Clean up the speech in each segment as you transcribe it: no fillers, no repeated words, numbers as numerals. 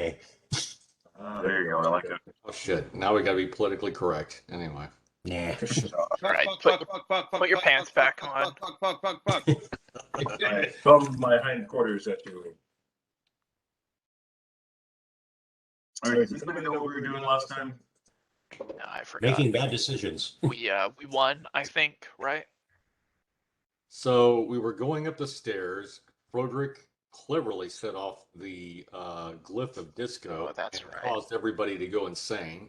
way. There you go. I like it. Oh shit! Now we gotta be politically correct. Anyway. Nah. Right, put your pants back on. I thumb my hindquarters at you. All right, does anybody know what we were doing last time? No, I forgot. Making bad decisions. We won, I think, right? So we were going up the stairs. Froedrick cleverly set off the glyph of disco. Oh, that's and right. Caused everybody to go insane.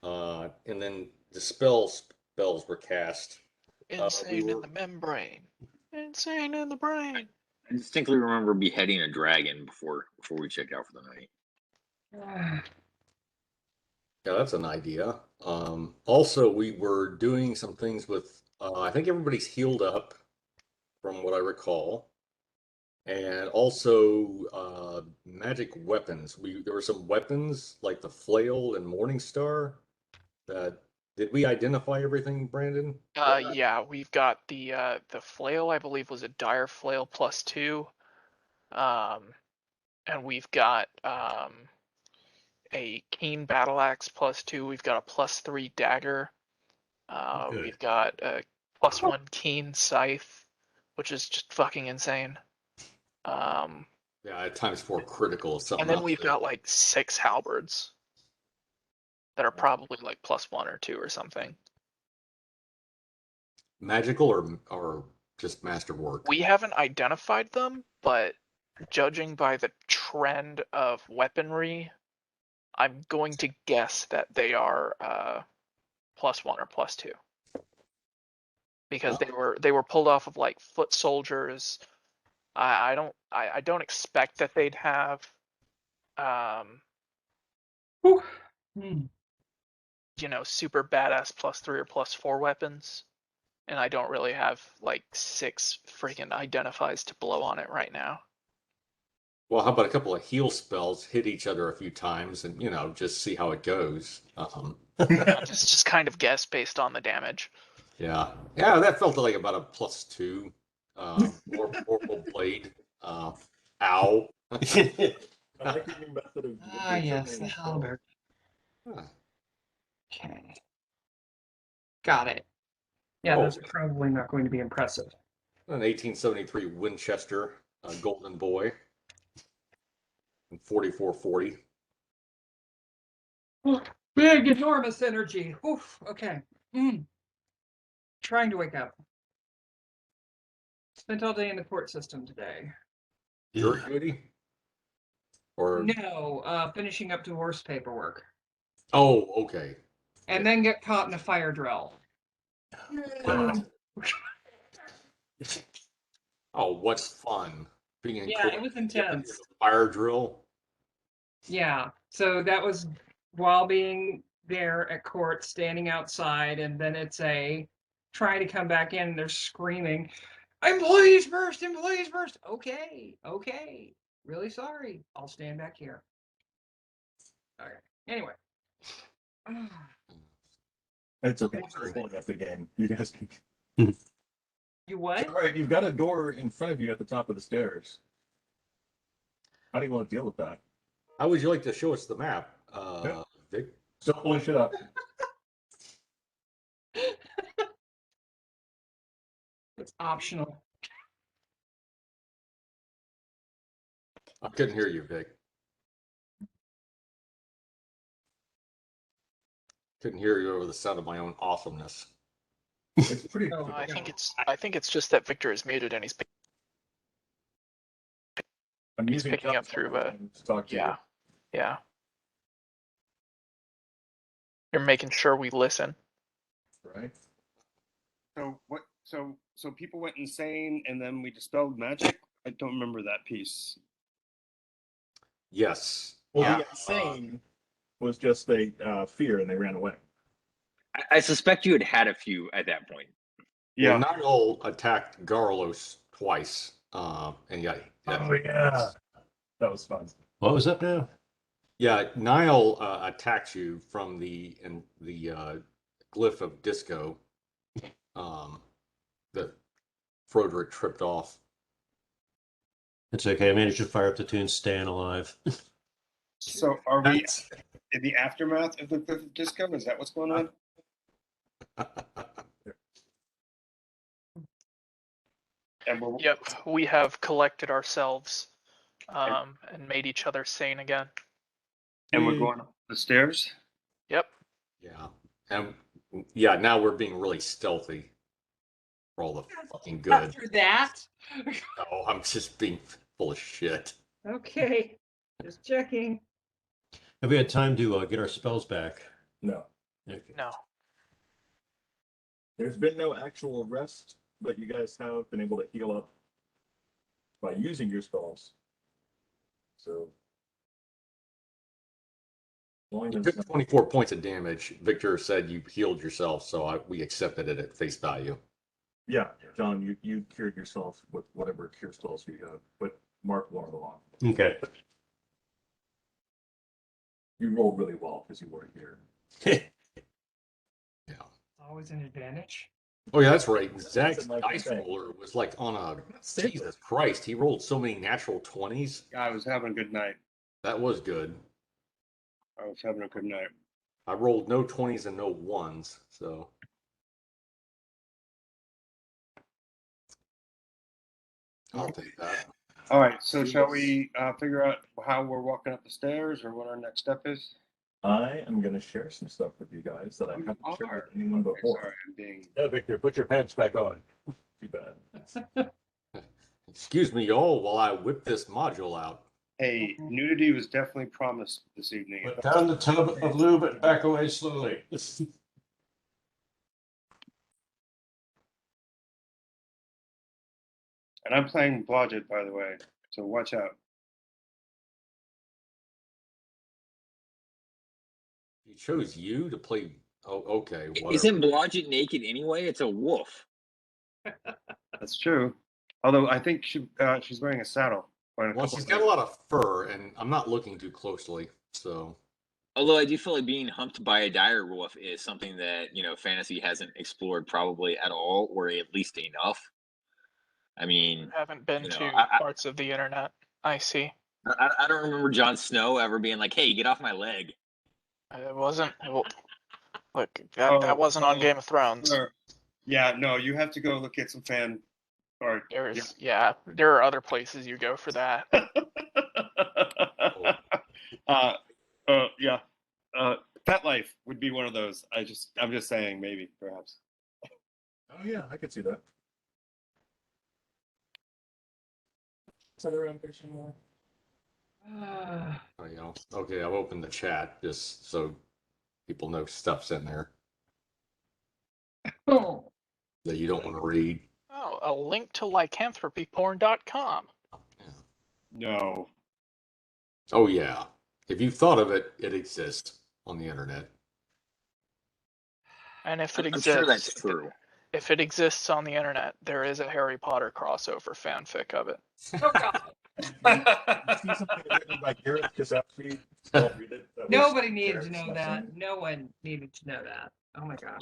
And then the spells were cast. Insane in the membrane. Insane in the brain. I distinctly remember beheading a dragon before we checked out for the night. Yeah, that's an idea. Also, we were doing some things with. I think everybody's healed up, from what I recall, and also magic weapons. There were some weapons like the flail and Morningstar. Did we identify everything, Brandon? Yeah, we've got the flail. I believe was a dire flail +2, and we've got a keen battle axe +2. We've got a +3 dagger. We've got a +1 keen scythe, which is just fucking insane. Yeah, at times 4 critical. Something. And then we've got like 6 halberds that are probably like +1 or 2 or something. Magical or just masterwork? We haven't identified them, but judging by the trend of weaponry, I'm going to guess that they are +1 or +2. Because they were pulled off of like foot soldiers. I don't expect that they'd have super badass +3 or +4 weapons. And I don't really have like 6 freaking identifies to blow on it right now. Well, how about a couple of heal spells, hit each other a few times, and just see how it goes. Just kind of guess based on the damage. Yeah, that felt like about a +2. Vorpal blade. Ow. I like your new method of. Yes, the halberd. Huh. Okay. Got it. Yeah, Oh. those are probably not going to be impressive. An 1873 Winchester Golden Boy. And 4440. Big, enormous energy. Oof. Okay. Trying to wake up. Spent all day in the court system today. Jury duty? Or No, finishing up divorce paperwork. oh, okay. And then get caught in a fire drill. Oh, what's fun? Being in court. It was intense. Fire drill. Yeah, so that was while being there at court, standing outside, and then it's trying to come back in, and they're screaming, employees first, employees first. Okay, really sorry. I'll stand back here. Okay, anyway. It's okay. We're pulling up the game. You guys can. You what? All right, you've got a door in front of you at the top of the stairs. How do you want to deal with that? How would you like to show us the map, Vic? Still pulling shit up. It's optional. I couldn't hear you, Vic. Couldn't hear you over the sound of my own awesomeness. It's pretty. I think it's just that Victor is muted and he's I'm using picking up through to talk to you. Yeah. You're making sure we listen. Right. So what? So people went insane, and then we dispelled magic. I don't remember that piece. Yes. Well, the insane was just a fear, and they ran away. I suspect you had a few at that point. Yeah. Well, Niall attacked Garlos twice, and yeah. Oh yeah, that was fun. What was up now? Yeah, Niall attacks you from the glyph of disco. That Froedrick tripped off. It's okay. I managed to fire up the tune "Staying Alive." So are we That's- in the aftermath of the Cliff of Disco? Is that what's going on? And we're, Yep, we have collected ourselves and made each other sane again. and we're going up the stairs. Yep. Yeah. And yeah, now we're being really stealthy for all the fucking good. After that. Oh, I'm just being full of shit. Okay. Just checking. Have we had time to get our spells back? No. Okay. No. There's been no actual rest, but you guys have been able to heal up by using your spells. So long You as took 24 points of damage. Victor said you healed yourself, so we accepted it at face value. yeah, John, you cured yourself with whatever cure spells you have, but Mark learned along. Okay. You rolled really well because you weren't here. Yeah. Always an advantage. Oh yeah, that's right. Zach's That's like dice saying. roller was like on a Jesus Christ. He rolled so many natural 20s. I was having a good night. That was good. I was having a good night. I rolled no 20s and no 1s, so I'll take that. All right. So shall we figure out how we're walking up the stairs, or what our next step is? I am going to share some stuff with you guys that I haven't shared with anyone before. Sorry, I'm being. Yeah, Victor, put your pants back on. Too bad. Excuse me, y'all, while I whip this module out. Hey, nudity was definitely promised this evening. Put down the tub of lube and back away slowly. And I'm playing Blodgett, by the way, so watch out. He chose you to play. Oh, okay. Whatever. Isn't Blodgett naked anyway? It's a wolf. That's true. Although I think she's wearing a saddle. Well, she's got a lot of fur, and I'm not looking too closely, so. Although I do feel like being humped by a dire wolf is something that, fantasy hasn't explored probably at all, or at least enough. I mean, Haven't been you know, to I- parts of the internet. I see. I don't remember Jon Snow ever being like, "Hey, get off my leg." It wasn't. Well, look, that wasn't on Game of Thrones. Yeah, no, you have to go look at some fan art. There's there are other places you go for that. Yeah. Pet Life would be one of those. I'm just saying, maybe, perhaps. Oh yeah, I could see that. Is that around picture more? Okay, I've opened the chat just so people know stuff's in there Oh. that you don't want to read. Oh, a link to lycanthropyporn.com. No. Oh yeah, if you've thought of it, it exists on the internet. And if it I'm exists, sure that's true. if it exists on the internet, there is a Harry Potter crossover fanfic of it. Oh God. You see something written by Gareth Kasowski? Don't read it. That was Nobody needed to Gareth's know lesson. that. No one needed to know that. Oh my God.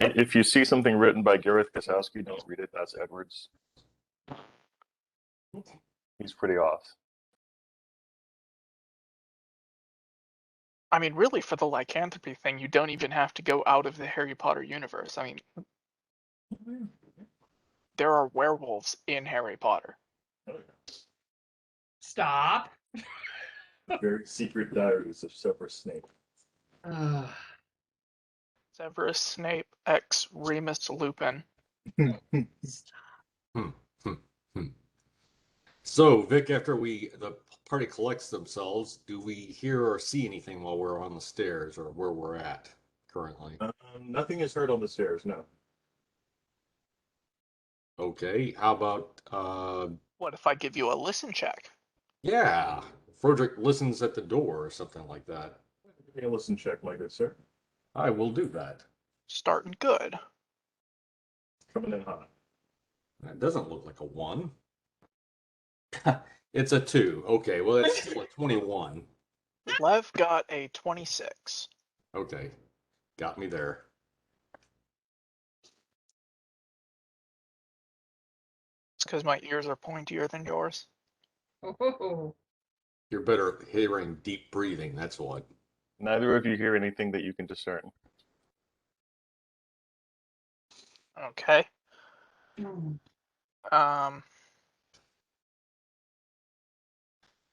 If you see something written by Gareth Kasowski, don't read it. That's Edwards. He's pretty off. I mean, really, for the lycanthropy thing, you don't even have to go out of the Harry Potter universe. I mean, there are werewolves in Harry Potter. Stop. Very secret diaries of Severus Snape. Severus Snape x Remus Lupin. So, Vic, after the party collects themselves, do we hear or see anything while we're on the stairs or where we're at currently? Nothing is heard on the stairs, no. Okay, how about, What if I give you a listen check? yeah, Froedrick listens at the door or something like that. Give me a listen check, my good sir. I will do that. Starting good. Coming in hot. That doesn't look like a 1. It's a 2. Okay, well, it's still a 21. Lev got a 26. Okay, got me there. It's because my ears are pointier than yours. Oh. You're better at hearing deep breathing. That's what. Neither of you hear anything that you can discern. Okay. Mm.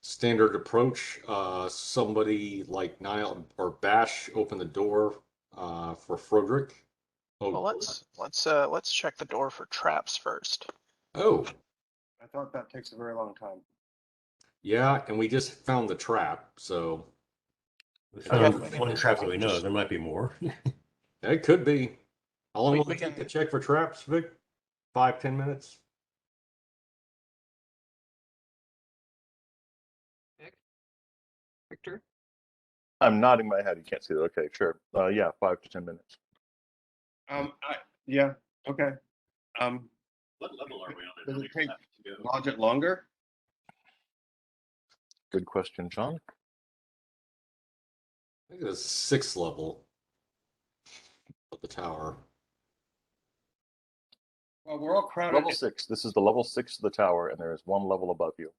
Standard approach. Somebody like Niall or Bash open the door for Froedrick. Well, let's check the door for traps first. Oh, I thought that takes a very long time. yeah, and we just found the trap, so We found Okay. one trap that we know. There might be more. it could be. How long We will it take to can- check for traps, Vic? 5-10 minutes? Victor? I'm nodding my head. You can't see that. Okay, sure. Yeah, 5 to 10 minutes. Yeah, okay. What level are we on? Does it take Lodge it longer? Good question, John. I think it's 6th level of the tower. Well, we're all crowded. Level 6. This is the level 6 of the tower, and there is one level above you.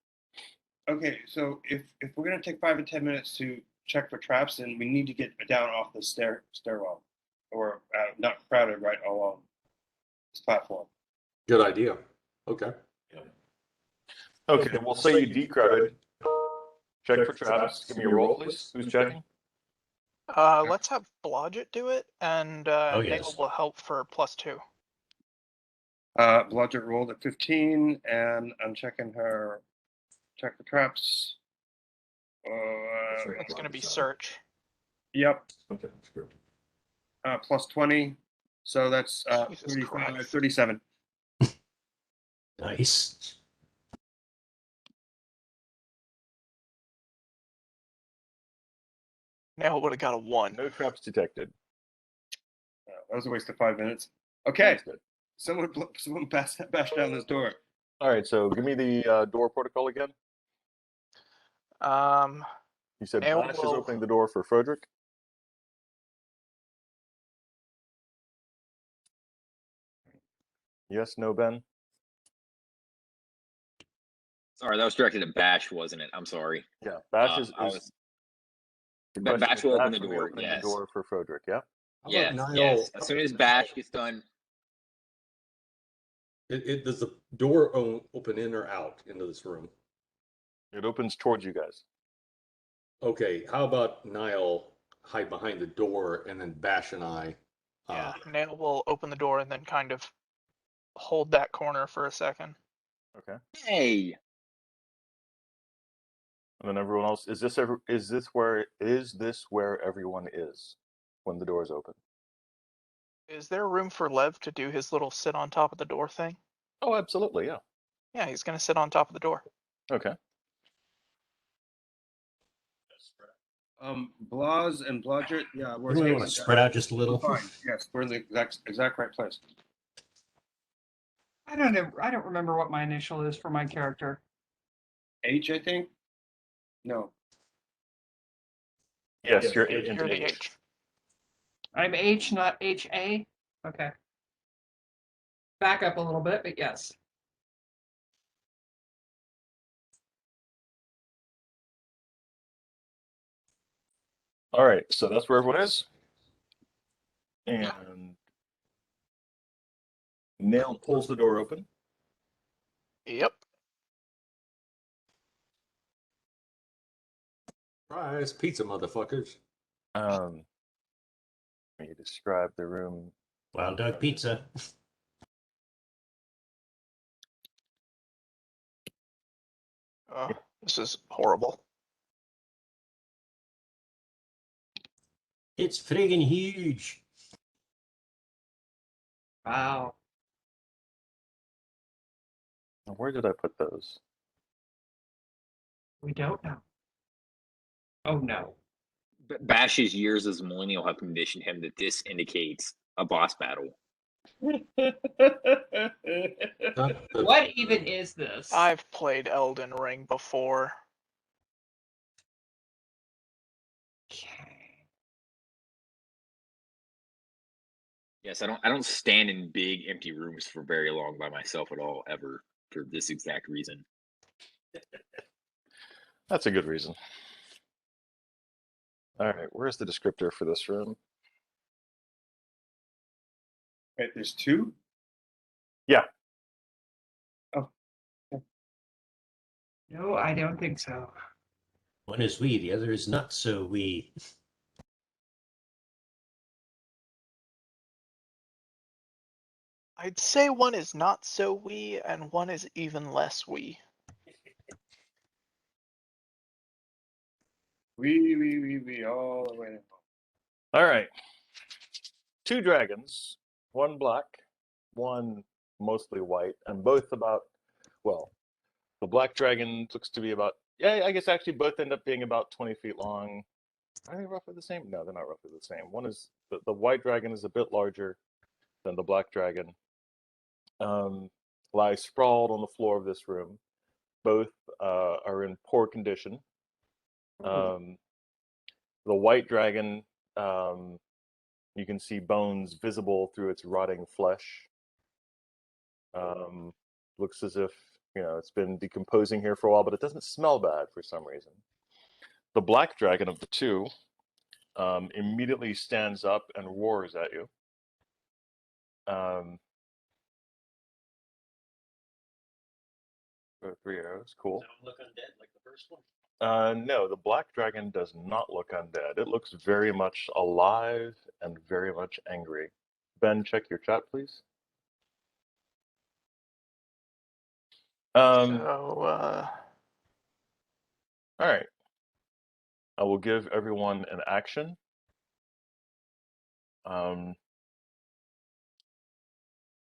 Okay, so if we're gonna take 5 to 10 minutes to check for traps, then we need to get down off the stairwell, or not crowded right along this platform. Good idea. Okay. Okay, we'll say you decrowded. Check for traps. Give me a roll, please. Who's checking? Let's have Blodgett do it, and Oh, Nail yes. will help for +2. Blodgett rolled at 15, and I'm checking her. Check for traps. It's going to be search. Yep, Okay, screw. plus 20, so that's Jesus 35, Christ. 37. Nice. Nail would have got a 1. No traps detected. That was a waste of 5 minutes. Okay, That's good. someone bash down this door. All right, so give me the door protocol again. Um, You said Nail Bash is will- opening the door for Froedrick. Yes, no, Ben? Sorry, that was directed at Bash, wasn't it? I'm sorry. Yeah, Bash Uh, is. I was- the Ba- question Bash is, will open Bash the will be door, opening yes. the door for Froedrick, yeah? How Yes, about Niall? yes. As soon as Bash gets done, Does the door open in or out into this room? It opens towards you guys. Okay, how about Niall hide behind the door and then Bash and I? yeah, Nail will open the door and then kind of hold that corner for a second. Okay. hey, And then everyone else, is this where everyone is when the door is open? Is there room for Lev to do his little sit on top of the door thing? Oh, absolutely, yeah. Yeah, he's going to sit on top of the door. Okay. Blas and Blodgett, yeah, we're We want to spread out just a little. fine. Yes, we're in the exact right place. I don't know. I don't remember what my initial is for my character. H, I think. No. Yes, you're Agent You're the H. H. I'm H, not HA. Okay. Back up a little bit, but yes. All right, so that's where everyone is. And Nail pulls the door open. Yep. Surprise, pizza, motherfuckers. Let me describe the room. Wild Dog Pizza. This is horrible. It's friggin' huge. Wow. Where did I put those? We don't know. Oh no. Bash's years as millennial have conditioned him that this indicates a boss battle. What even is this? I've played Elden Ring before. Yes, I don't stand in big empty rooms for very long by myself at all, ever, for this exact reason. That's a good reason. All right, where's the descriptor for this room? Wait, there's two? Yeah. Oh. No, I don't think so. One is we, the other is not so we. I'd say one is not so we, and one is even less we. We, all the way to home. All right. 2 dragons, 1 black, 1 mostly white, and both about, well, the black dragon looks to be about, yeah, I guess actually both end up being about 20 feet long. Are they roughly the same? No, they're not roughly the same. One is, the white dragon is a bit larger than the black dragon. Lie sprawled on the floor of this room. Both are in poor condition. The white dragon, you can see bones visible through its rotting flesh. Looks as if, you know, it's been decomposing here for a while, but it doesn't smell bad for some reason. The black dragon of the two immediately stands up and roars at you. For 3 arrows, cool. Don't look undead like the first one. No, the black dragon does not look undead. It looks very much alive and very much angry. Ben, check your chat, please. All right. I will give everyone an action.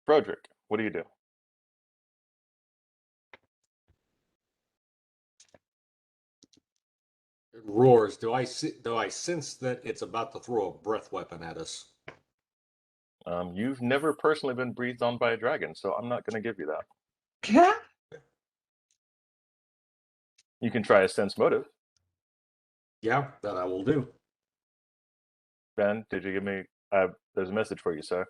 Froedrick, what do you do? It roars. Do I sense that it's about to throw a breath weapon at us? You've never personally been breathed on by a dragon, so I'm not going to give you that. You can try a sense motive. Yeah, that I will do. Ben, did you give me? There's a message for you, sir.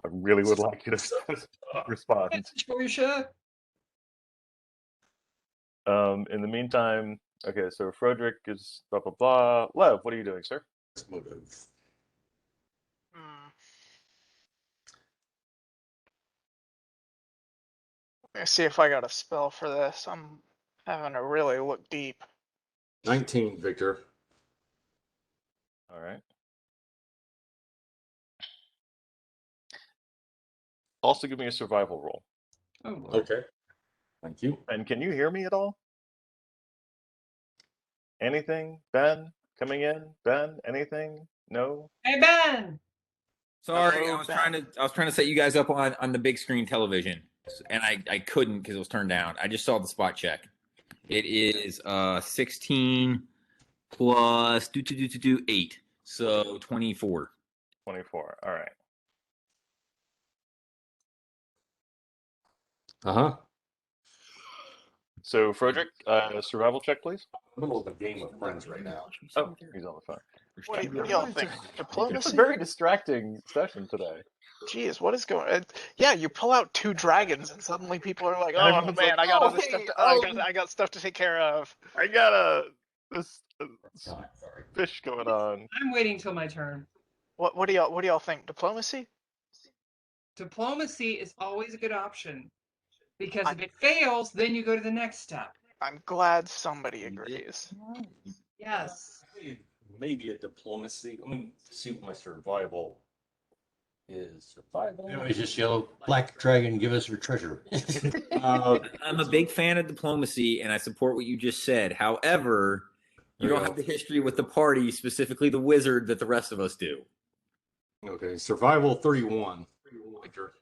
I really would like you to respond. In the meantime, okay, so Froedrick is blah blah blah. Lev, what are you doing, sir? Motive. Let's see if I got a spell for this. I'm having to really look deep. 19, Victor. All right. Also, give me a survival roll. Oh, Lord. Okay. Thank you. And can you hear me at all? Anything? Ben coming in? Ben? Anything? No. Hey, Ben! Sorry, Hello, I was trying to set you guys up on the big screen television, and I couldn't because it was turned down. I just saw the spot check. It is 16 plus 8, so 24. 24. All right. Uh-huh. So, Froedrick, survival check, please. I'm in the middle of a game of friends right now. Oh, he's on the phone. What do y'all think? It's a Diplomacy? very distracting session today. Jeez, what is going on? Yeah, you pull out 2 dragons and suddenly people are like, And oh everyone's man, like, I got "Oh, other hey, stuff oh." I got stuff to take care of. I got this Sorry. fish going on. I'm waiting till my turn. What do y'all think? Diplomacy? Diplomacy is always a good option. Because if it fails, then you go to the next step. I'm glad somebody agrees. Yes. Maybe a diplomacy. Let me see what my survival is. Survival. Anyways, just yell, black dragon, give us your treasure. I'm a big fan of diplomacy, and I support what you just said. However, you don't have the history with the party, specifically the wizard, that the rest of us do. Okay, survival 31. Victor.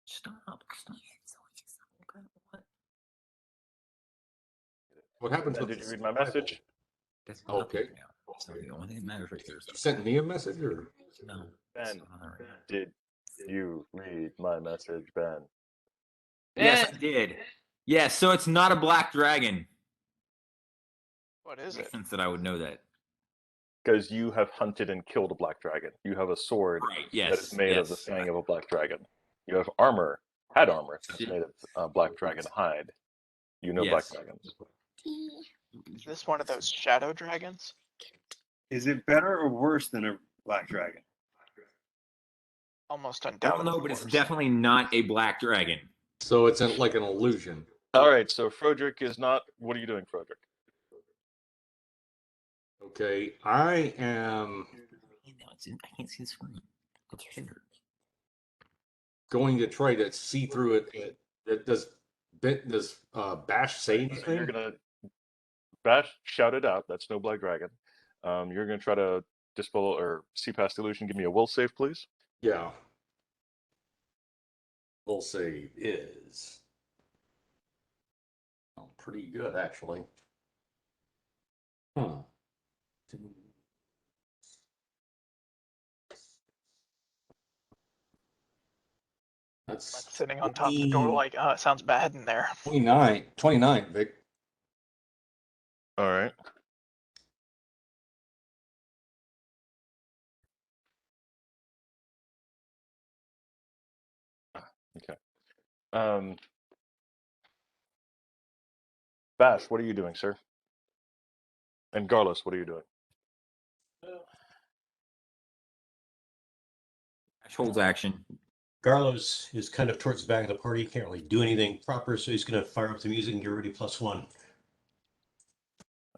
Stop. What happens with Did you the read my survival? message? That's Okay. now. So the only thing that matters right there is You sent me a message, or no. Ben, did you read my message, Ben? Yes, I did. Yes, so it's not a black dragon. What is it? Since that I would know that. because you have hunted and killed a black dragon. You have a sword Right. that Yes. is made of the fang of a black dragon. You have armor, had armor that's made of black dragon hide. You know black Yes. dragons. Is this one of those shadow dragons? Is it better or worse than a black dragon? Almost I don't undoubtedly know, but it's worse. definitely not a black dragon. So it's like an illusion. All right, so Froedrick is not. What are you doing, Froedrick? Okay, I am I can't see the screen. It's here. going to try to see through it. Does Bash say anything? You're gonna Bash shout it out. That's no black dragon. You're gonna try to dispel or see past illusion. Give me a will save, please. Yeah. Will save is pretty good, actually. Huh. That's Like sitting on top of the door, like, it sounds bad in there. 29, Vic. All right. Okay. Bash, what are you doing, sir? And Garlus, what are you doing? Ash holds action. Garlos is kind of towards the back of the party, can't really do anything proper, so he's going to fire up the music and get ready +1.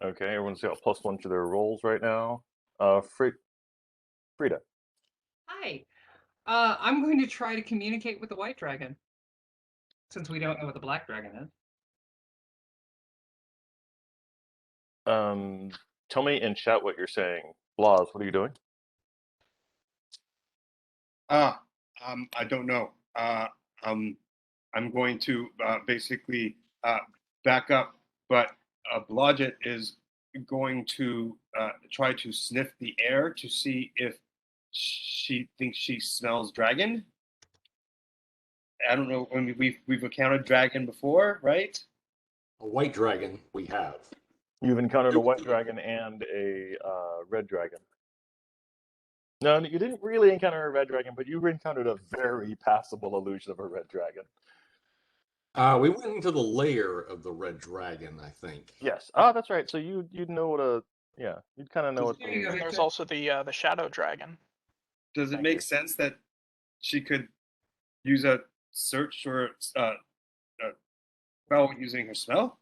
Okay, everyone's got +1 to their rolls right now. Frida. Hi. I'm going to try to communicate with the white dragon, since we don't know what the black dragon is. Tell me in chat what you're saying. Laws, what are you doing? I don't know. I'm going to basically back up, but Blodgett is going to try to sniff the air to see if she thinks she smells dragon. I don't know. I mean, we've encountered dragon before, right? A white dragon we have. You've encountered a white dragon and a red dragon. No, you didn't really encounter a red dragon, but you encountered a very passable illusion of a red dragon. We went into the lair of the red dragon, I think. Yes. Oh, that's right. So you'd know what you'd kind of know what. There you go, And Victor. there's also the shadow dragon. Does it Thank make you. sense that she could use a search or spell using her smell?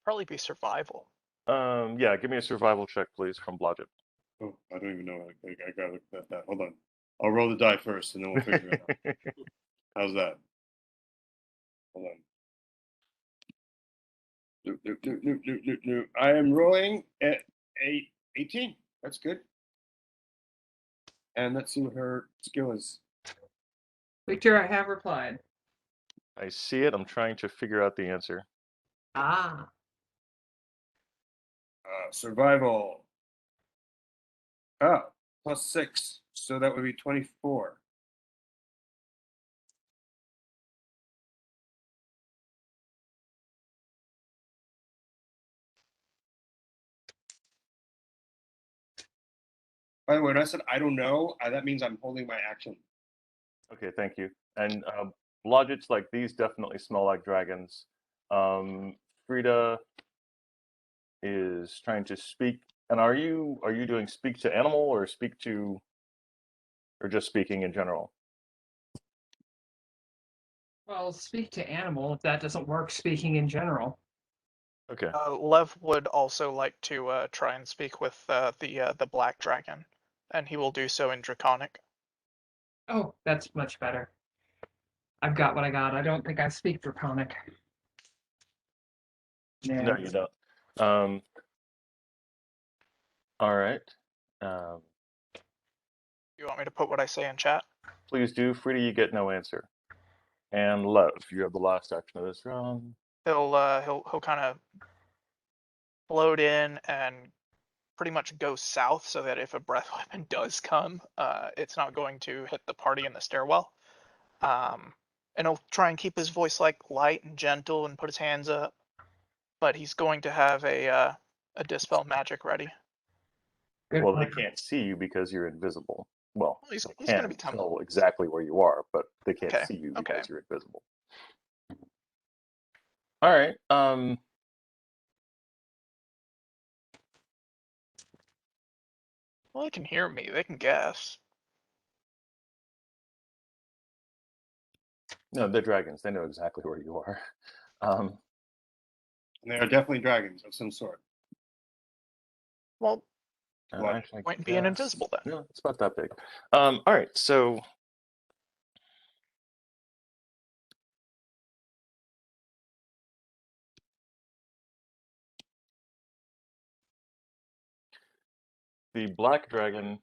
Probably be survival. Yeah, give me a survival check, please, from Blodgett. Oh, I don't even know. I gotta look at that. Hold on. I'll roll the die first, and then we'll figure it out. How's that? Hold on. I am rolling at 18. That's good. And let's see what her skill is. Victor, I have replied. I see it. I'm trying to figure out the answer. Ah. Survival. +6. So that would be 24. By the way, when I said I don't know, that means I'm holding my action. Okay, thank you. And Blodgett's like, these definitely smell like dragons. Frida is trying to speak. And are you doing speak to animal or speak to, or just speaking in general? Well, speak to animal. If that doesn't work, speaking in general. Okay. Lev would also like to try and speak with the black dragon, and he will do so in Draconic. Oh, that's much better. I've got what I got. I don't think I speak Draconic. Yeah. No, you don't. All right. You want me to put what I say in chat? Please do. Frida, you get no answer. And Lev, you have the last action of this round. He'll kind of float in and pretty much go south, so that if a breath weapon does come, it's not going to hit the party in the stairwell. And he'll try and keep his voice like light and gentle, and put his hands up. but he's going to have a dispel magic ready. Good Well, they point. can't see you because you're invisible. Well, He's they gonna can be tell exactly where you are, but they can't Okay, see you okay. because you're invisible. All right. Well, they can hear me. They can guess. No, they're dragons. They know exactly where you are. And they are definitely dragons of some sort. Well, What? Actually, point in being yes. invisible then. No, it's about that big. All right. So the black dragon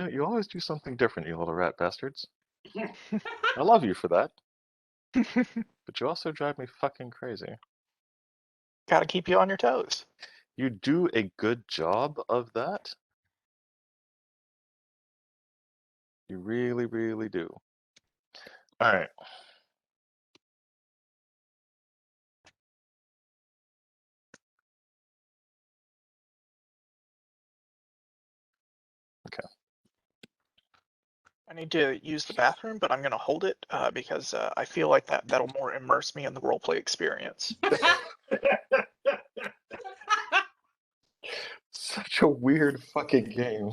you always do something different, you little rat bastards. I love you for that, but you also drive me fucking crazy. Gotta keep you on your toes. You do a good job of that. You really, really do. All right. Okay. I need to use the bathroom, but I'm gonna hold it because I feel like that'll more immerse me in the roleplay experience. Such a weird fucking game.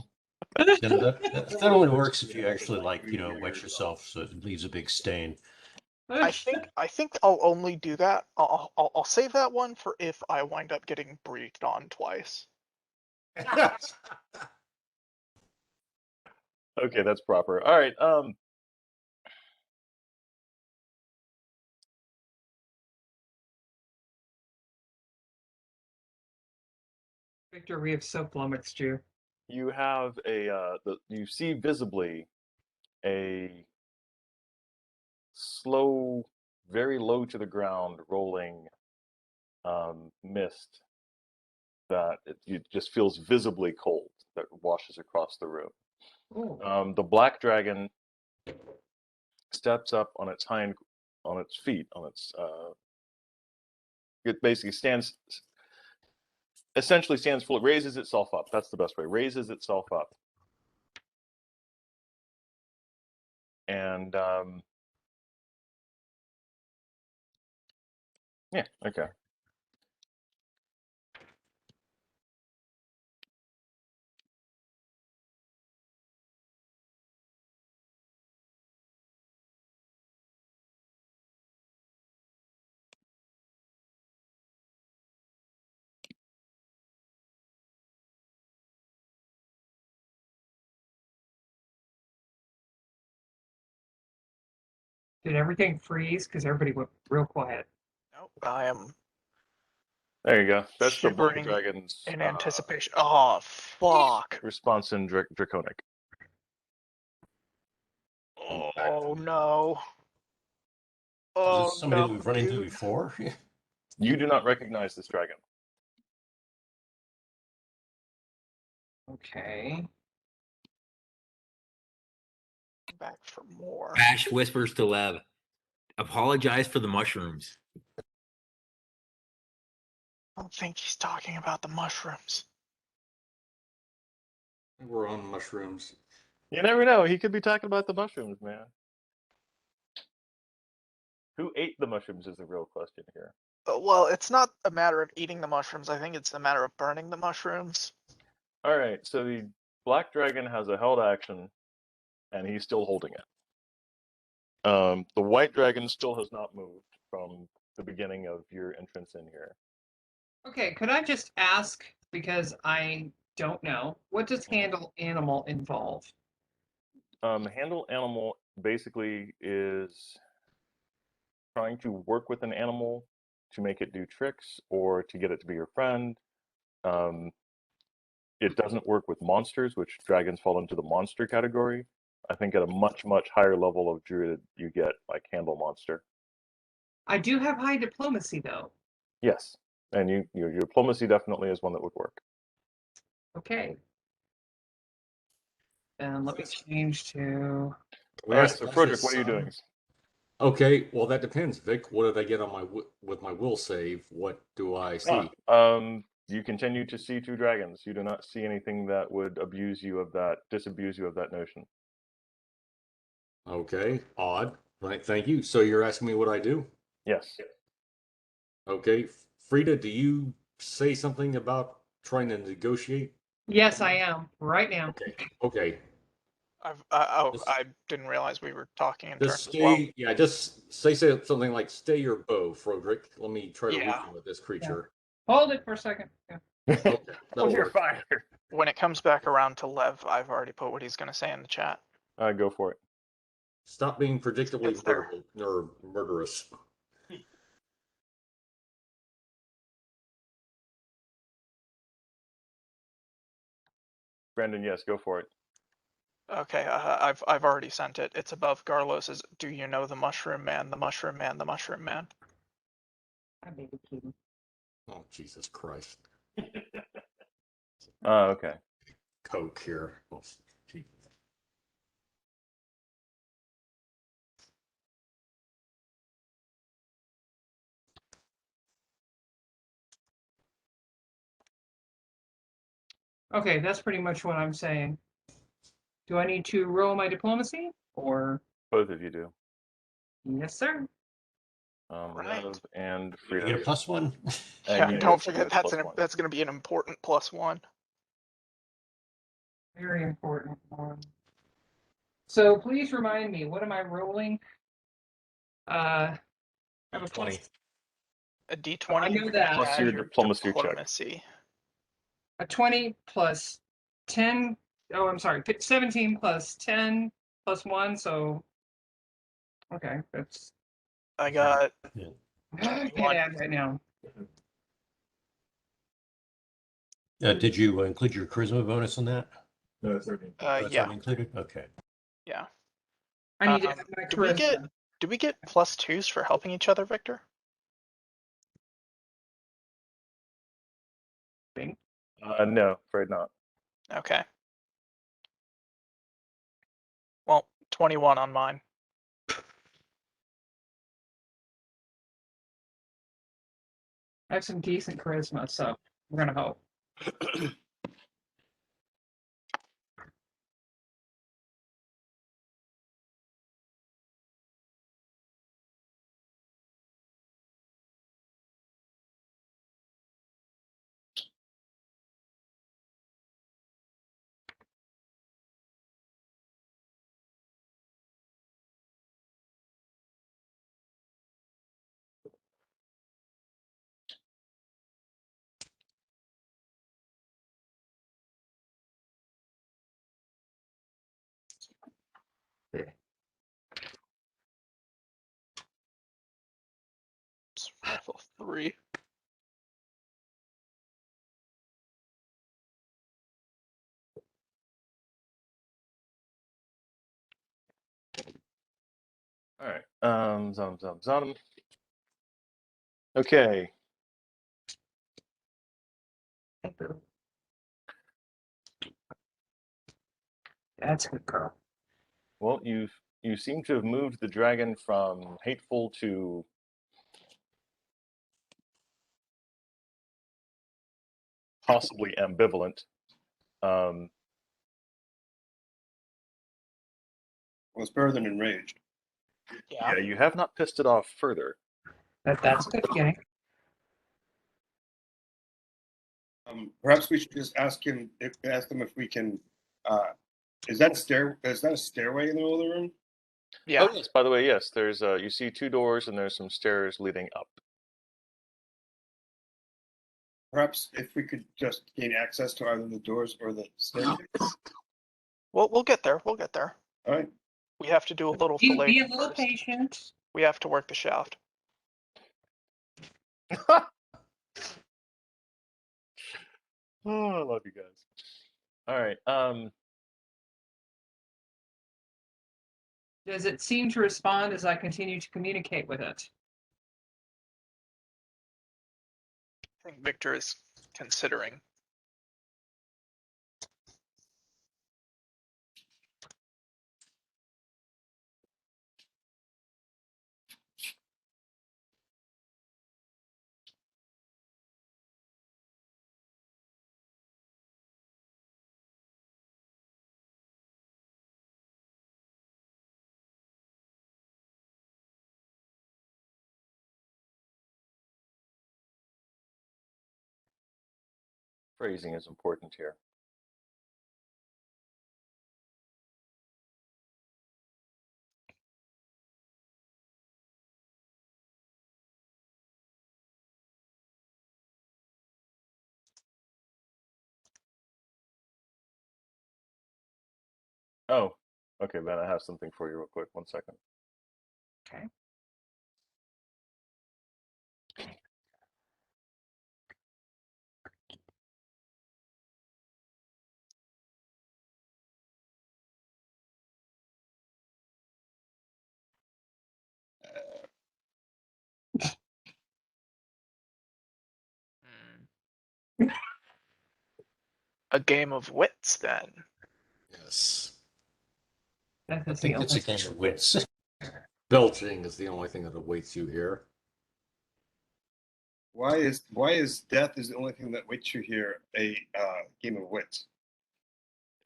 That only works if you actually wet yourself so it leaves a big stain. I think I'll only do that. I'll save that one for if I wind up getting breathed on twice. Okay, that's proper. All right. Victor, we have so flummoxed you. You have you see visibly a slow, very low to the ground rolling mist that it just feels visibly cold that washes across the room. Oh. The black dragon steps up on its feet, it basically essentially stands full. It raises itself up. That's the best way. Raises itself up, and yeah, okay. Did everything freeze? Because everybody went real quiet. Nope, I am There you go. That's the black shivering dragon's in anticipation. Oh fuck! response in Draconic. Oh no! Is Oh this somebody that no, we've run into dude. before? You do not recognize this dragon. Okay. Back for more. Ash whispers to Lev, apologize for the mushrooms. I don't think he's talking about the mushrooms. We're on mushrooms. You never know. He could be talking about the mushrooms, man. Who ate the mushrooms is the real question here. Well, it's not a matter of eating the mushrooms. I think it's a matter of burning the mushrooms. All right, so the black dragon has a held action, and he's still holding it. The white dragon still has not moved from the beginning of your entrance in here. Okay, could I just ask, because I don't know, what does handle animal involve? Handle animal basically is trying to work with an animal to make it do tricks or to get it to be your friend. It doesn't work with monsters, which dragons fall into the monster category. I think at a much, much higher level of druid, you get like handle monster. I do have high diplomacy, though. Yes, and your diplomacy definitely is one that would work. Okay. And let me change to... We All right, asked so us Froedrick, this, what are you doing? Okay, well that depends, Vic. What did I get on my with my will save? What do I see? You continue to see two dragons. You do not see anything that would abuse you of that, disabuse you of that notion. Okay, odd. Right, thank you. So you're asking me what I do? Yes. Okay, Frida, do you say something about trying to negotiate? Yes, I am right now. Okay. Just- I didn't realize we were talking in Just turns as well. stay. Yeah, just say something like "Stay your bow, Froedrick." Let me try to Yeah. reason with this creature. Hold it for a second. Yeah. Okay, that'll You're work. fired. When it comes back around to Lev, I've already put what he's going to say in the chat. Go for it. Stop being predictably It's there. murderous. Brandon, yes, go for it. Okay, I've already sent it. It's above Garlos's. Do you know the Mushroom Man? The Mushroom Man. The Mushroom Man. I may be kidding. Oh, Jesus Christ. Okay. Coke here. Oh, gee. Okay, that's pretty much what I'm saying. Do I need to roll my diplomacy or? Both of you do. Yes, sir. Right. Lev and You Frida. get a +1. Yeah, you don't get forget plus that's one. that's going to be an important +1. Very important one. So please remind me, what am I rolling? I have a 20. A D20. I know that. Plus add your diplomacy check. diplomacy. A 20 plus 10. Oh, I'm sorry. 17 plus 10 plus 1. So, okay, that's. I got I 21. can't add right now. Did you include your charisma bonus in that? No, it's 13. That's Yeah, already included? Okay. yeah. I need to add my Do we get charisma. do we get +2s for helping each other, Victor? No, afraid not. Okay. Well, 21 on mine. I have some decent charisma, so we're gonna hope. It's level 3. All right. Okay. That's a good girl. Well, you seem to have moved the dragon from hateful to possibly ambivalent. Well, it's better than enraged. Yeah, you have not pissed it off further. That's a good beginning. Perhaps we should just ask them if we can. Is that a stairway in the middle of the room? Yeah. Oh yes. By the way, yes. There's you see two doors and there's some stairs leading up. Perhaps if we could just gain access to either the doors or the stairs. Well, we'll get there. We'll get there. All right. We have to do a little Be a fillet little first. patient. We have to work the shaft. Oh, I love you guys. All right. Does it seem to respond as I continue to communicate with it? I think Victor is considering. Phrasing is important here. Oh, okay, Ben, I have something for you real quick. 1 second. Okay. A game of wits, then. Yes. That I is the think it's a only. game of wits. Belching is the only thing that awaits you here. Why is death is the only thing that waits you here a game of wits?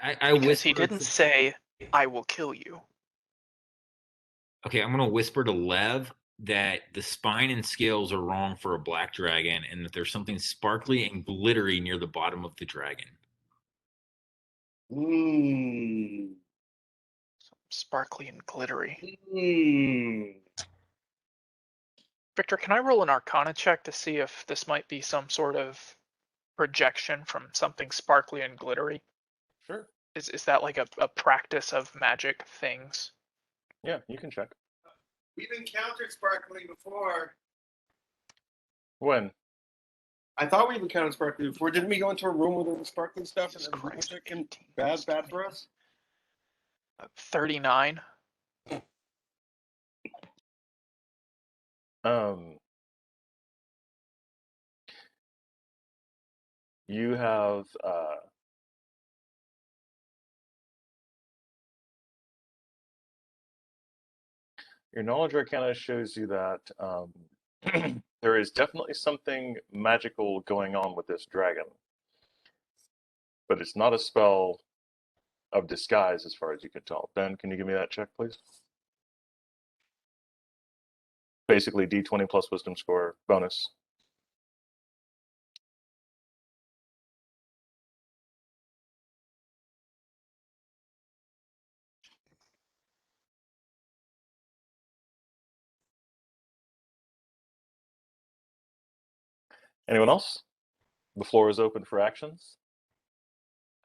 I Because he whispered didn't say, I will kill you. Okay, I'm gonna whisper to Lev that the spine and scales are wrong for a black dragon, and that there's something sparkly and glittery near the bottom of the dragon. Hmm. Sparkly and glittery. Hmm. Victor, can I roll an Arcana check to see if this might be some sort of projection from something sparkly and glittery? Sure. Is that like a practice of magic things? Yeah, you can check. We've encountered sparkling before. When? I thought we've encountered sparkling before. Didn't we go into a room with all the sparkling stuff Jesus and then Christ, check in 18 bad plus for us? 39. You have your knowledge arcana shows you that there is definitely something magical going on with this dragon, but it's not a spell of disguise as far as you can tell. Ben, can you give me that check, please? Basically, D20 plus wisdom score bonus. Anyone else? The floor is open for actions.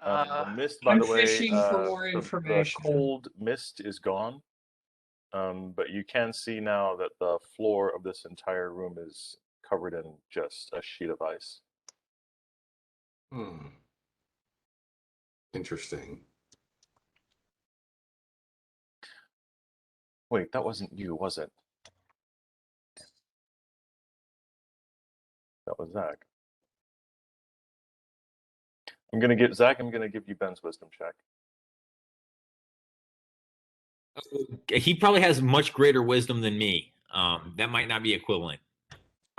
The mist, by I'm the way, fishing for more the information. cold mist is gone. But you can see now that the floor of this entire room is covered in just a sheet of ice. Hmm. Interesting. Wait, that wasn't you, was it? That was Zach. I'm gonna give you Ben's wisdom check. He probably has much greater wisdom than me. That might not be equivalent.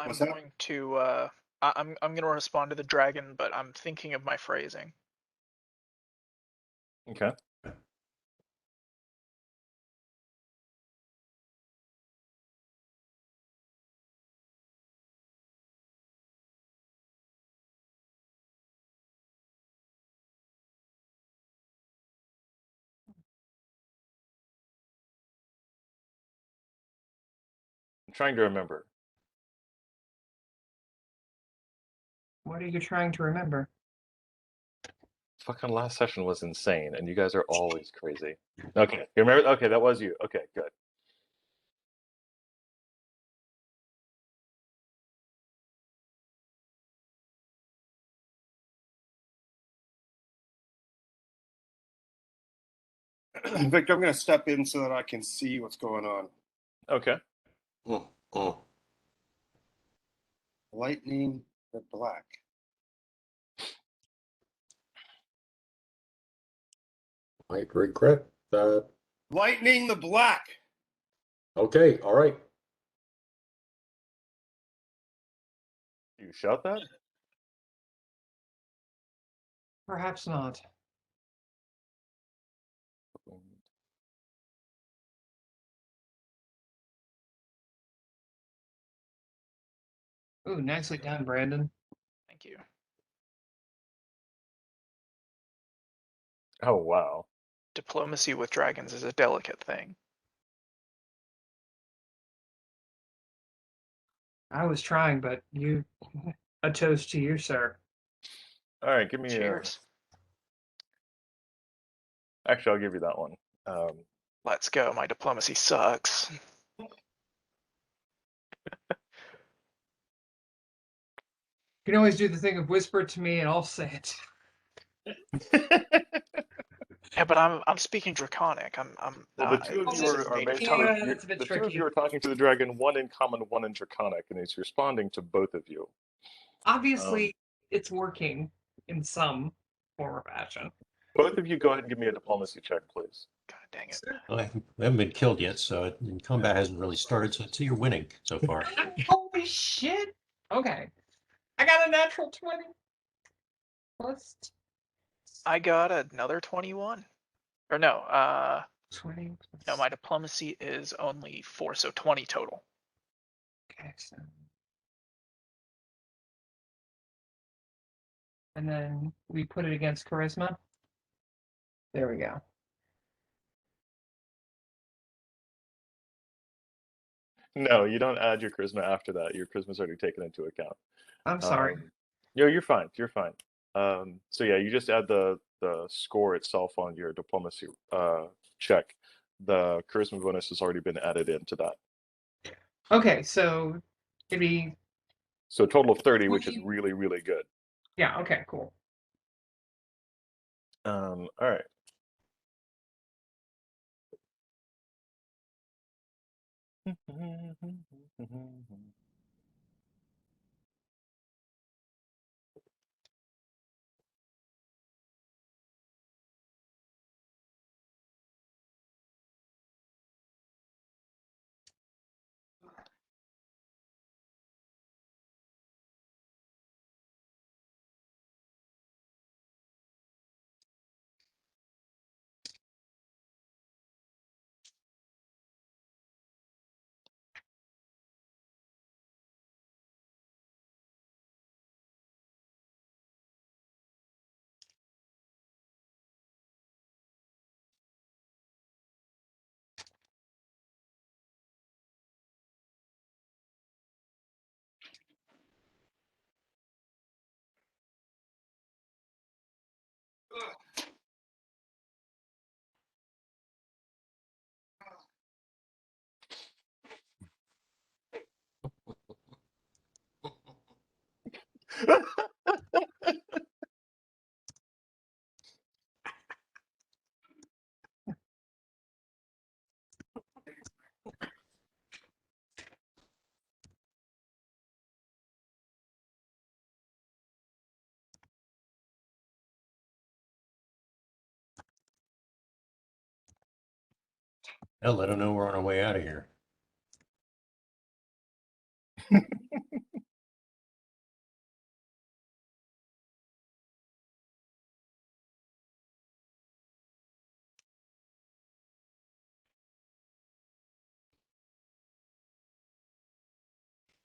I'm What's that? going to I'm going to respond to the dragon, but I'm thinking of my phrasing. Okay. I'm trying to remember. What are you trying to remember? Fucking last session was insane, and you guys are always crazy. Okay, you remember? Okay, that was you. Okay, good. Victor, I'm going to step in so that I can see what's going on. Okay. Oh, oh. Lightning the black. Might regret that. Lightning the black. Okay, all right. You shout that? Perhaps not. Ooh, nicely done, Brandon. Thank you. Oh wow. Diplomacy with dragons is a delicate thing. I was trying, but you. A toast to you, sir. All right, give me Cheers. Actually, I'll give you that one. Let's go. My diplomacy sucks. You can always do the thing of whisper it to me and I'll say it. Yeah, but I'm speaking Draconic. I'm Well, the two of this you is are native making tongue. Yeah, that's a bit the two of tricky. you are talking to the dragon, one in common, one in Draconic, and he's responding to both of you. Obviously, it's working in some form or fashion. Both of you go ahead and give me a diplomacy check, please. God dang it. Well, we haven't been killed yet, so and combat hasn't really started. So you're winning so far. Holy shit! Okay. I got a natural 20. Plus I got another 21. Or no, 20. no, my diplomacy is only 4, so 20 total. Okay, so. And then we put it against charisma. There we go. No, you don't add your charisma after that. Your charisma's already taken into account. I'm sorry. No, you're fine. You're fine. So yeah, you just add the score itself on your diplomacy check. The charisma bonus has already been added into that. Okay, so it'd be. So a total of 30, which is 20. really, really good. Yeah, okay, cool. All right. I'll let them know we're on our way out of here.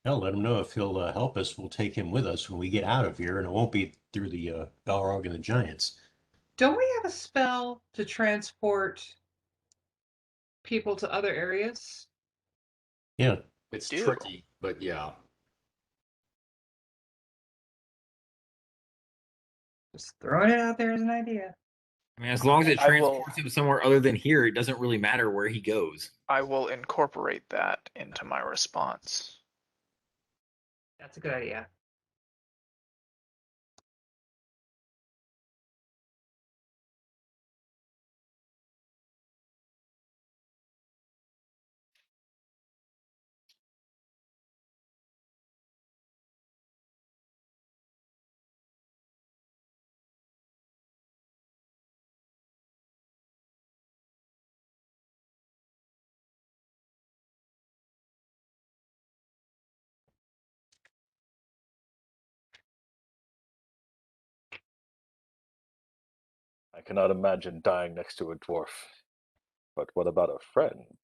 I'll let him know if he'll help us. We'll take him with us when we get out of here, and it won't be through the Balrog and the Giants. Don't we have a spell to transport people to other areas? Yeah, It's Do. tricky, but yeah. Just throwing it out there as an idea. I mean, as long as it I will- transports him somewhere other than here, it doesn't really matter where he goes. I will incorporate that into my response. That's a good idea. I cannot imagine dying next to a dwarf. But what about a friend?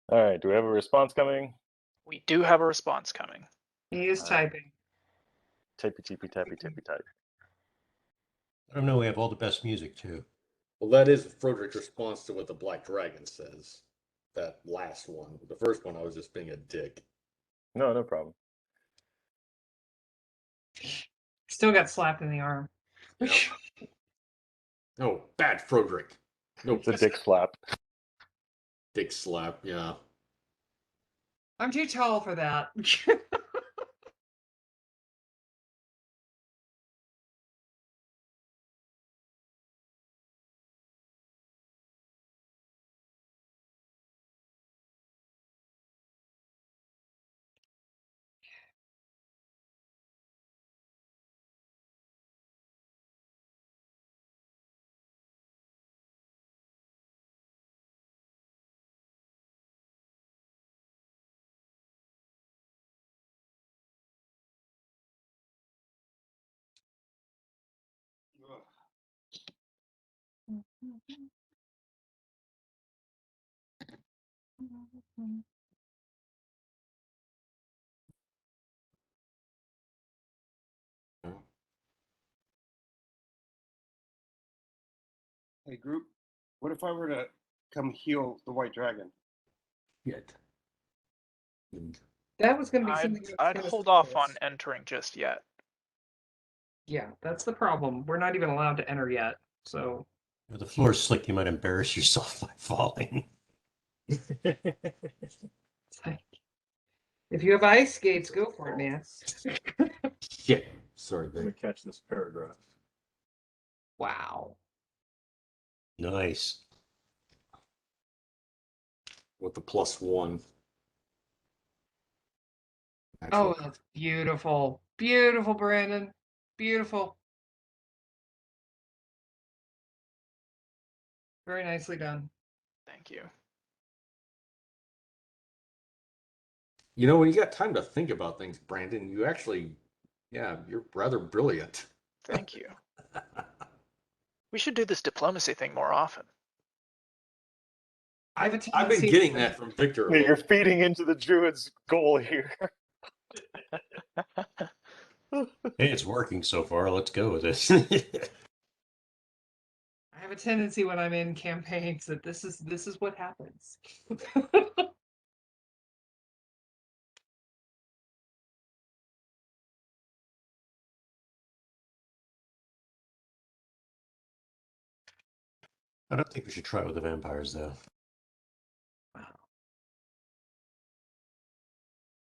All right, do we have a response coming? We do have a response coming. He is typing. Tappy, tappy, tappy, tappy, tappy. I don't know. We have all the best music too. Well, that is Froedrick's response to what the Black Dragon says. That last one. The first one, I was just being a dick. No, no problem. Still got slapped in the arm. Yep. No, bad Froedrick. No, It's a dick slap. dick slap. Yeah. I'm too tall for that. Hey, group. What if I were to come heal the white dragon? Yet. That was going to be something. I'd hold off on entering just yet. Yeah, that's the problem. We're not even allowed to enter yet. So The floor is slick. You might embarrass yourself by falling. it's like, if you have ice skates, go for it, man. Shit. Sorry, I'm gonna babe. catch this paragraph. Wow. Nice. With the +1. Oh, Actually, that's beautiful. Beautiful, Brandon. Beautiful. Very nicely done. Thank you. you know, when you got time to think about things, Brandon, you actually, yeah, you're rather brilliant. Thank you. We should do this diplomacy thing more often. I have a I've been tendency- getting that from Victor. Yeah, you're feeding into the druid's goal here. Hey, it's working so far. Let's go with this. I have a tendency when I'm in campaigns that this is what happens. I don't think we should try it with the vampires, though.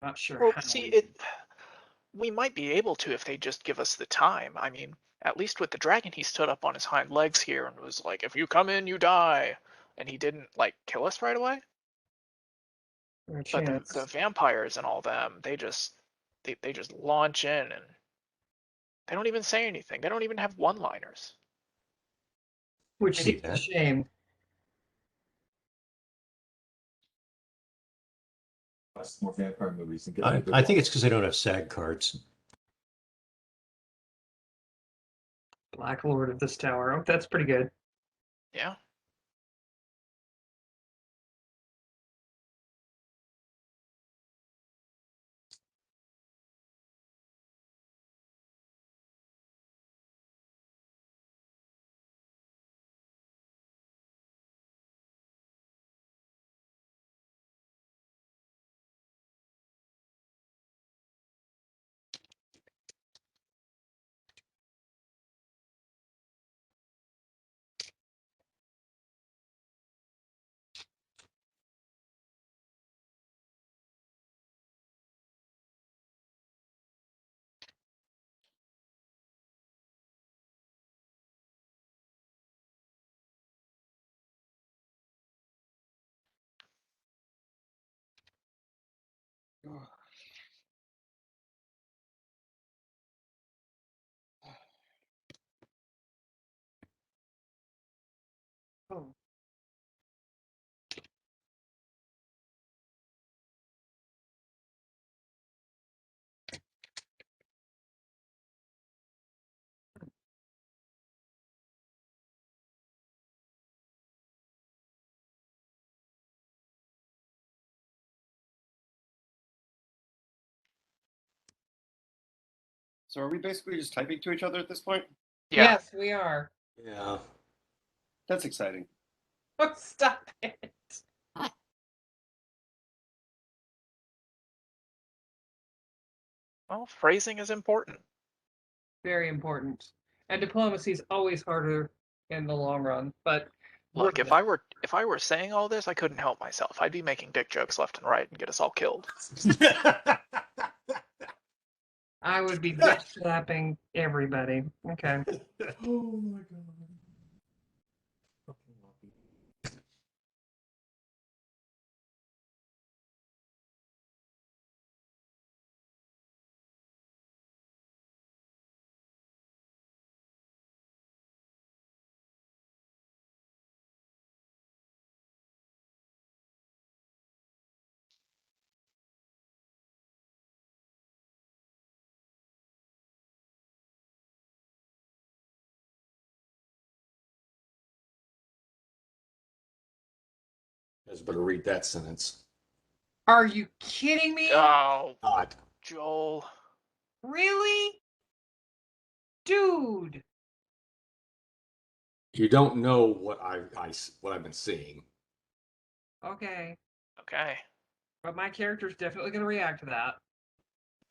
Not sure Well, how. see, we might be able to if they just give us the time. I mean, at least with the dragon, he stood up on his hind legs here and was like, "If you come in, you die," and he didn't like kill us right away. Or a But chance. the vampires and all them, they just launch in and they don't even say anything. They don't even have one-liners. Which See is a that. shame. Watch more vampire movies and get I, some good I think ones. it's because they don't have SAG cards. Black Lord of this tower. Oh, that's pretty good. Yeah. Oh. So are we basically just typing to each other at this point? Yeah. Yes, we are. Yeah. That's exciting. Oh, stop it. Well, phrasing is important. Very important. And diplomacy is always harder in the long run. But Look, if I were saying all this, I couldn't help myself. I'd be making dick jokes left and right and get us all killed. I would be bitch slapping everybody. Okay. Oh my god. You guys better read that sentence. Are you kidding me? Oh, God. Joel. Really? Dude. You don't know what what I've been seeing. Okay. Okay. But my character's definitely going to react to that.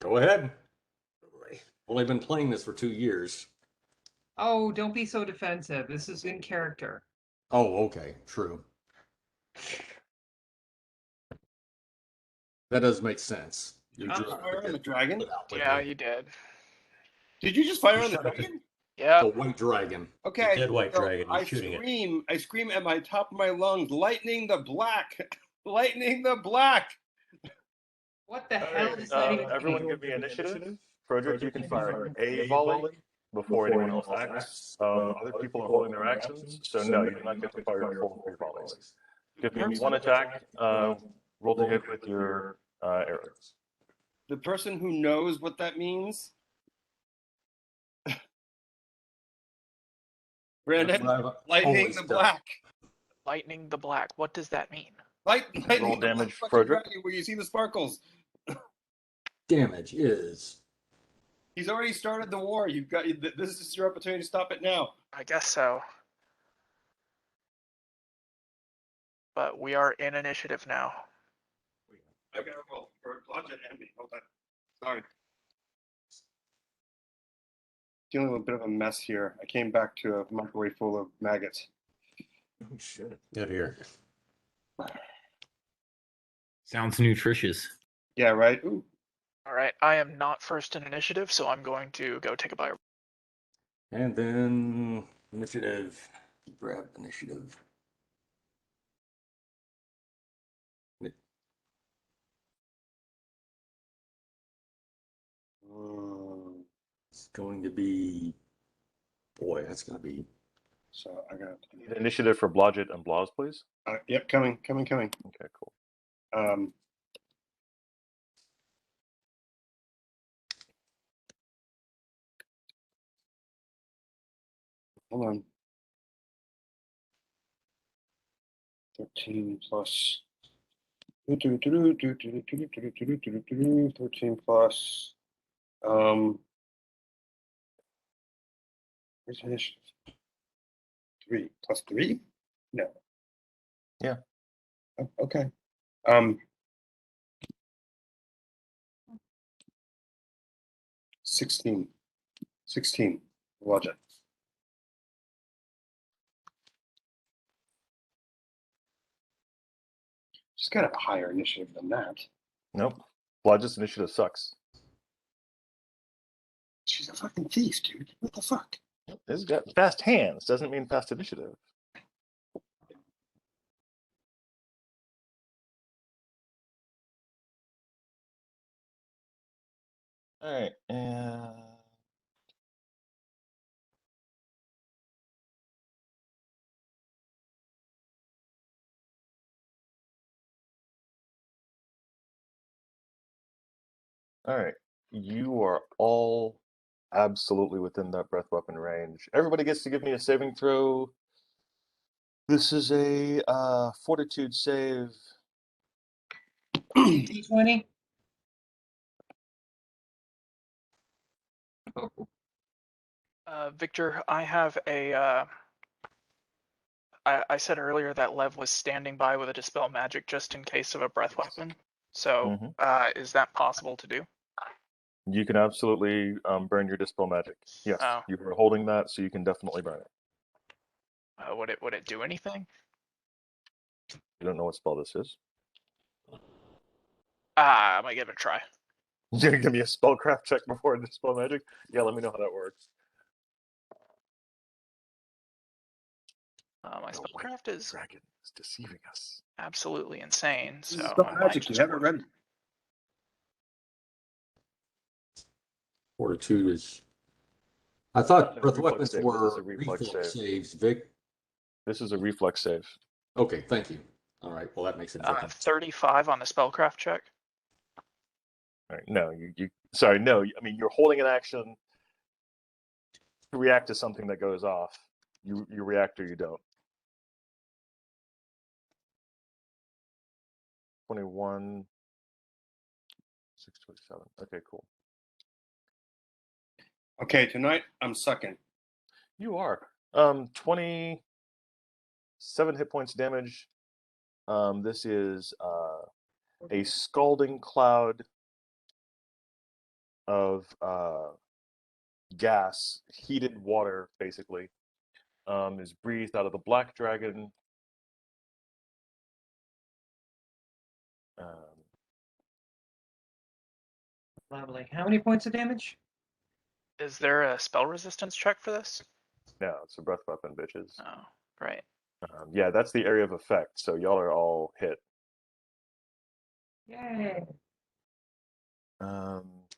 Go ahead. Only been playing this for 2 years. Oh, don't be so defensive. This is in character. Oh, okay. True. That does make sense. You Did you drew just fire on the dragon? Yeah, you did. Did you just fire You on the shot it. dragon? Yeah. The white dragon. Okay. dead white so dragon, he's shooting it. I scream at my top of my lungs, lightning the black, lightning the black. What the All hell right, does that even everyone mean? give me initiative. Froedrick, you can fire a volley before anyone else acts. Other people are holding their actions, so no, you do not get to fire your full 3 volleys. Give me 1 attack. Roll to hit with your arrows. The person who knows what that means. Brandon, lightning Always the done. black. Lightning the black. What does that mean? Lightning Roll the damage, black fucking Froedrick. dragon where you see the sparkles. Damage is He's already started the war. You've got this is your opportunity to stop it now. I guess so. But we are in initiative now. I gotta roll for bludgeon and me. Hold on. Sorry. Dealing with a bit of a mess here. I came back to a microwave full of maggots. Oh shit. Out here. Sounds nutritious. Yeah, right? Ooh. All right. I am not first in initiative, so I'm going to go take a bite. And then initiative. Grab initiative. It's going to be. Boy, that's going to be. So I got Initiative for Blodgett and Blas, please. yep, coming. Okay, cool. Hold on. 13 plus 13 plus where's initiative? 3 plus 3? No. Yeah. Oh, okay. 16 logic. She's got a higher initiative than that. Nope. Blodgett's initiative sucks. She's a fucking thief, dude. What the fuck? It's got fast hands, doesn't mean fast initiative. All right, all right. You are all absolutely within that breath weapon range. Everybody gets to give me a saving throw. This is a fortitude save. D20? Victor, I have a. I said earlier that Lev was standing by with a dispel magic just in case of a breath weapon. So, is that possible to do? You can absolutely burn your dispel magic. Yes, Oh. you were holding that, so you can definitely burn it. Would it do anything? You don't know what spell this is? I might give it a try. You're gonna give me a spellcraft check before dispel magic? Yeah, let me know how that works. My The spellcraft is dragon is deceiving us. absolutely insane. So Spell I might magic, you just have it work. ready. Fortitude is. I thought No, breath reflex weapons save. This were is a reflex reflex save. saves, Vic. This is a reflex save. Okay, thank you. All right, well that makes a difference. 35 on the spellcraft check. All right. No, sorry, no. I mean, you're holding an action to react to something that goes off. You react or you don't. 21, 627. Okay, cool. Okay, tonight I'm sucking. You are. 27 hit points damage. This is a scalding cloud of gas, heated water, basically, is breathed out of the black dragon. Lovely. How many points of damage? Is there a spell resistance check for this? No, it's a breath weapon, bitches. Oh, great. Yeah, that's the area of effect. So y'all are all hit. Yay.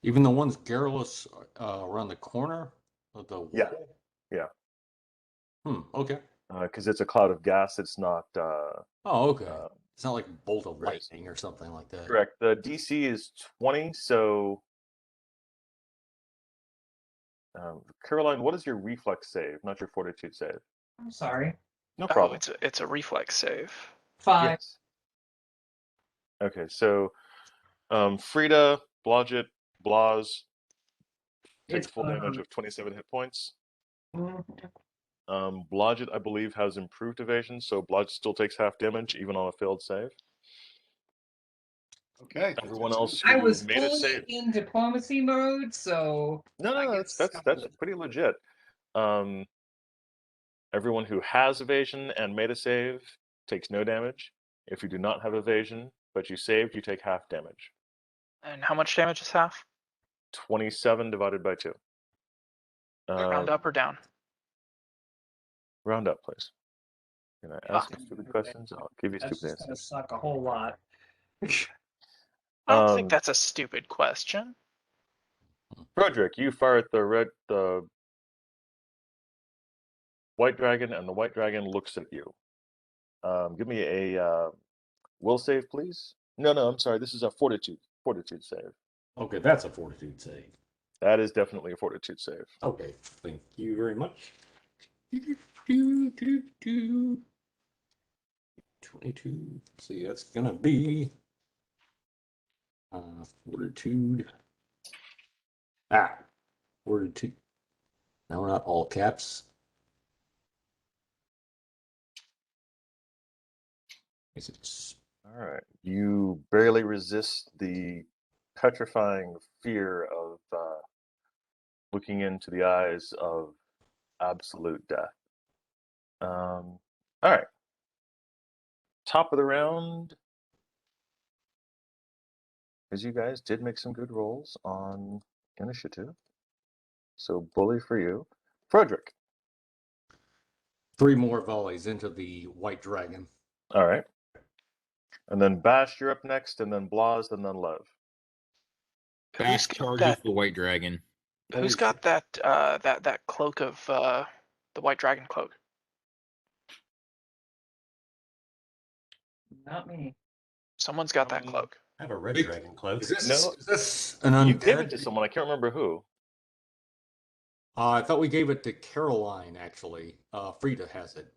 Even the ones garrulous around the corner of the wall? Yeah. Yeah. Okay. Because it's a cloud of gas. It's not. Oh, okay. It's not like bolt of right. lightning or something like that. Correct. The DC is 20. So, Caroline, what is your reflex save? Not your fortitude save. I'm sorry. No problem. It's a reflex save. 5. Yes. Okay, so Frida, Blodgett, Blas takes It's full damage of 27 hit points. Mhm. Blodgett, I believe, has improved evasion, so Blodgett still takes half damage even on a failed save. Okay. Everyone else I who was made a fully save. in diplomacy mode, so No, that's pretty legit. Everyone who has evasion and made a save takes no damage. If you do not have evasion, but you saved, you take half damage. And how much damage is half? 27 divided by 2. Round up or down? Round up, please. Can I ask you stupid questions? I'll give you that's stupid just gonna answers. suck a whole lot. I don't think that's a stupid question. Froedrick, you fire at the white dragon, and the white dragon looks at you. Give me a will save, please. No, I'm sorry. This is a fortitude save. Okay, that's a fortitude save. That is definitely a fortitude save. Okay, thank you very much. 22. See, that's gonna be fortitude. Fortitude. No, not all caps. All right. You barely resist the petrifying fear of looking into the eyes of absolute death. All right. Top of the round, because you guys did make some good rolls on initiative. So bully for you. Froedrick. 3 more volleys into the white dragon. All right. And then Bash, you're up next, and then Blas, and then Lev. Bash charges the white dragon. Who's got that that cloak of the white dragon cloak? Not me. Someone's got that cloak. I have a red dragon cloak. No, is this an undead? You gave it to someone. I can't remember who. I thought we gave it to Caroline, actually. Frida has it.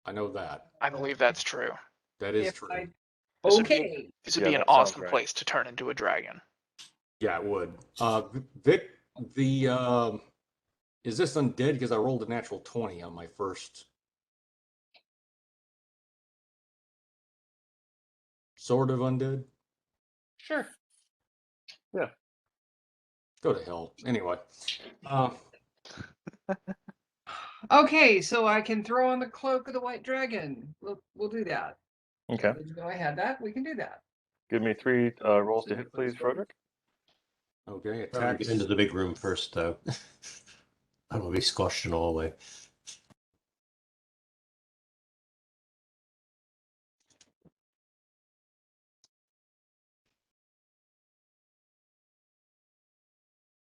I know that. I believe that's true. That is true. This would be an awesome place to turn into a dragon. Yeah, it would. Vic, The is this undead? Because I rolled a natural 20 on my first. Sort of undead. Sure. Yeah. Go to hell. Anyway. Okay, so I can throw on the cloak of the white dragon. We'll do that. Okay. Did you know I had that? We can do that. Give me 3 rolls to hit, please, Froedrick. Okay, Probably attack. get into the big room first, though. I don't want to be squashed in all the way.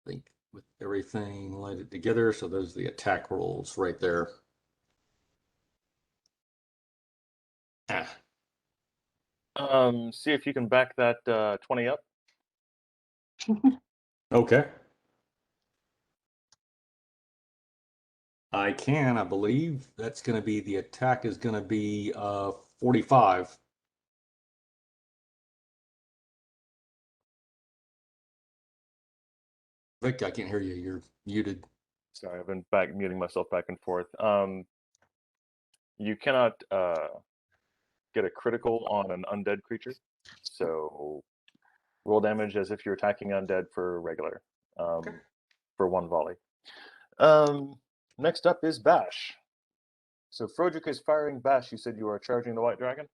I think with everything lighted together, so those are the attack rolls right there. Ah. See if you can back that 20 up. Okay. I can, I believe. That's going to be, the attack is going to be 45. Vic, I can't hear you. You're muted. Sorry, I've been muting myself back and forth. You cannot get a critical on an undead creature, so roll damage as if you're attacking undead for regular, for 1 volley. Next up is Bash. So Froedrick is firing Bash. You said you are charging the white dragon?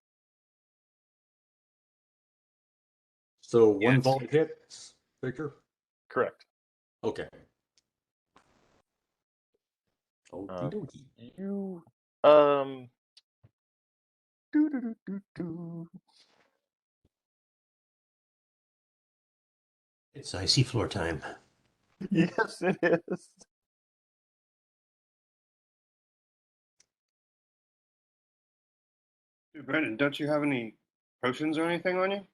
So one Yes. volley hits, Victor? Correct. Okay. Okie dokie. You It's icy floor time. Yes, it is. Dude, Brendan, don't you have any potions or anything on you?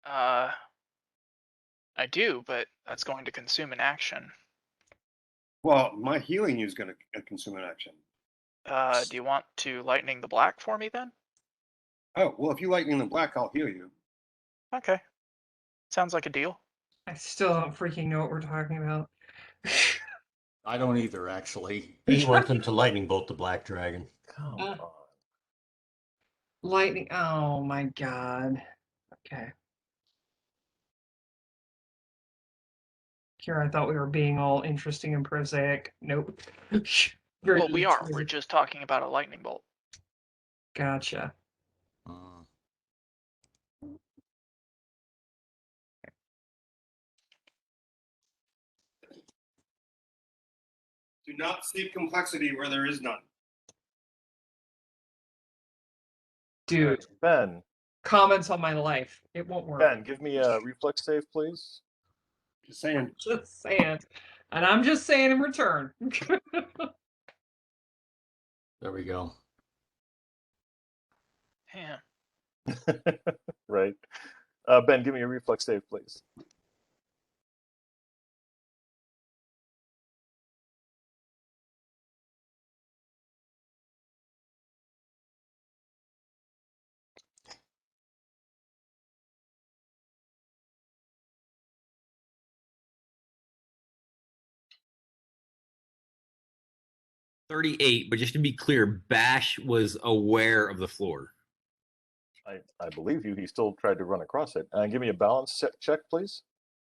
I do, but that's going to consume an action. Well, my healing you is going to consume an action. Do you want to lightning the black for me then? Oh, well, if you lightning the black, I'll heal you. Okay. Sounds like a deal. I still don't freaking know what we're talking about. I don't either, actually. You want them to lightning bolt the black dragon. Come Uh. on. Lightning. Oh my god. Okay. Here I thought we were being all interesting and prosaic. Nope. Very Well, we are. We're literally. just talking about a lightning bolt. Gotcha. Do not seek complexity where there is none. Dude, Ben, comments on my life. It won't work. Ben, give me a reflex save, please. Just saying. Just saying. And I'm just saying in return. There we go. Yeah. Right. Ben, give me a reflex save, please. $38, but just to be clear, Bash was aware of the floor. I believe you. He still tried to run across it. Give me a balance check, please.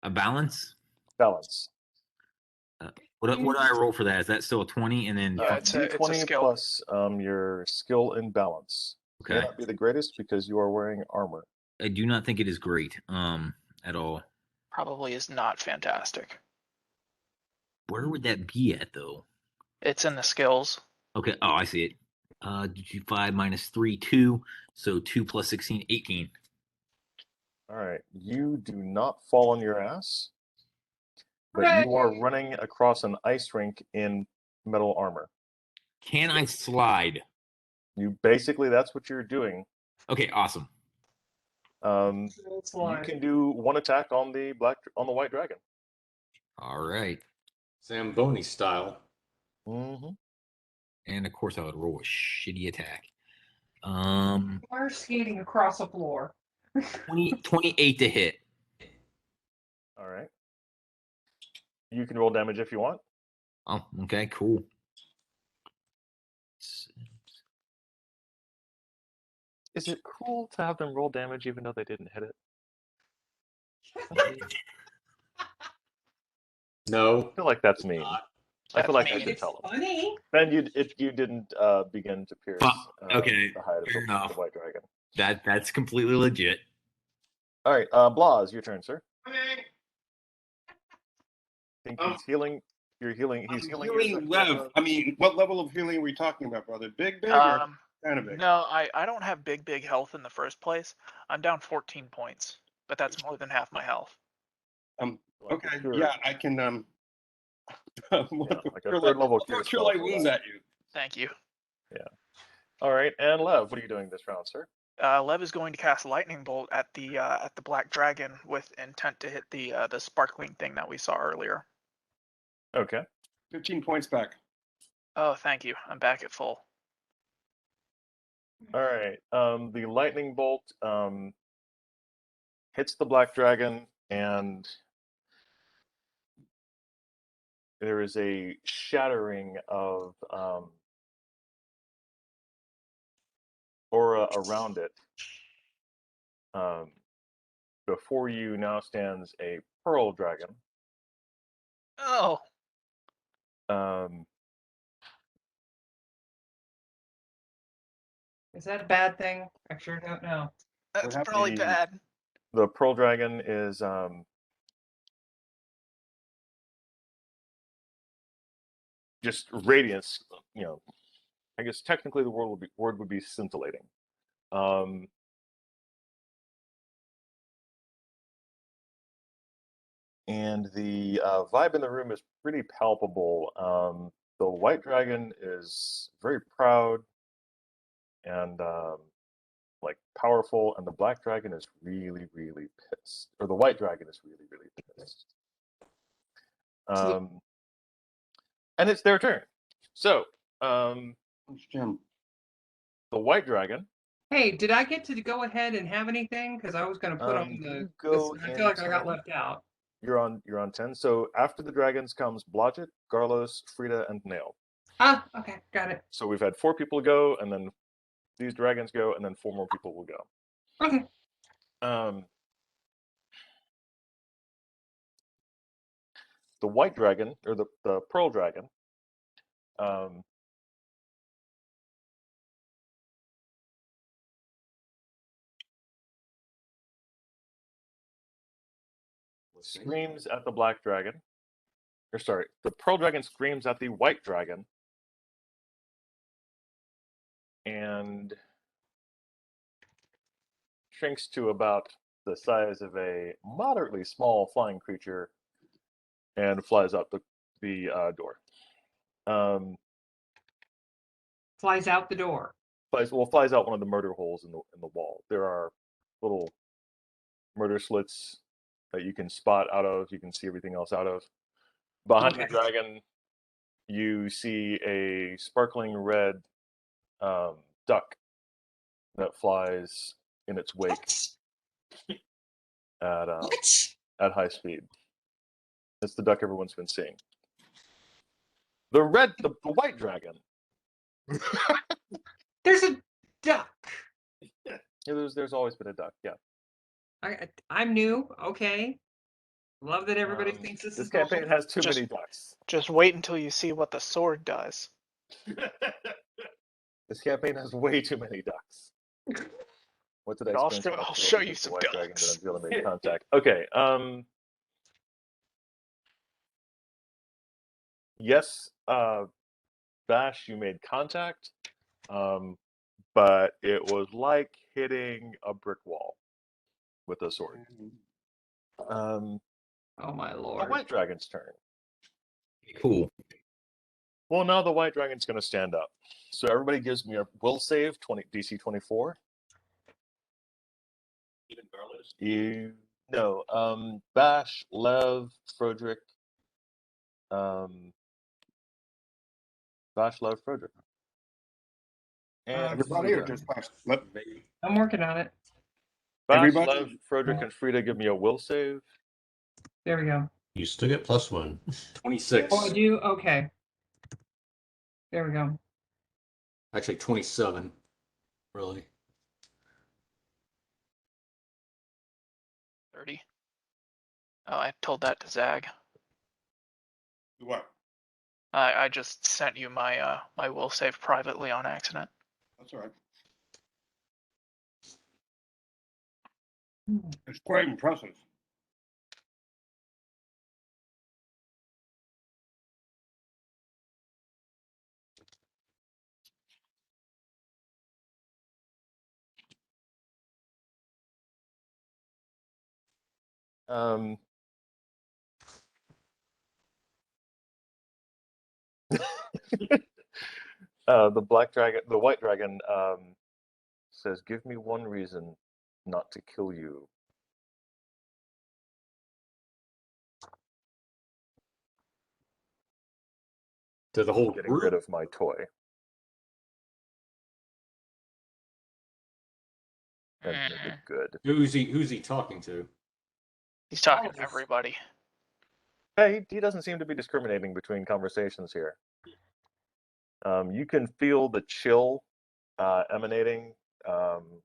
A balance? Balance. What do I roll for that? Is that still a 20? And then Yeah, it's a D20 skill. plus your skill and balance. May okay. not be the greatest because you are wearing armor. I do not think it is great at all. Probably is not fantastic. Where would that be at though? It's in the skills. Okay. Oh, I see it. 5 minus 3, 2. So 2 plus 16, 18. All right. You do not fall on your ass, but you are Hooray! running across an ice rink in metal armor. Can I slide? You basically, that's what you're doing. Okay, awesome. It's You like, can do 1 attack on the white dragon. All right. Zamboni style. Mm-hmm. And of course I would roll a shitty attack. we're skating across a floor. 28 to hit. All right. You can roll damage if you want. Oh, okay, cool. Is it cool to have them roll damage even though they didn't hit it? No. I feel like that's mean. not. I feel like I That's should It's tell them. funny. Then you didn't begin to pierce Okay, the hide of fair the enough. white dragon. That's completely legit. All right, Blaz, your turn, sir. Okay. Think he's healing. You're healing. He's I'm healing. healing Lev. I mean, what level of healing are we talking about, brother? Big, or kind of big? No, I don't have big health in the first place. I'm down 14 points, but that's more than half my health. Okay. Sure. Yeah, I can. Like a third level cure Throw spell light for wounds that. at you. Thank you. All right, and Lev, what are you doing this round, sir? Lev is going to cast lightning bolt at the black dragon with intent to hit the sparkling thing that we saw earlier. Okay. 15 points back. Oh, thank you. I'm back at full. All right. The lightning bolt hits the black dragon, and there is a shattering of aura around it. Before you now stands a pearl dragon. Oh, Is that a bad thing? I sure don't know. that's happened? probably bad. The pearl dragon is just radiance. You know, I guess technically the word would be scintillating. And the vibe in the room is pretty palpable. The white dragon is very proud and like powerful, and the black dragon is really pissed, or the white dragon is really pissed. And it's their turn. So Jim. the white dragon. Hey, did I get to go ahead and have anything? Because I was going to put on the. I feel like I got left out. You're on 10. So after the dragons comes Blodgett, Garlos, Frida, and Nail. Ah, okay, got it. So we've had 4 people go, and then these dragons go, and then 4 more people will go. Okay. The white dragon, or the pearl dragon, screams at the black dragon. Or sorry, the pearl dragon screams at the white dragon. And shrinks to about the size of a moderately small flying creature and flies out the door. Flies out the door. Flies out one of the murder holes in the wall. There are little murder slits that you can spot out of. You can see everything else out of. Behind the dragon, you see a sparkling red duck that flies in its wake at high speed. It's the duck everyone's been seeing. The white dragon. There's a duck. Yeah, there's always been a duck. Yeah. I'm new. Okay. Love that everybody thinks this is campaign normal. has too many ducks. Just wait until you see what the sword does. This campaign has way too many ducks. What did I I'll explain? I'll show you some white dragon ducks. that I'm feeling made contact. Okay. Yes, Bash, you made contact, but it was like hitting a brick wall with a sword. Oh my The lord. white dragon's turn. Cool. Well, now the white dragon's going to stand up. So everybody gives me a will save, DC 24. Even Garlos? No, Bash, Lev, Froedrick. Bash, Lev, Froedrick. And Everybody or just Bash? I'm working on it. Bash, everybody? Lev, Froedrick, and Frida give me a will save. There we go. You still get +1. 26. Oh, I do? Okay. There we go. Actually, 27. Really. 30. Oh, I told that to Zag. What? I just sent you my my will save privately on accident. That's all right. It's quite impressive. Um, the white dragon, says, "Give me one reason not to kill you." To the whole Getting rid group? of my toy. And make it good. Who's he talking to? He's talking Oh, to everybody. Hey, he doesn't seem to be discriminating between conversations here. You can feel the chill emanating from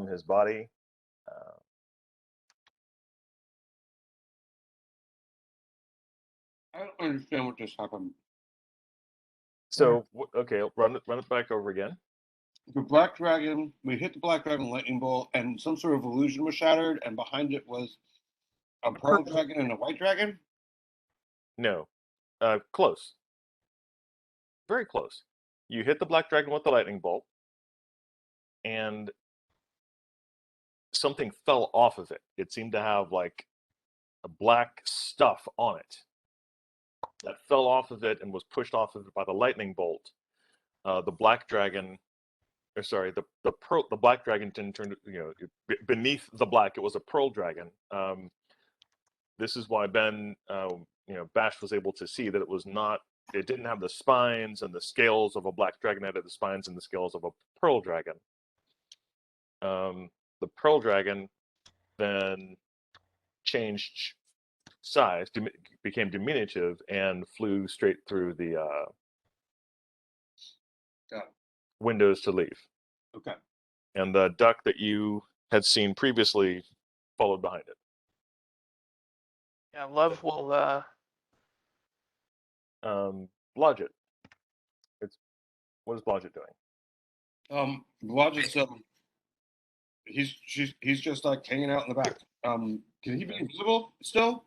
his body. I don't understand what just happened. So, okay, run it back over again. The black dragon, we hit the black dragon lightning bolt, and some sort of illusion was shattered, and behind it was a pearl dragon and a white dragon. No, close. Very close. You hit the black dragon with the lightning bolt, and something fell off of it. It seemed to have like a black stuff on it that fell off of it and was pushed off of it by the lightning bolt. The black dragon, or sorry, the black dragon didn't turn. Beneath the black, it was a pearl dragon. This is why Ben, Bash was able to see that it was not. It didn't have the spines and the scales of a black dragon. It had the spines and the scales of a pearl dragon. The pearl dragon then changed size, became diminutive, and flew straight through the windows to leave. Okay. And the duck that you had seen previously followed behind it. Yeah, Love will Blodgett. What is Blodgett doing? Blodgett's he's just like hanging out in the back. Can he be invisible still?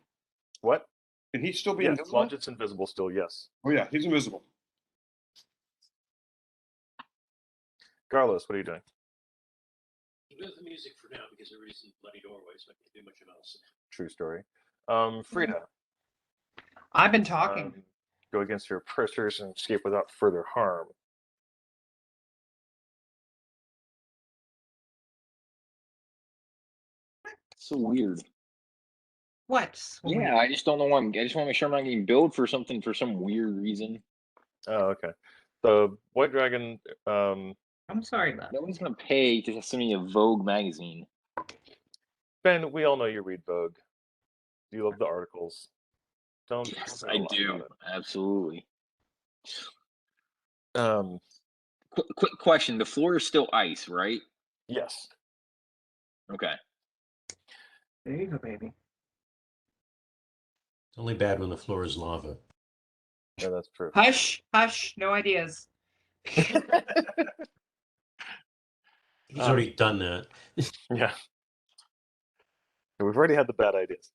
What? Can he still be Yes, invisible? Blodgett's invisible still, yes. Oh yeah, he's invisible. Carlos, what are you doing? Do the music for now because everybody's in bloody doorways, so I can't do much else. True story. Frida. I've been talking. Go against your oppressors and escape without further harm. So weird. What? Yeah, I just don't know why. I just want to make sure I'm not getting billed for something for some weird reason. Oh, okay. The white dragon. I'm sorry about No one's gonna pay to send me a Vogue magazine. Ben, we all know you read Vogue. You love the articles. Don't. Yes, don't I lie about do. it. Absolutely. Um. Quick question: the floor is still ice, right? Yes. Okay. There you go, baby. It's only bad when the floor is lava. Yeah, that's true. Hush, hush, no ideas. He's already done that. Yeah. We've already had the bad ideas.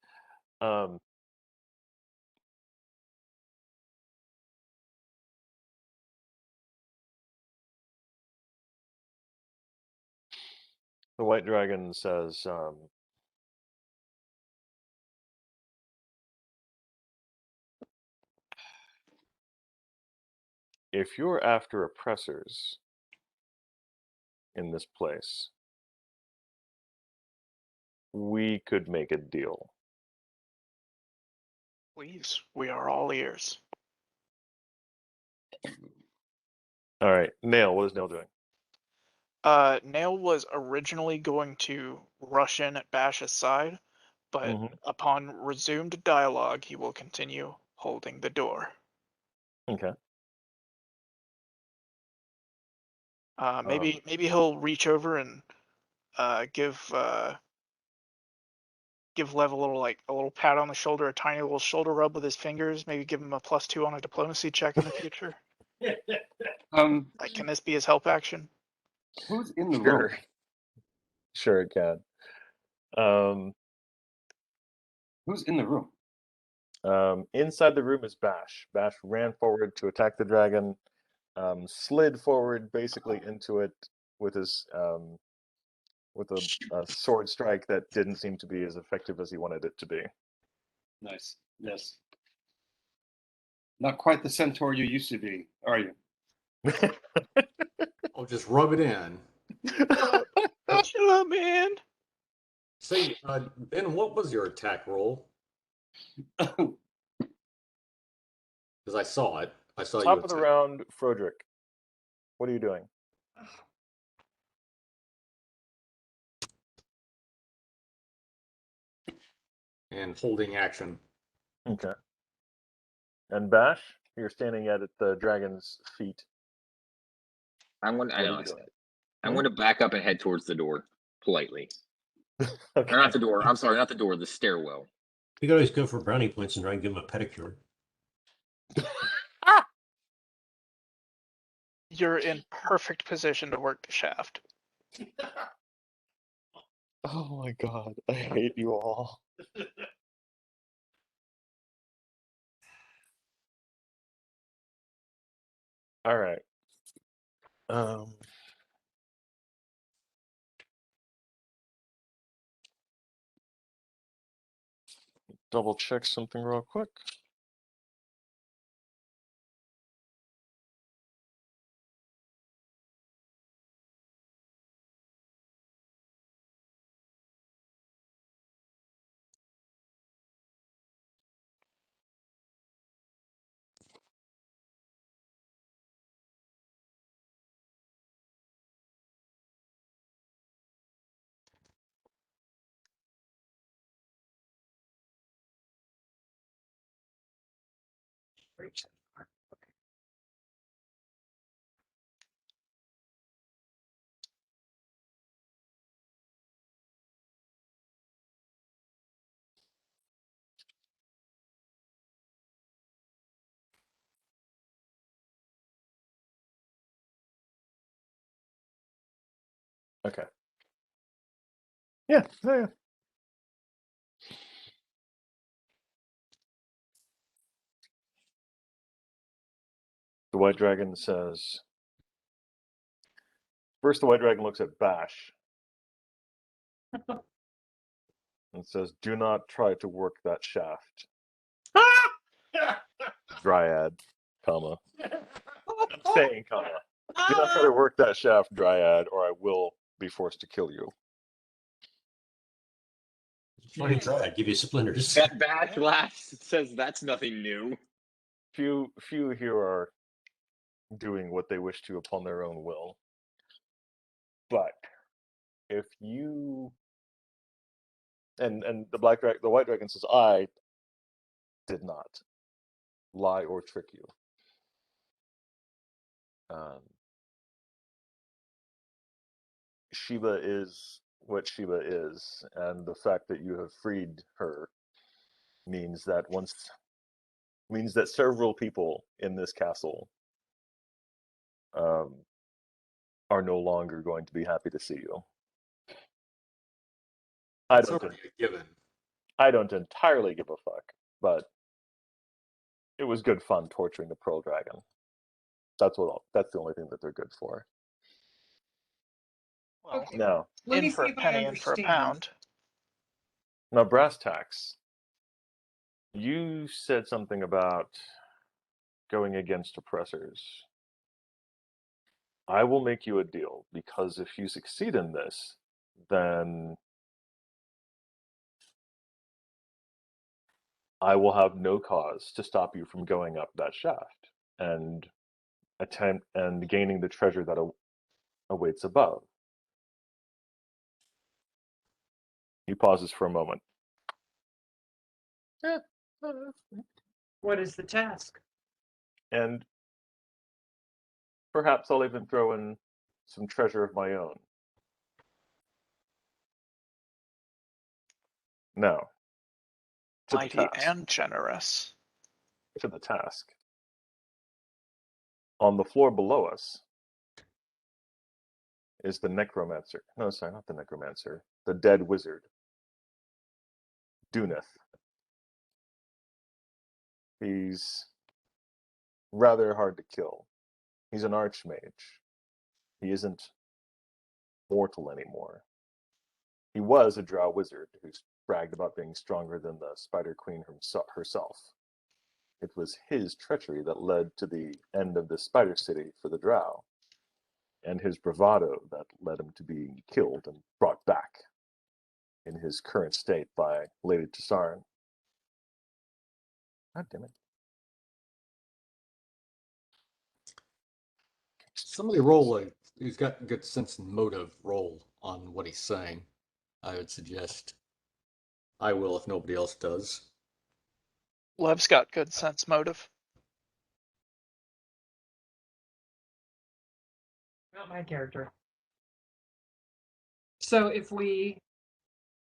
The white dragon says, if you're after oppressors in this place, we could make a deal. please. We are all ears. All right, Nail, what is Nail doing? Nail was originally going to rush in at Bash's side, but Mhm. upon resumed dialogue, he will continue holding the door. Okay. Maybe he'll reach over and give Lev a little pat on the shoulder, a tiny little shoulder rub with his fingers. Maybe give him a +2 on a diplomacy check in the future. Like, can this be his help action? Who's in the room? Sure. Sure, it can. Who's in the room? Inside the room is Bash. Bash ran forward to attack the dragon, slid forward basically into it with his with a sword strike that didn't seem to be as effective as he wanted it to be. Nice. Yes. Not quite the centaur you used to be, are you? I'll just rub it in. Chill out, man. Say, Ben, what was your attack roll? Because I saw it. I saw Top you of the attack. round, Froedrick. What are you doing? And holding action. Okay. And Bash, you're standing at the dragon's feet. I What are know. you I said doing? it. I'm going to back up and head towards the door politely. Okay. Or not the door. I'm sorry, not the door. The stairwell. You could always go for brownie points and try and give him a pedicure. You're in perfect position to work the shaft. Oh my god, I hate you all. All right. Double check something real quick. Okay. Yeah. The white dragon says. First, the white dragon looks at Bash and says, "Do not try to work that shaft." Dryad, comma. Saying, comma. Do not try to work that shaft, Dryad, or I will be forced to kill you. Try and try. I'd give you splinters. That Bash laughs. Says that's nothing new. Few here are doing what they wish to upon their own will. But if you and the white dragon says, I did not lie or trick you. Sheba is what Sheba is, and the fact that you have freed her means that several people in this castle are no longer going to be happy to see you. That's already a given. I don't entirely give a fuck, but it was good fun torturing the Pearl Dragon. That's the only thing that they're good for. Well, Okay. Now, Let me in for see a if I penny, in for a understand. pound. now brass tacks. You said something about going against oppressors. I will make you a deal, because if you succeed in this, then I will have no cause to stop you from going up that shaft and gaining the treasure that awaits above. He pauses for a moment. What is the task? And perhaps I'll even throw in some treasure of my own. Now, to the Mighty task. and generous. To the task. On the floor below us is the necromancer. No, sorry, not the necromancer. The dead wizard. Duneth. He's rather hard to kill. He's an archmage. He isn't mortal anymore. He was a drow wizard who bragged about being stronger than the Spider Queen herself. It was his treachery that led to the end of the Spider City for the drow, and his bravado that led him to being killed and brought back in his current state by Lady Tissarin. God damn it. Somebody roll who's got good sense and motive roll on what he's saying. I would suggest. I will if nobody else does. Lev's got good sense motive. Not my character. So if we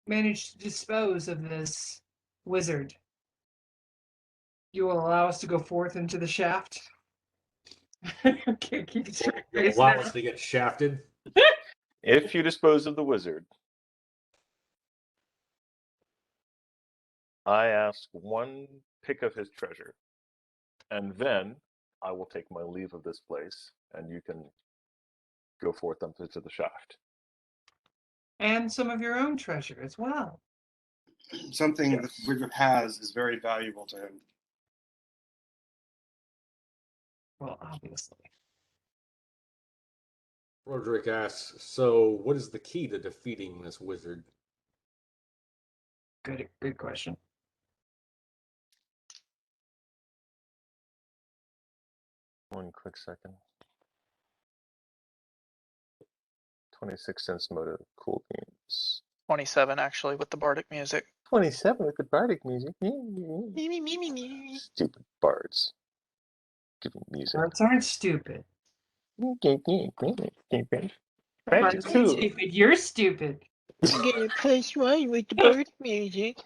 manage to dispose of this wizard, you will allow us to go forth into the shaft? Can't keep a straight face Allow now. us to get shafted. If you dispose of the wizard, I ask one pick of his treasure, and then I will take my leave of this place, and you can go forth up into the shaft. And some of your own treasure as well. Something Yes. the wizard has is very valuable to him. Well, obviously. Froedrick asks, so what is the key to defeating this wizard? Good question. One quick second. 26 cents motive. Cool beans. 27 actually with the bardic music. 27 with the bardic music. Stupid bards. Giving music. Birds aren't stupid. Magic Birds aren't too. stupid. You're stupid. I'm gonna press one with the bardic music.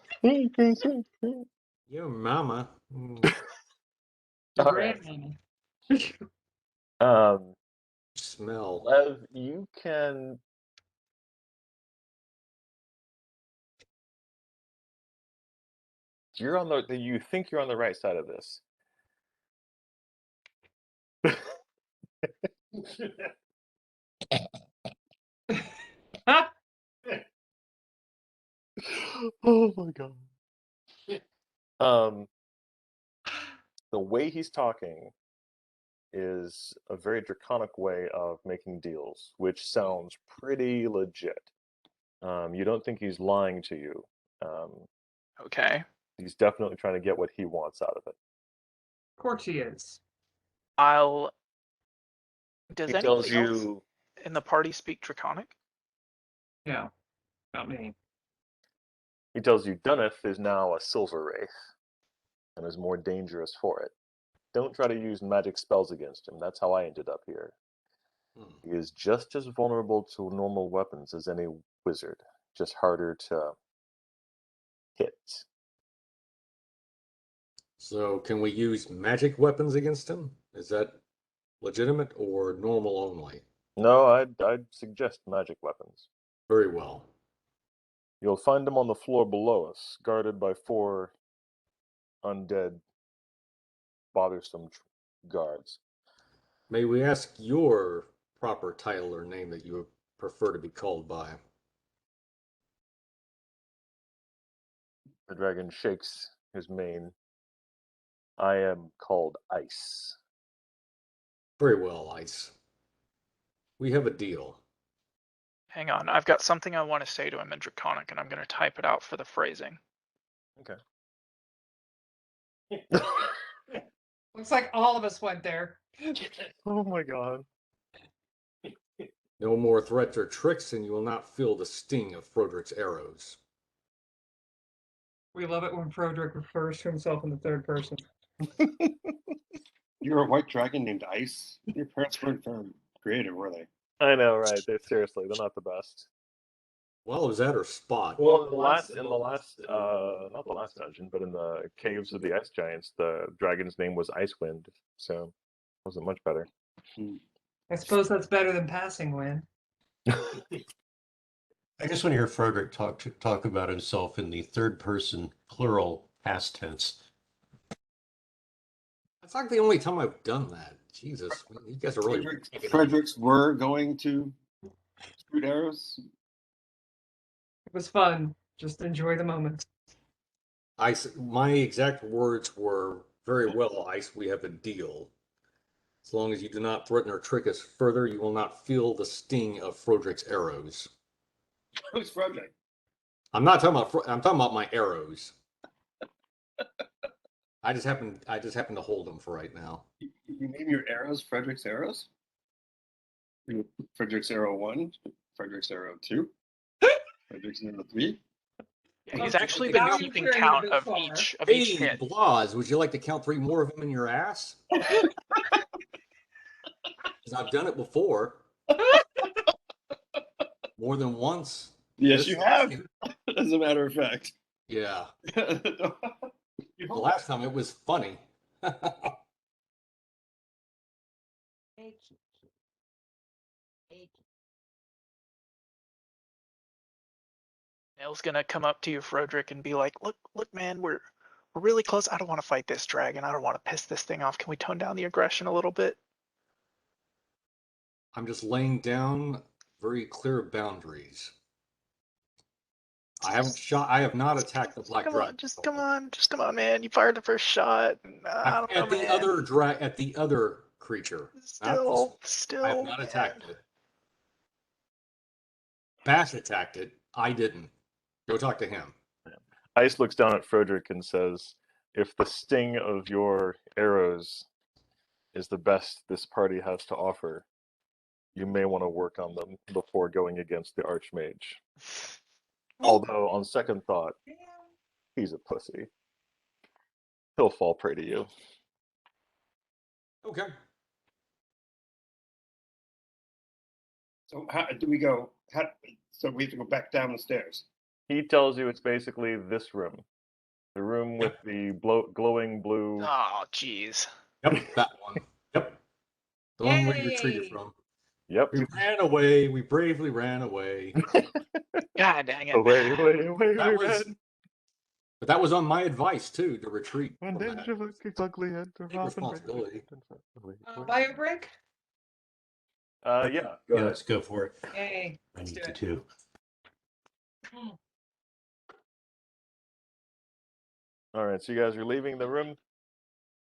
Your mama. Your All right. grandmammy. Smell. Lev, you can. You're on the. You think you're on the right side of this. Oh my god. The way he's talking is a very draconic way of making deals, which sounds pretty legit. You don't think he's lying to you. Okay. He's definitely trying to get what he wants out of it. Of course he is. I'll. Does He anyone tells else you in the party speak Draconic? No, not me. Duneth is now a silver wraith and is more dangerous for it. Don't try to use magic spells against him. That's how I ended up here. He is just as vulnerable to normal weapons as any wizard, just harder to hit. So can we use magic weapons against him? Is that legitimate or normal only? No, I'd suggest magic weapons. Very well. You'll find him on the floor below us, guarded by 4 undead, bothersome guards. May we ask your proper title or name that you would prefer to be called by? The dragon shakes his mane. I am called Ice. Very well, Ice. We have a deal. Hang on, I've got something I want to say to him in Draconic, and I'm going to type it out for the phrasing. Okay. Looks like all of us went there. Oh my god. No more threats or tricks, and you will not feel the sting of Froedrick's arrows. We love it when Froedrick refers to himself in the third person. You're a white dragon named Ice. Your parents weren't very creative, were they? I know, right? Seriously, they're not the best. Well, it was that or Spot. Well, in the last, not the last dungeon, but in the caves of the ice giants, the dragon's name was Icewind, so it wasn't much better. I suppose that's better than passing wind. I just want to hear Froedrick talk about himself in the third person plural past tense. That's like the only time I've done that. Jesus, you guys are really Fredericks were going to shoot arrows. It was fun. Just enjoy the moment. My exact words were, very well, Ice, we have a deal. As long as you do not threaten or trick us further, you will not feel the sting of Froedrick's arrows. Who's Frederick? I'm not talking about. I'm talking about my arrows. I just happen to hold them for right now. You name your arrows Frederick's arrows? Frederick's arrow 1, Frederick's arrow 2, Frederick's arrow 3. Yeah, he's Okay, actually now been you're keeping carrying it a count bit of far. each Hey, hit. Blaz, would you like to count 3 more of them in your ass? Because I've done it before. More than once. Yes, This you have. season. As a matter of fact. Yeah. The last time it was funny. Nell's gonna come up to you, Froedrick, and be like, "Look, man, we're really close. I don't want to fight this dragon. I don't want to piss this thing off. Can we tone down the aggression a little bit?" I'm just laying down very clear boundaries. I have not attacked the black dragon. Just come on, man. You fired the first shot. I don't know, At the man. at the other creature. Still, I have not man. attacked it. Bash attacked it. I didn't. Go talk to him. Ice looks down at Froedrick and says, "If the sting of your arrows is the best this party has to offer, you may want to work on them before going against the Archmage. Although, on second thought, he's a pussy. He'll fall prey to you." Okay. So how do we go? So we have to go back down the stairs. He tells you it's basically this room. The room with the glowing blue. Oh, jeez. Yep, that one. Yep. The one we Yay! retreated from. Yep. We ran away. We bravely ran away. God dang it. Away, That was, but that was on my advice too, to retreat When from that. danger looks ugly and Take responsibility. Bio break? Yeah. Yeah, let's go for it. Yay. I Let's need do to it. too. All right. So you guys are leaving the room.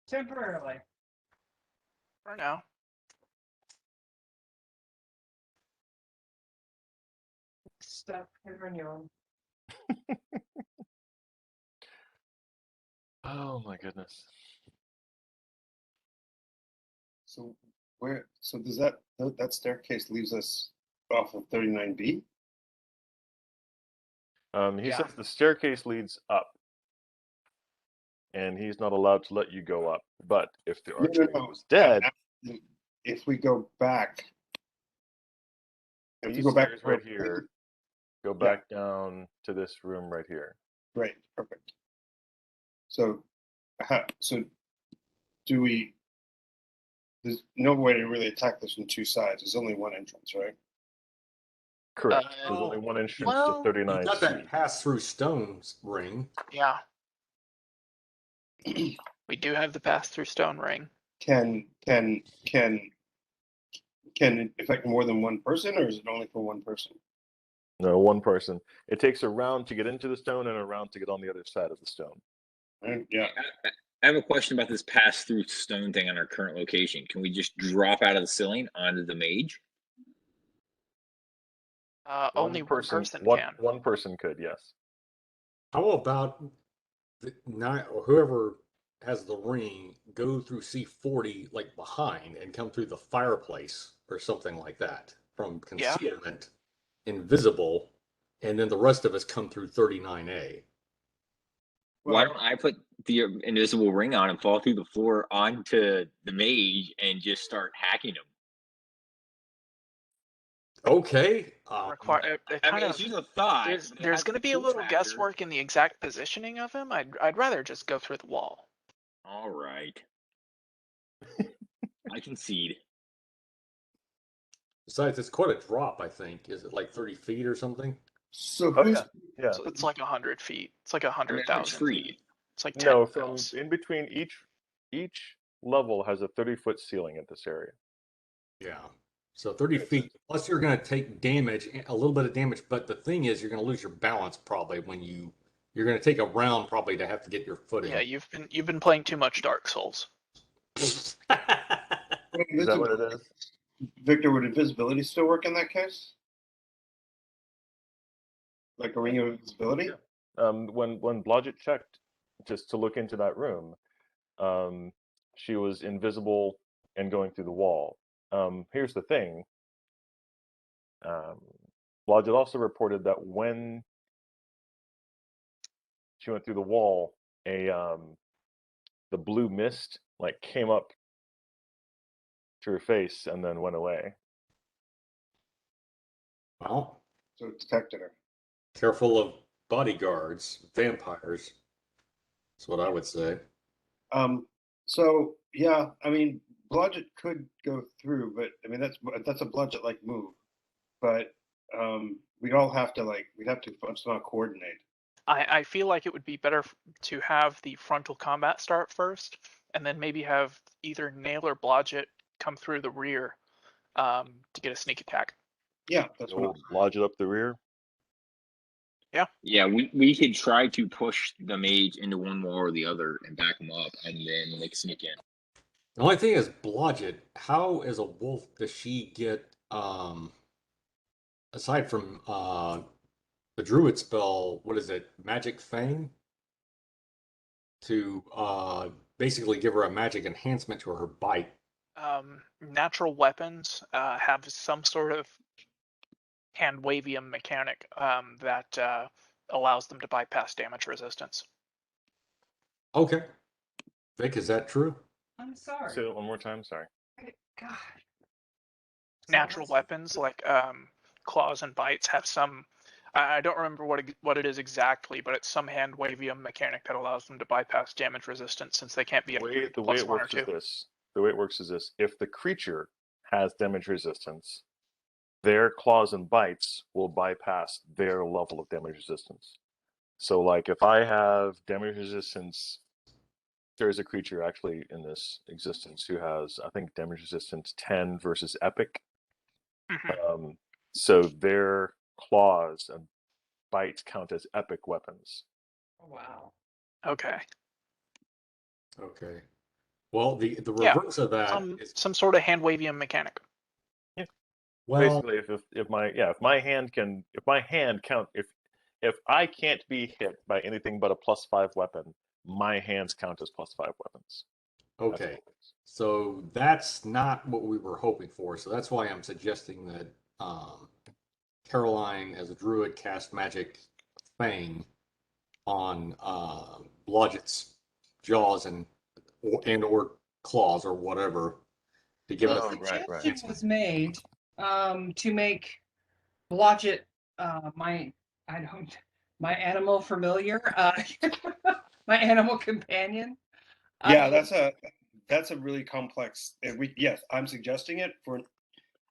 Temporarily. For now. Stuff in your Oh my goodness. So where? So does that staircase leaves us off of 39B? He Yeah. says the staircase leads up, and he's not allowed to let you go up. But if the Archmage was dead, If we go back, if these you go back stairs right here, go back down to this room right here. Right, perfect. So, do we? There's no way to really attack this from two sides. There's only one entrance, right? Correct. There's only one entrance well, to 39. You got that pass-through stones ring. Yeah. We do have the pass-through stone ring. Can it affect more than one person, or is it only for one person? No, one person. It takes a round to get into the stone and a round to get on the other side of the stone. Right? Yeah. I have a question about this pass-through stone thing on our current location. Can we just drop out of the ceiling onto the mage? Only one person can. One person could, yes. How about or whoever has the ring go through C40 like behind and come through the fireplace or something like that from concealment, invisible, and then the rest of us come through 39A. Why Well, don't I put the invisible ring on and fall through the floor onto the mage and just start hacking him? Okay. Require it I kind mean, of. it's just a thought. There's It there's has going to the be a cool little factor. guesswork in the exact positioning of him. I'd rather just go through the wall. All right. I concede. Besides, it's quite a drop, I think. Is it like 30 feet or something? so Oh who's yeah, yeah. So it's like 100 feet. It's like I mean, it's 100,000 free. feet. It's like 10 No, from mils. in between each level has a 30-foot ceiling at this area. Yeah. So 30 feet, plus you're going to take damage, a little bit of damage. But the thing is, you're going to lose your balance probably when you're going to take a round probably to have to get your footing. Yeah, you've been playing too much Dark Souls. Is that what it is? Victor, would invisibility still work in that case? Like a ring of invisibility? When Blodgett checked just to look into that room, she was invisible and going through the wall. Here's the thing. Blodgett also reported that when she went through the wall, the blue mist like came up to her face and then went away. Well, So it detected her. careful of bodyguards, vampires. That's what I would say. So yeah, I mean, Blodgett could go through, but I mean that's a Blodgett like move. But we'd all have to we'd have to somehow coordinate. I feel like it would be better to have the frontal combat start first, and then maybe have either Nail or Blodgett come through the rear to get a sneak attack. Yeah, that's what We'll Blodgett up the rear. Yeah, we could try to push the mage into one wall or the other and back him up, and then they can sneak in. The only thing is Blodgett, how as a wolf does she get aside from the druid spell, what is it, Magic Fang? To basically give her a magic enhancement to her bite. Natural weapons have some sort of hand wavium mechanic that allows them to bypass damage resistance. Okay. Vic, is that true? I'm sorry. Say it one more time. Sorry. God. Natural weapons like claws and bites have some. I don't remember what it is exactly, but it's some hand wavium mechanic that allows them to bypass damage resistance since they can't be The way at it +1 or works 2. is this. The way it works is this: if the creature has damage resistance, their claws and bites will bypass their level of damage resistance. So, like, if I have damage resistance, there's a creature actually in this existence who has, I think, damage resistance 10 versus epic. Mhm. So their claws and bites count as epic weapons. Wow. Okay. Okay. Well, the Yeah, reverse of that is some sort of hand wavium mechanic. well, Basically, if my hand count if I can't be hit by anything but a +5 weapon, my hands count as +5 weapons. That's okay. what it is. So that's not what we were hoping for. So that's why I'm suggesting that Caroline, as a druid, cast Magic Fang on Blodgett's jaws and or claws or whatever to give Well, us a right. suggestion was made to make Blodgett my animal familiar, my animal companion. Yeah, that's a really complex. Yes, I'm suggesting it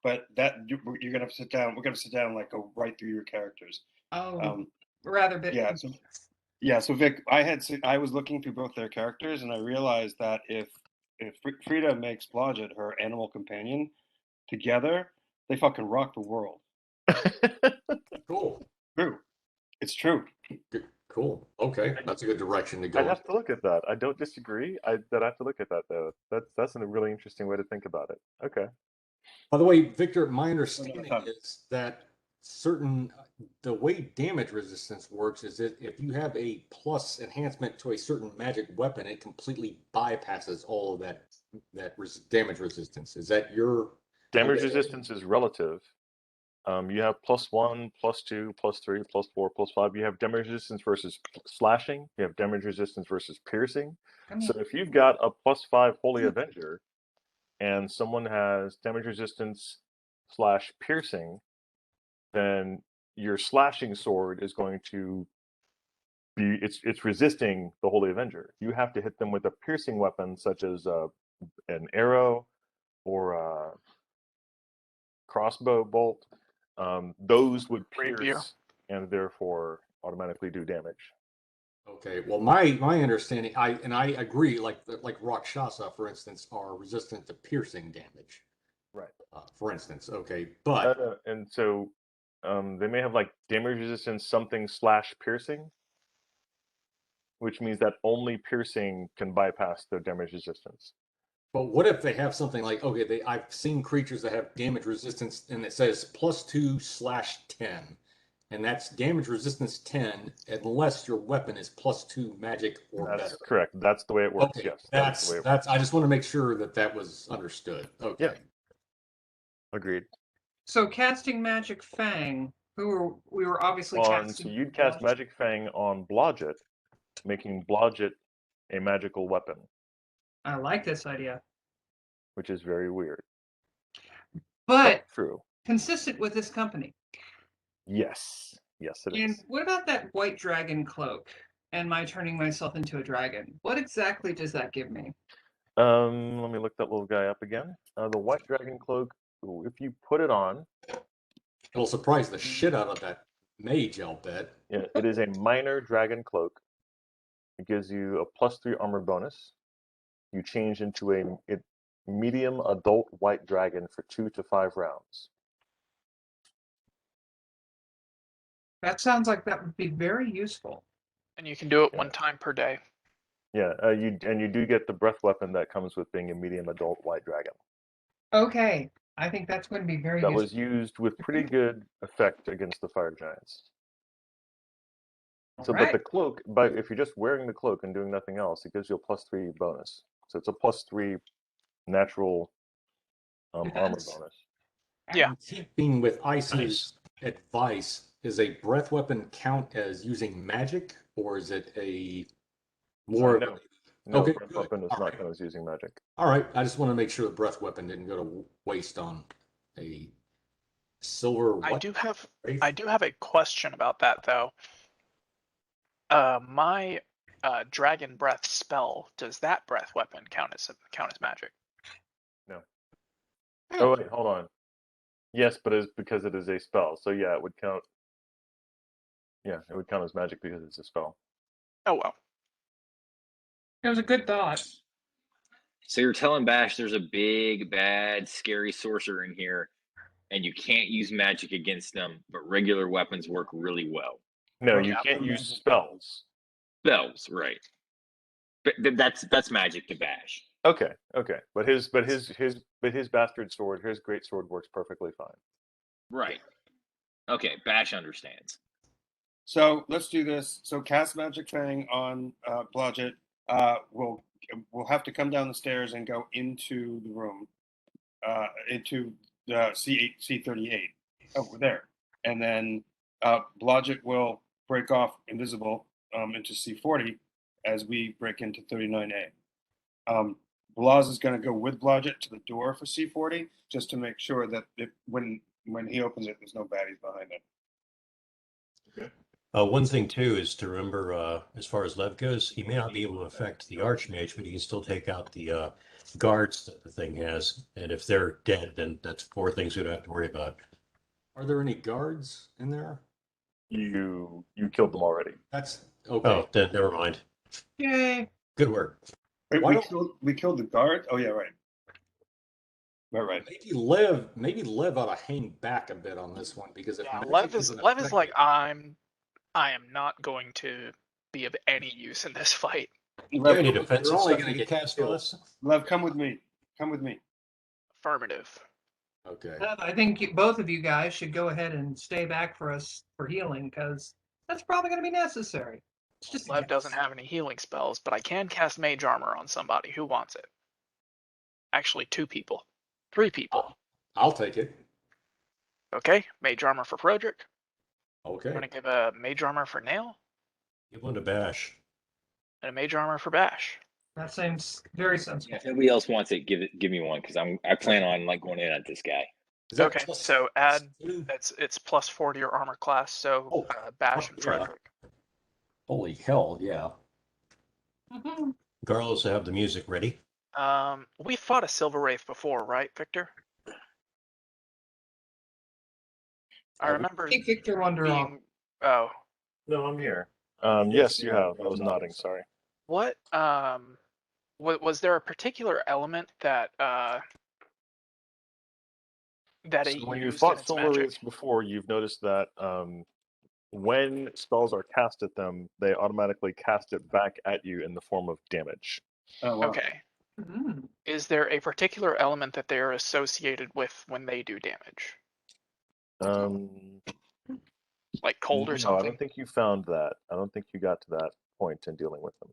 but that you're gonna sit down. We're gonna sit down and go right through your characters. Rather bit. Yeah. So Vic, I was looking through both their characters, and I realized that if Frida makes Blodgett her animal companion, together they fucking rock the world. cool. True, it's true. Good. Cool. Okay, that's a good direction to go. I'd have to look at that. I don't disagree. I'd have to look at that though. That's a really interesting way to think about it. Okay. By the way, Victor, my understanding time. is that the way damage resistance works is that if you have a plus enhancement to a certain magic weapon, it completely bypasses all of that damage resistance. Is that your Damage resistance is relative. You have +1, +2, +3, +4, +5. You have damage resistance versus slashing. You have damage resistance versus piercing. Come So here. if you've got a +5 Holy Avenger, and someone has damage resistance / piercing, then your slashing sword is going to be it's resisting the Holy Avenger. You have to hit them with a piercing weapon such as an arrow or a crossbow bolt. Those would Rapier. pierce and therefore automatically do damage. Okay, well, my understanding, I agree, like Rakshasa, for instance, are resistant to piercing damage. Right. For instance, okay, but And so they may have like damage resistance something / piercing, which means that only piercing can bypass their damage resistance. but what if they have something like, okay, I've seen creatures that have damage resistance and it says +2 / 10, and that's damage resistance 10 unless your weapon is +2 magic or That's better. correct. That's the way it works. Okay, Yes, that is the way it works. I just want to make sure that was understood. Okay. Yeah. Agreed. So casting Magic Fang, we were obviously So casting. you'd cast Magic Fang on Blodgett, making Blodgett a magical weapon, I like this idea, which is very weird. but True. consistent with this company. Yes. Yes, it And is. what about that white dragon cloak and my turning myself into a dragon? What exactly does that give me? Let me look that little guy up again. The White Dragon Cloak, if you put it on, It'll surprise the shit out of that mage, I'll bet. yeah, it is a minor dragon cloak. It gives you a +3 armor bonus. You change into a medium adult white dragon for 2 to 5 rounds. That sounds like that would be very useful. And you can do it Yeah. 1 time per day. Yeah, you do get the breath weapon that comes with being a medium adult white dragon. Okay, I think that's going to be very That useful. was used with pretty good effect against the fire giants. So, Alright. but the cloak, but if you're just wearing the cloak and doing nothing else, it gives you a +3 bonus. So it's a +3 natural armor Defense. bonus. Yeah. And keeping with Ice's Nice. advice, is a breath weapon count as using magic, or is it a more? No. No, Okay, breath good. weapon is All not right. count as using magic. All right, I just want to make sure the breath weapon didn't go to waste on a silver. I What? do have Wraith? I do have a question about that though. My dragon breath spell, does that breath weapon count as magic? No. Hmm. Oh wait, hold on. Yes, but it's because it is a spell. So yeah, it would count. Yeah, it would count as magic because it's a spell. Oh well. It was a good thought. So you're telling Bash there's a big, bad, scary sorcerer in here, and you can't use magic against them, but regular weapons work really well. No, Well, you yeah, can't but- use spells. Spells, right? But that's magic to Bash. Okay, but his bastard sword, his great sword works perfectly fine. Right. Okay, Bash understands. So let's do this. So cast Magic Fang on Blodgett. We'll have to come down the stairs and go into the room, into the C38 over there, and then Blodgett will break off invisible into C40 as we break into 39A. Blaz is going to go with Blodgett to the door for C40 just to make sure that when he opens it, there's no baddies behind it. One thing too is to remember, as far as Lev goes, he may not be able to affect the Archmage, but he can still take out the guards that the thing has. And if they're dead, then that's 4 things we don't have to worry about. Are there any guards in there? You killed them already. That's okay. Oh, then never mind. Yay. Good work. Wait, Why we killed the guard? Oh yeah, right. Right. Maybe Lev ought to hang back a bit on this one because if Yeah, magic Lev is isn't like effective- I am not going to be of any use in this fight. Do you have any Lev, defensive You're only stuff gonna you get can cast on killed. us? Lev, come with me. Come with me. Affirmative. Okay. I think both of you guys should go ahead and stay back for us for healing because that's probably going to be necessary. It's just a Lev guess. doesn't have any healing spells, but I can cast mage armor on somebody who wants it. Actually, 2 people. 3 people. I'll take it. Okay, mage armor for Froedrick. I'm Okay. gonna give a mage armor for Nail Give one to Bash. and a mage armor for Bash. That seems very Yeah, sensible. if nobody else wants it, give me one because I plan on like going in at this guy. Is that Okay, plus so add 2? it's plus 4 to your armor class. So Oh, Bash and yeah. Froedrick. Holy hell, yeah. Mhm. Garlos, have the music ready. We fought a Silver Wraith before, right, Victor? I remember Take Victor Wonder off. being. Oh, No, I'm here. Yes, you have. I was nodding. Sorry. what? Was there a particular element that that it So when you used in fought its Silver magic? Wraiths before, you've noticed that when spells are cast at them, they automatically cast it back at you in the form of damage. Oh, wow. Okay. Mm. Is there a particular element that they are associated with when they do damage, Um, like cold or no, I something? don't think you found that. I don't think you got to that point in dealing with them.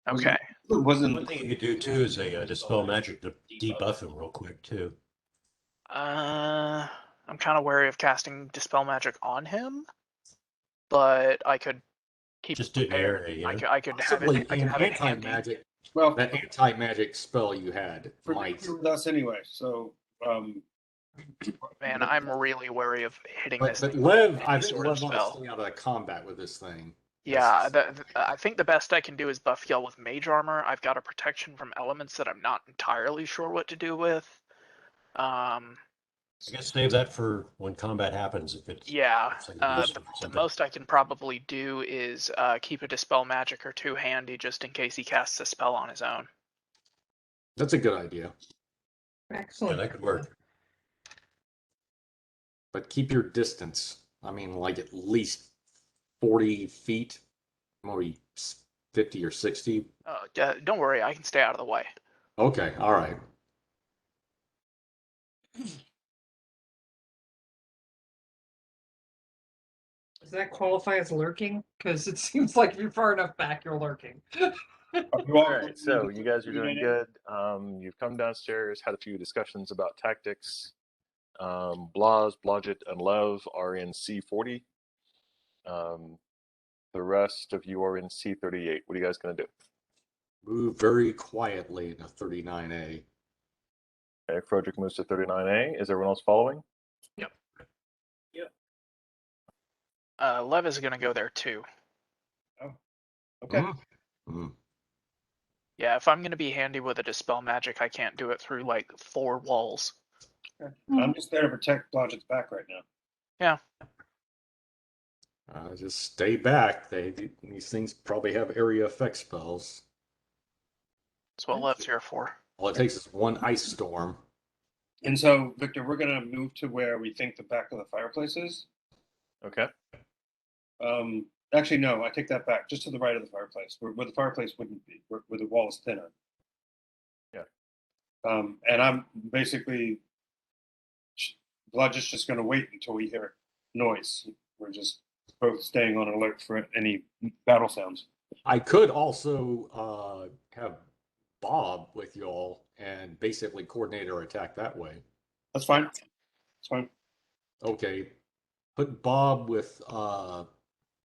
Okay. One thing you could do too is a dispel magic to debuff him real quick too. I'm kind of wary of casting dispel magic on him, but I could keep Just it do an prepared. area, you I know? could, I could have Possibly it. I could an have it handy. anti-magic, Well, that anti-magic spell you had for might. with us anyway, so Man, I'm really wary of hitting this But thing. Lev, with I any think sort of Lev wants to spell. stay out of combat with this thing. Yeah, I think the best I can do is buff y'all with mage armor. I've got a protection from elements that I'm not entirely sure what to do with. I guess save that for when combat happens. If it's Yeah, looks like you're using it for the something. most I can probably do is keep a dispel magic or two handy just in case he casts a spell on his own. That's a good idea. Yeah, Excellent. that could work. But keep your distance. I mean, like at least 40 feet, maybe 50 or 60. Don't worry, I can stay out of the way. Okay, all right. Does that qualify as lurking? Because it seems like if you're far enough back, you're lurking. All right, so you guys are doing good. You've come downstairs, had a few discussions about tactics. Blaz, Blodgett, and Lev are in C40. The rest of you are in C38. What are you guys going to do? Move very quietly into 39A. Okay, Froedrick moves to 39A. Is everyone else following? Lev is gonna go there too. okay. Mm. Yeah, if I'm gonna be handy with a dispel magic, I can't do it through like 4 walls. I'm just there to protect Blodgett's back right now. Yeah. Just stay back. These things probably have area effect spells. That's what Lev's here for. All it takes is one ice storm. And so, Victor, we're gonna move to where we think the back of the fireplace is. Okay. Actually, no, I take that back. Just to the right of the fireplace, where the fireplace wouldn't be, where the wall is thinner. Yeah. And I'm basically, Blodgett's just gonna wait until we hear noise. We're just both staying on alert for any battle sounds. I could also have Bob with y'all and basically coordinate our attack that way. That's fine. That's fine. Okay. Put Bob with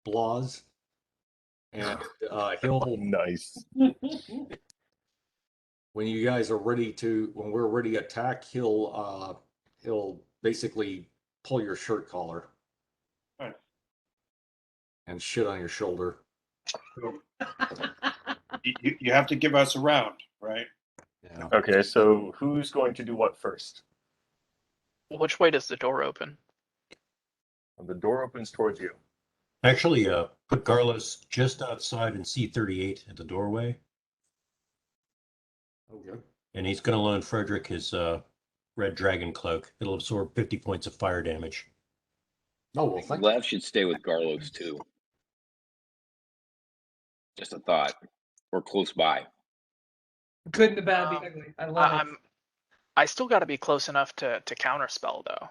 Blaz, and he'll Nice. when you guys are ready to when we're ready to attack, he'll basically pull your shirt collar Right. and shit on your shoulder. You have to give us a round, right? Yeah. Okay, so who's going to do what first? Which way does the door open? The door opens towards you. Actually, put Garlos just outside in C38 at the doorway, Okay. and he's going to loan Froedrick his red dragon cloak. It'll absorb 50 points of fire damage. Oh well, thank Lev should stay with Garlos too. Just a thought. Or close by. Good and the bad, the ugly. I love it. I still got to be close enough to counterspell though.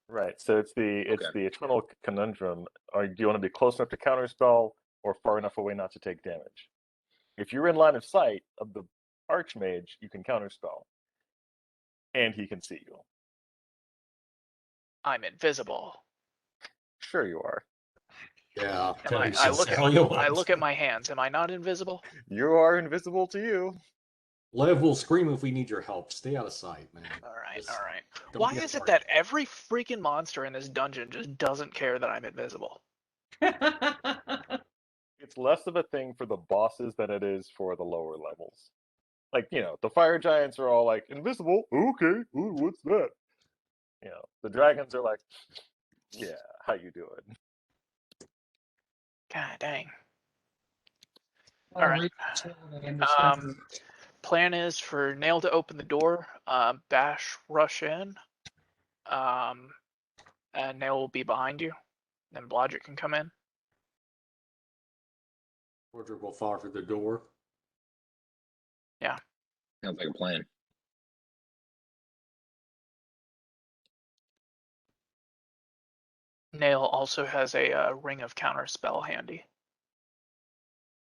Right. So it's the eternal conundrum. Do you want to be close enough to counterspell or far enough away not to take damage? If you're in line of sight of the Archmage, you can counterspell, and he can see you. I'm invisible. Sure you are. Yeah. Tell I yourself look the hell you at I want. look at my hands. Am I not invisible? You are invisible to you. Lev will scream if we need your help. Stay out of sight, man. All right, Just all right. don't Why be a is it target. that every freaking monster in this dungeon just doesn't care that I'm invisible? It's less of a thing for the bosses than it is for the lower levels. Like, the fire giants are all like, invisible? Okay, ooh, what's that? The dragons are like, yeah, how you doing? God dang. Well, All right. read the tool, they understand. Plan is for Nail to open the door, Bash rush in, and Nail will be behind you. Then Blodgett can come in. Froedrick will follow through the door. Sounds like a plan. Nail also has a ring of counter spell handy.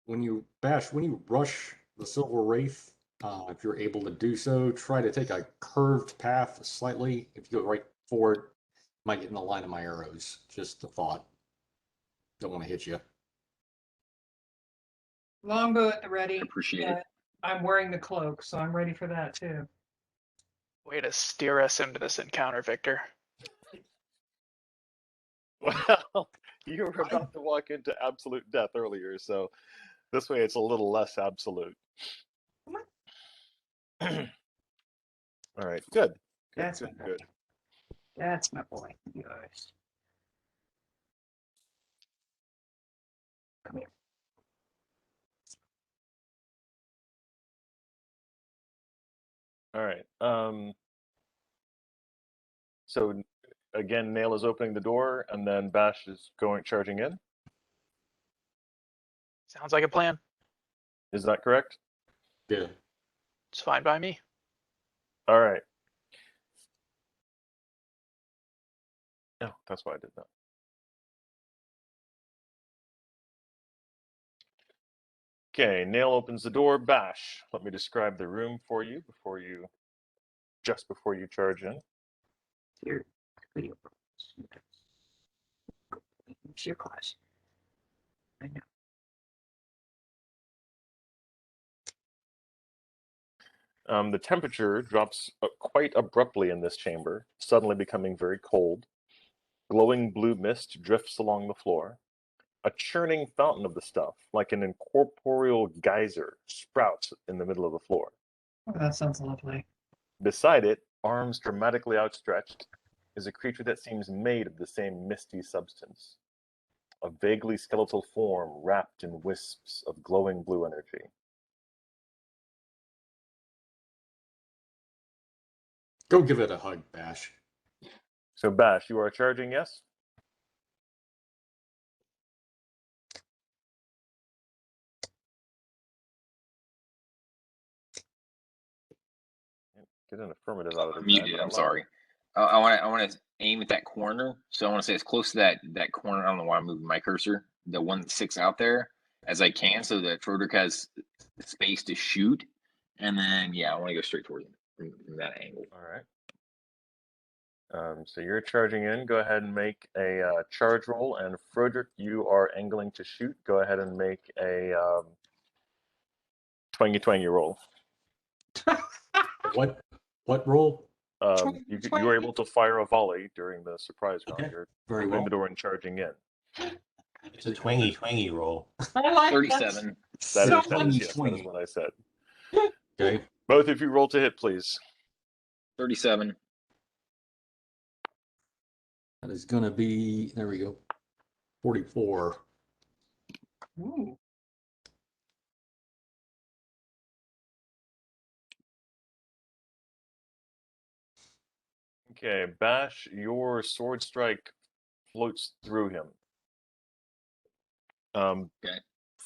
When you rush the Silver Wraith, if you're able to do so, try to take a curved path slightly. If you go right forward, might get in the line of my arrows. Just a thought. Don't want to hit you. Longbow at the ready. Appreciate Yeah, it. I'm wearing the cloak, so I'm ready for that too. Way to steer us into this encounter, Victor. Well, you were about to walk into absolute death earlier, so this way it's a little less absolute. All right, good. That's my boy. That's my boy. Yours. Come here. All right. So again, Nail is opening the door, and then Bash is charging in. Sounds like a plan. Is that correct? Yeah. It's fine by me. All right. Oh, that's why I did that. Okay, Nail opens the door. Bash, let me describe the room for you just before you charge in. Here. Video. It's your class. I know. The temperature drops quite abruptly in this chamber, suddenly becoming very cold. Glowing blue mist drifts along the floor. A churning fountain of the stuff, like an incorporeal geyser, sprouts in the middle of the floor. Oh, that sounds lovely. Beside it, arms dramatically outstretched, is a creature that seems made of the same misty substance. A vaguely skeletal form wrapped in wisps of glowing blue energy. Go give it a hug, Bash. So, Bash, you are charging, yes? Get an affirmative out of I'm the chat. muted. I'm sorry. I want to aim at that corner. So I want to say as close to that corner. I don't know why I'm moving my cursor. The one that sticks out there as I can, so that Froedrick has space to shoot. And then I want to go straight towards him from that angle. All right. So you're charging in. Go ahead and make a charge roll. And Froedrick, you are angling to shoot. Go ahead and make a twangy roll. What roll? You were able to fire a volley during the surprise round. Okay, You're very opening well. the door and charging in. It's a twangy roll. I like 37. That so is much. yes, that is what I said. Okay. Both of you roll to hit, please. 37. That is going to be, there we go, 44. Ooh. Okay, Bash, your sword strike floats through him. Okay.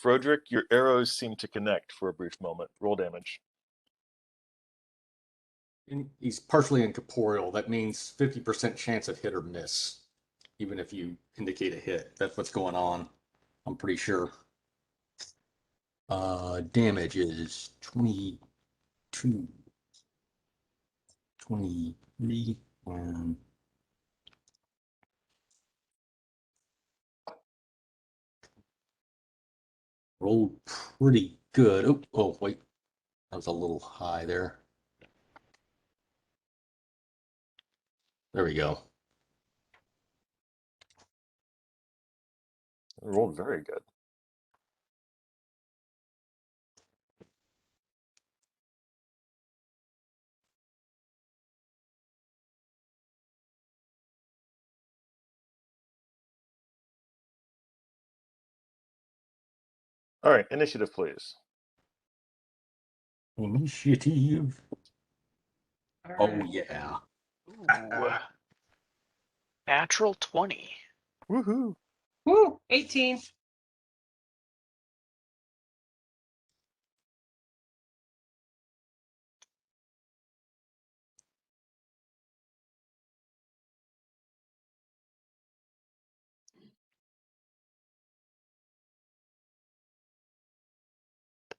Froedrick, your arrows seem to connect for a brief moment. Roll damage. And he's partially incorporeal. That means 50% chance of hit or miss, even if you indicate a hit. That's what's going on. I'm pretty sure. Damage is 22, 23, and Rolled pretty good. Oh, wait. That was a little high there. There we go. Rolled very good. All right, initiative, please. Initiative. All Oh, right. yeah. Ooh. Natural 20. Woohoo! Woo, 18.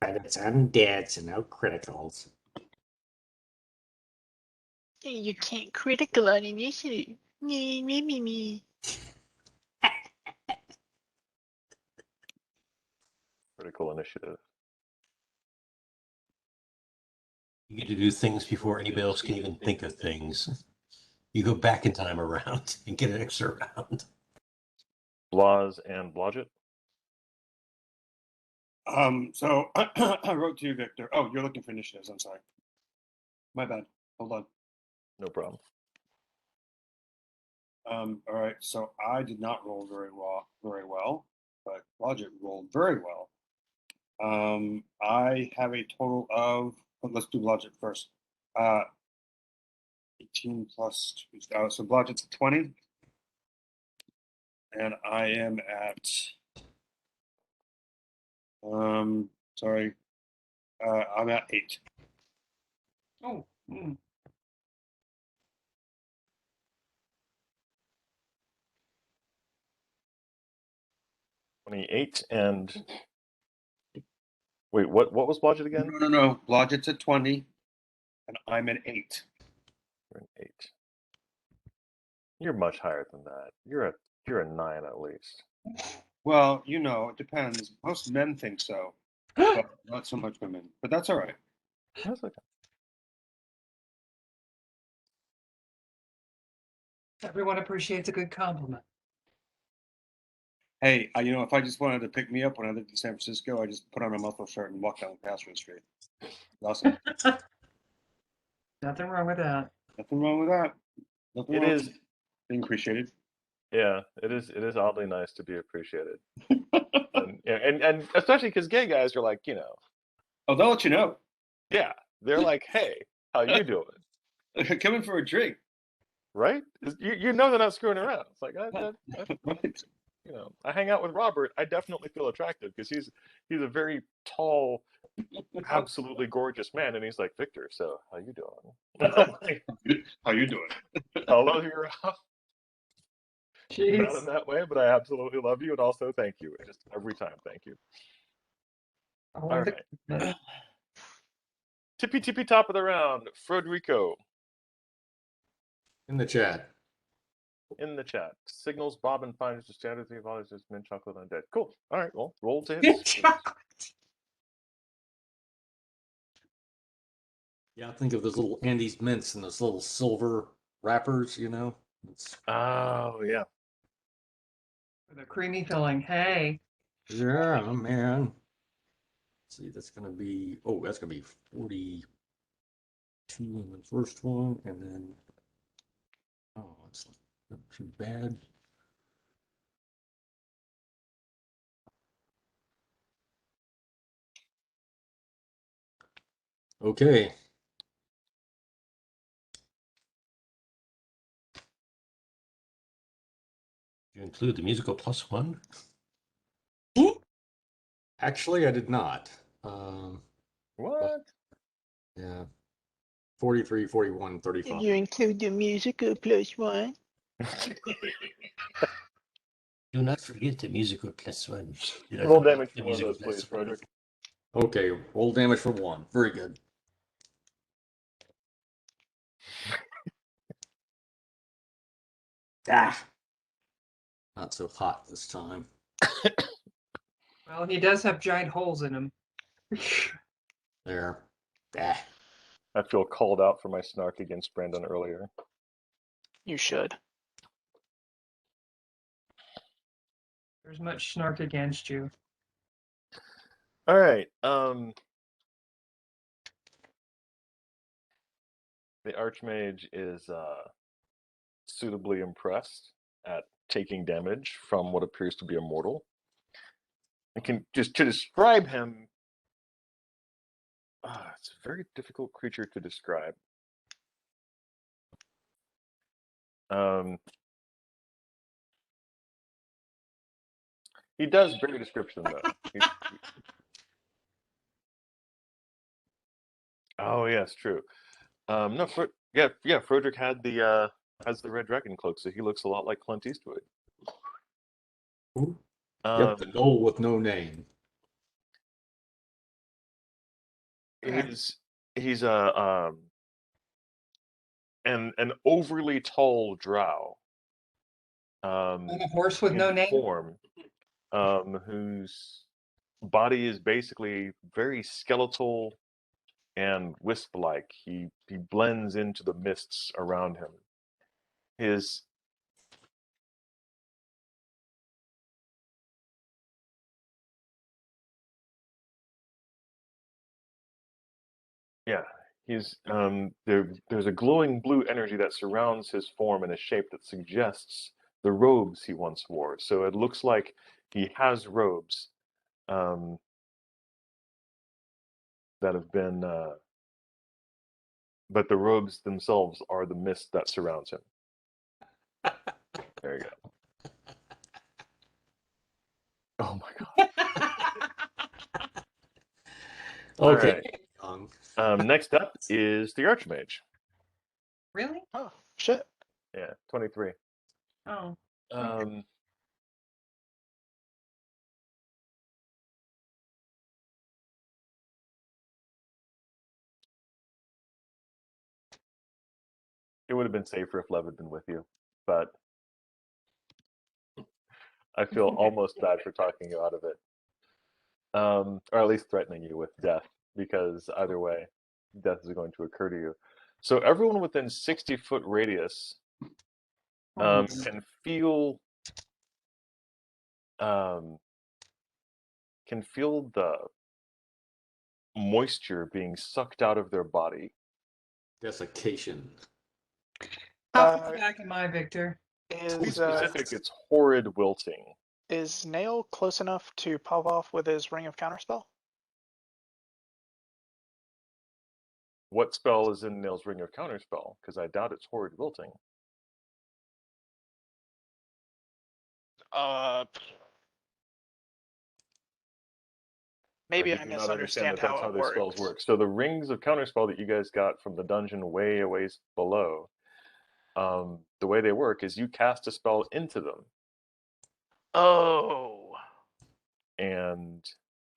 But it's undead, so no criticals. You can't critical on initiative. Me. Critical initiative. You get to do things before anybody else can even think of things. You go back in time around and get an extra round. Blaz and Blodgett. So I wrote to you, Victor. Oh, you're looking for initiatives. I'm sorry. My bad. Hold on. No problem. All right. So I did not roll very well, but Roger rolled very well. I have a total of. Let's do Blodgett first. 18 plus. So Blodgett's 20, and I am at. Sorry. I'm at 8. Oh, 28 and wait, what was Blodgett again? No. Blodgett's at 20, and I'm at 8. You're an 8. You're much higher than that. You're a 9 at least. Well, it depends. Most men think so, but not so much women. But that's all right. That's okay. everyone appreciates a good compliment. Hey, if I just wanted to pick me up when I lived in San Francisco, I just put on a muffler shirt and walk down Castro Street. Awesome. Nothing wrong with that. Nothing wrong with that. Nothing It wrong is. with being appreciated. Yeah, it is. It is oddly nice to be appreciated, and especially because gay guys are like, Oh, they'll let you know. yeah, they're like, hey, how you doing? Come in for a drink. Right? You know they're not screwing around. It's like Right. I hang out with Robert. I definitely feel attractive because he's a very tall, absolutely gorgeous man, and he's like, Victor, so how you doing? I'm like, How you doing? I love you, Rob. Not in Jeez. that way, but I absolutely love you, and also thank you. Just every time, thank you. All Only right. Tippy top of the round, Froedrico In the chat. in the chat. Signals Bob and finds the standard 3 volleys is mint chocolate undead. Cool. All right, well, roll to hit. Yeah, think of those little Andes mints and those little silver wrappers, It's, Oh yeah. The creamy filling. Hey. yeah, man. Let's see, that's going to be 42 in the first one, and then, oh, it's not too bad. Okay. You include the musical +1? Actually, I did not. What? Yeah. 43, 41, 35. You include the musical +1. Do not forget the musical +1. Do not Roll forget damage the for one of musical those, please, +1. Frederick. Okay, roll damage for 1. Very good. Ah, Not so hot this time. Well, he does have giant holes in him. There. Ah. I feel called out for my snark against Brandon earlier. You should. There's much snark against you. All right. The Archmage is suitably impressed at taking damage from what appears to be a mortal. And can just to describe him. It's a very difficult creature to describe. He does bear a description though. Oh yes, true. No, Froedrick had the has the red dragon cloak, so he looks a lot like Clint Eastwood. Yep, the gnoll with no name. He's an overly tall drow. And a horse with in no name? form, whose body is basically very skeletal and wisp-like. He blends into the mists around him. His there's a glowing blue energy that surrounds his form in a shape that suggests the robes he once wore. So it looks like he has robes that have been but the robes themselves are the mist that surrounds him. There you go. Oh my god. Okay. Next up is the Archmage. Really? Oh, shit. Yeah, 23. Oh. It would have been safer if Lev had been with you, but I feel almost bad for talking you out of it. Or at least threatening you with death, because either way, death is going to occur to you. So everyone within 60-foot radius can feel the moisture being sucked out of their body. Desiccation. How far back am I, Victor? To be specific, it's horrid wilting. Is Nail close enough to pop off with his Ring of Counterspell? What spell is in Nail's Ring of Counterspell? Because I doubt it's horrid wilting. Maybe Like, I you do not misunderstand that that's how it these spells work. So the rings of counterspell that you guys got from the dungeon way a ways below, the way they work is you cast a spell into them. Oh. And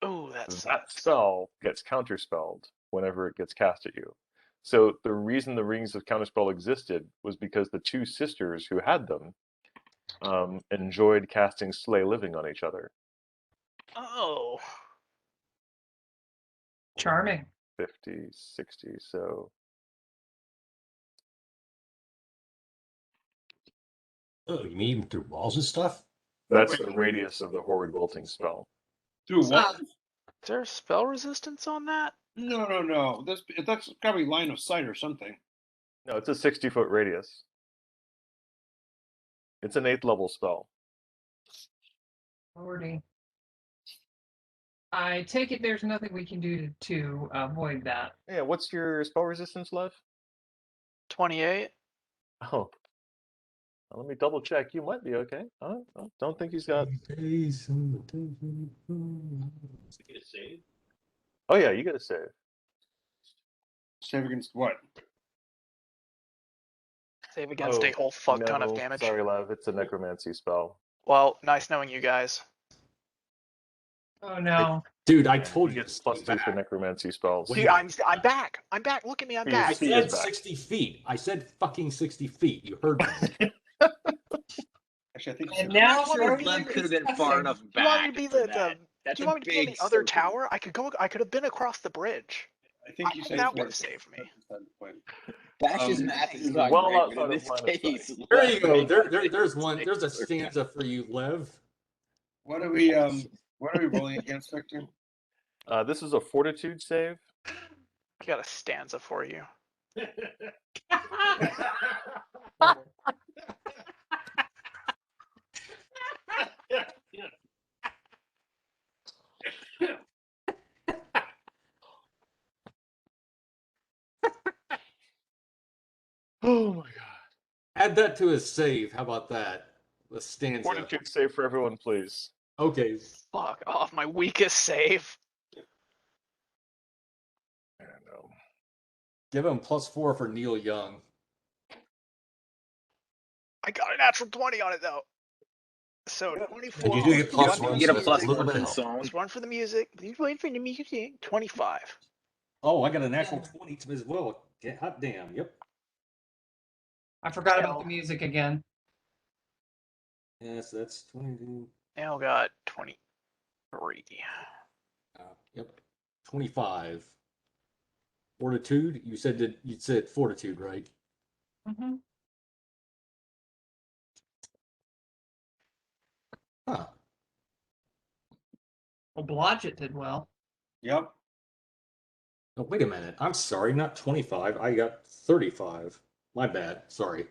that spell gets counterspelled whenever it gets cast at you. So the reason the rings of counterspell existed was because the two sisters who had them enjoyed casting Slay Living on each other. Oh. Charming. 50, 60, so... Oh, you mean even through walls and stuff? That's the radius of the horrid wilting spell. Through what? Is there spell resistance on that? No. That's probably line of sight or something. No, it's a 60-foot radius. It's an 8th level spell. Lordy. I take it there's nothing we can do to avoid that. Yeah, what's your spell resistance, Lev? 28. Oh. Well, let me double check. You might be okay. I don't think he's got... Oh yeah, you get a save. Save against what? Save against a whole fuck ton of no, damage. Sorry, Lev. It's a necromancy spell. Well, nice knowing you guys. Oh no. Dude, I told you. It's +2 for necromancy spells. See, I'm back. I'm back. Look at me. I'm back. I said 60 feet. I said fucking 60 feet. You heard me. Actually, I think. And now Lev could have been far enough You want me back. to be for the that. That's Do you a want me to be on big the other circle. tower? I could have been across the bridge. I think you think said that four. would've saved me. That's beside the point. Bash's Um, math is He's not well great, but in outside of this line of sight. case, There you go. Lev There's makes one. big There's a circle. stanza for you, Lev. What are we rolling against, Victor? This is a fortitude save. I got a stanza for you. Oh my god. Add that to his save. How about that? The stanza. Fortitude save for everyone, please. Okay. Fuck off, my weakest save. I know. Give him +4 for Neil Young. I got a natural 20 on it though. So 24. You do get plus plus one one, You for get the a so plus a music. little one bit for of the help. song. Plus one for the music. You waiting for the music. 25. Oh, I got a natural 20 as well. Hot damn. Yep. I forgot about the music again. Yes, that's 22. Now got 23. Yep. 25. Fortitude. You said fortitude, right? Mm-hmm. Huh. Well, Blodgett did well. Yep. Oh, wait a minute. I'm sorry, not 25. I got 35. My bad. Sorry.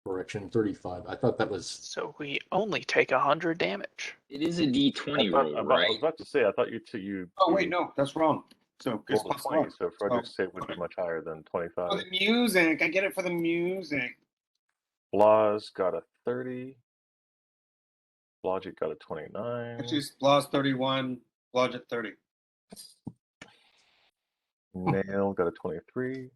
Correction, 35. I thought that was. So we only take 100 damage. It is a D20 I roll, was right? about to say, I thought you Oh wait, no, that's wrong. So it's rolled a plus 20, one. so Froedrick's save would be much higher than 25. For the music, I get it for the music. Blaz got a 30. Logic got a 29. Which is Blaz 31, Blodgett 30. Nail got a 23.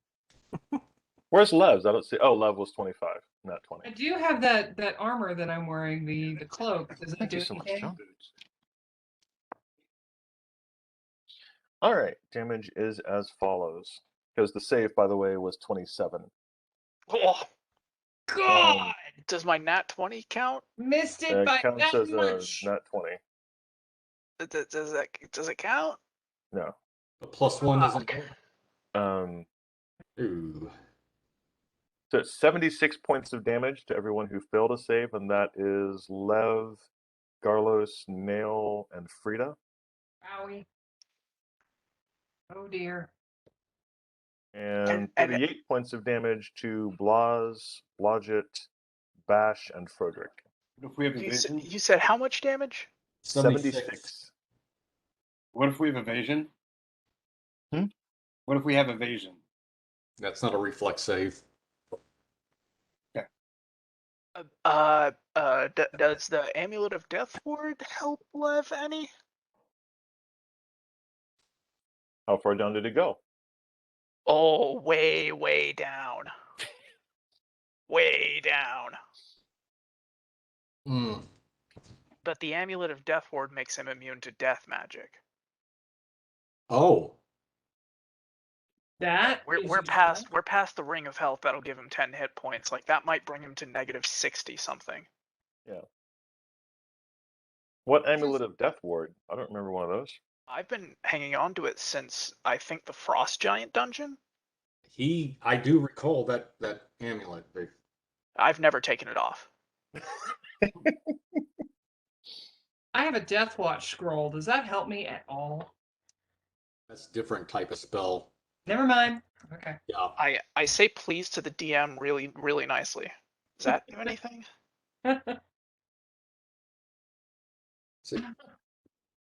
Where's Lev's? I don't see. Oh, Lev was 25, not I 20. do have that armor that I'm wearing, the cloak. Does that Thank do you so much, anything? John. All right, damage is as follows. Because the save, by the way, was 27. Oh, God! does my nat 20 count? Missed it It by counts that as much. a nat 20. Does it count? No. The +1 isn't. Um, Ooh. so it's 76 points of damage to everyone who failed a save, and that is Lev, Garlos, Nail, and Frida. Owie. Oh dear. And 38 points of damage to Blaz, Blodgett, Bash, and Froedrick. What if we have evasion? You said how much damage? 76. What if we have evasion? Hmm? What if we have evasion? That's not a reflex save. Does the Amulet of Death Ward help Lev any? How far down did it go? Oh, way down. Way down. Hmm. But the Amulet of Death Ward makes him immune to death magic. Oh. That We're past the Ring of Health that'll give him 10 hit points. Like that might bring him to negative 60 something. Yeah. What Amulet of Death Ward? I don't remember one of those. I've been hanging on to it since I think the Frost Giant dungeon. I do recall that amulet. I've never taken it off. I have a Death Watch scroll. Does that help me at all? That's a different type of spell. Never mind. Okay. Yeah. I say please to the DM really nicely. Does that do anything?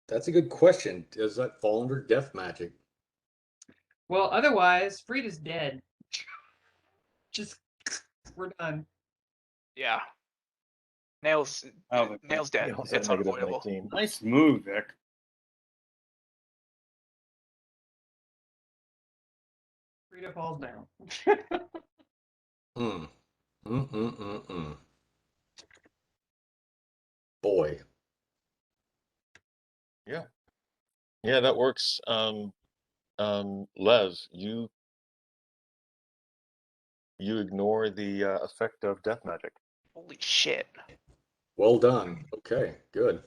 That's a good question. Does that fall under death magic? Well, otherwise, Frida's dead. Just we're done. Yeah. Nail's dead. Nail's at It's negative unavoidable. 19. Nice move, Vic. Frida falls down. Boy. Yeah, that works. Lev, you ignore the effect of death magic. Holy shit. Well done. Okay, good.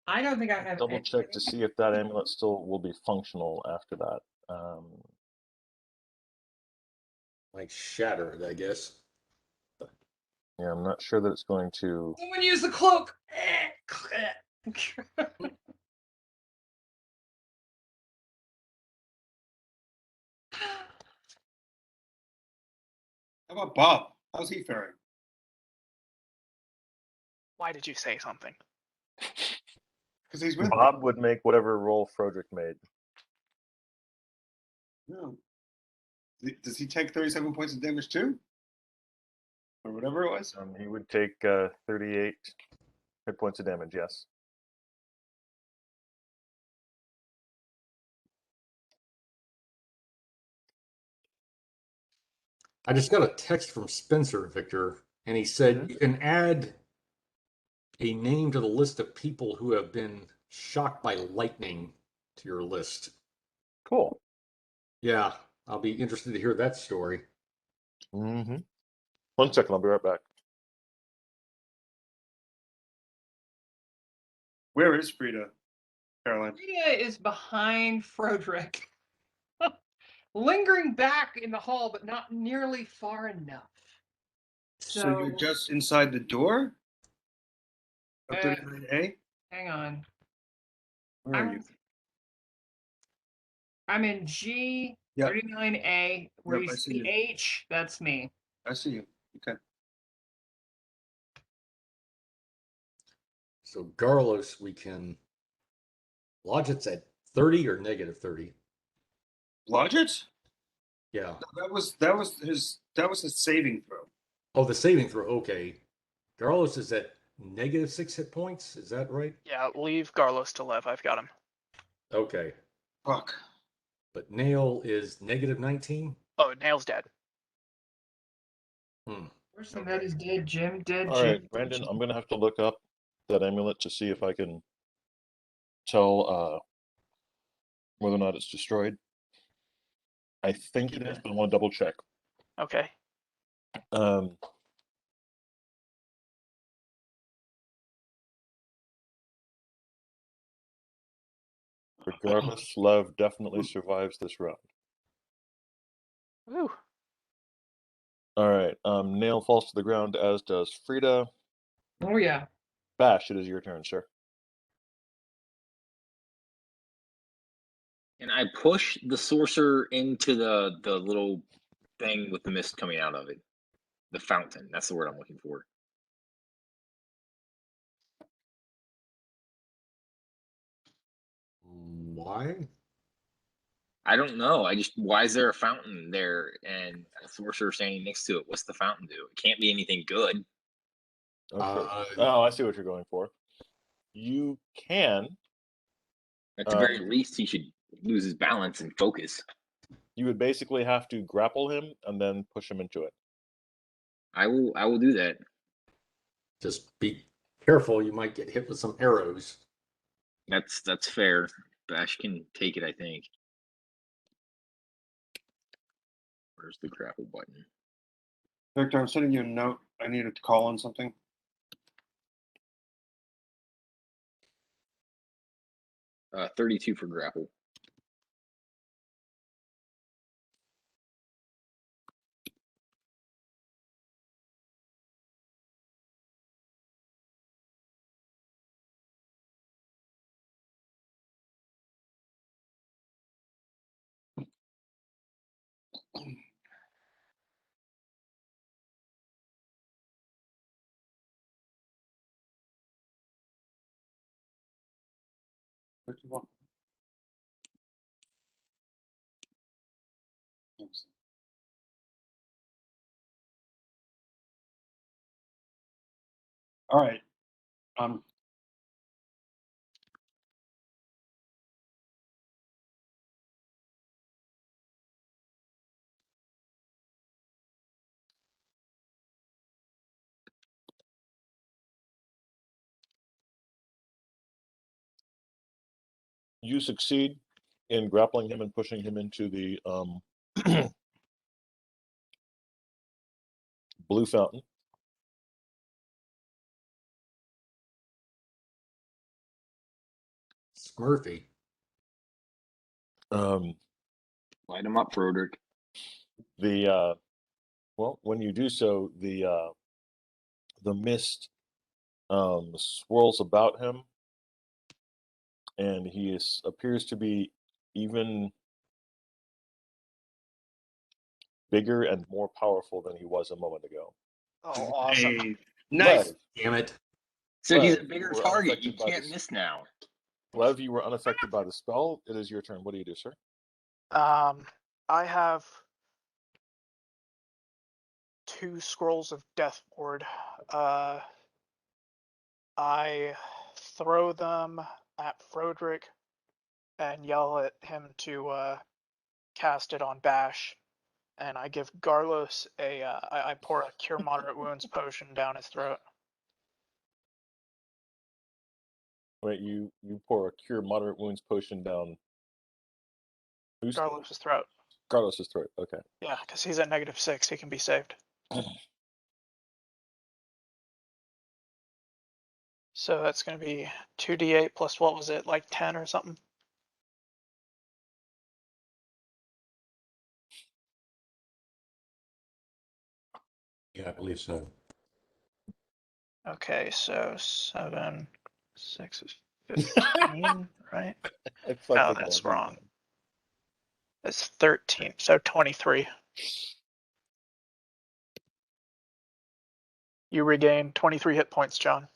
I don't think I have Double check to see if that amulet still will be functional after that. Like shattered, I guess. Yeah, I'm not sure that it's going to. Someone use the cloak. How about Bob? How's he faring? Why did you say something? Because he's with Bob would make whatever roll Froedrick made. me. No. Does he take 37 points of damage too? Or whatever it was? He would take 38 hit points of damage, yes. I just got a text from Spencer, Victor, and he said you can add a name to the list of people who have been shocked by lightning to your list. Cool. Yeah, I'll be interested to hear that story. Mm-hmm. 1 second, I'll be right back. Where is Frida, Caroline? Frida is behind Froedrick, lingering back in the hall, but not nearly far enough. So you're just inside the door of Uh, 39A? Hang on. Where are you? I'm in G Yep. 39A, where Yep, you I see see you. H, that's me. I see you. Okay. So Garlos, we can lodge it's at 30 or negative 30. Lodge it? Yeah. No, that was his saving throw. Oh, the saving throw. Okay. Garlos is at negative 6 hit points. Is that right? Yeah, leave Garlos to live. I've got him. Okay. Fuck. But Nail is negative 19. Oh, Nail's dead. Person that is dead, Jim, dead, All Jim. right, Brandon, I'm going to have to look up that amulet to see if I can tell whether or not it's destroyed. I think it is, but I want to double check. Okay. Regardless, Lev definitely survives this round. Ooh. All right, Nail falls to the ground, as does Frida. Oh, yeah. Bash, it is your turn, sir. And I push the sorcerer into the little thing with the mist coming out of it. The fountain. That's the word I'm looking for. Why? I don't know. Why is there a fountain there and a sorcerer standing next to it? What's the fountain do? It can't be anything good. Okay. Oh, I see what you're going for. You can. At the very least, he should lose his balance and focus. You would basically have to grapple him and then push him into it. I will do that. Just be careful. You might get hit with some arrows. That's fair. Bash can take it, I think. Where's the grapple button? Victor, I'm sending you a note. I needed to call on something. 32 for grapple. What do you want? All right. You succeed in grappling him and pushing him into the blue fountain. Smurfy. Light him up, Froedrick. Well, when you do so, the mist swirls about him, and he appears to be even bigger and more powerful than he was a moment ago. Oh, awesome. Hey, nice. Damn it. So he's a Lev, bigger you were target. You unaffected by can't this. miss now. Lev, you were unaffected by the spell. It is your turn. What do you do, sir? I have 2 scrolls of Death Ward. I throw them at Froedrick and yell at him to cast it on Bash. And I give Garlos I pour a Cure Moderate Wounds potion down his throat. Wait, you pour a Cure Moderate Wounds potion down whose throat? Garlos' throat. Carlos's throat. Okay. Yeah, because he's at -6. He can be saved. So that's going to be 2d8 plus, what was it, like 10 or something? Yeah, I believe so. Okay, so 7, 6 is 15, right? No, that's wrong. It's 13, so 23. You regain 23 hit points, John.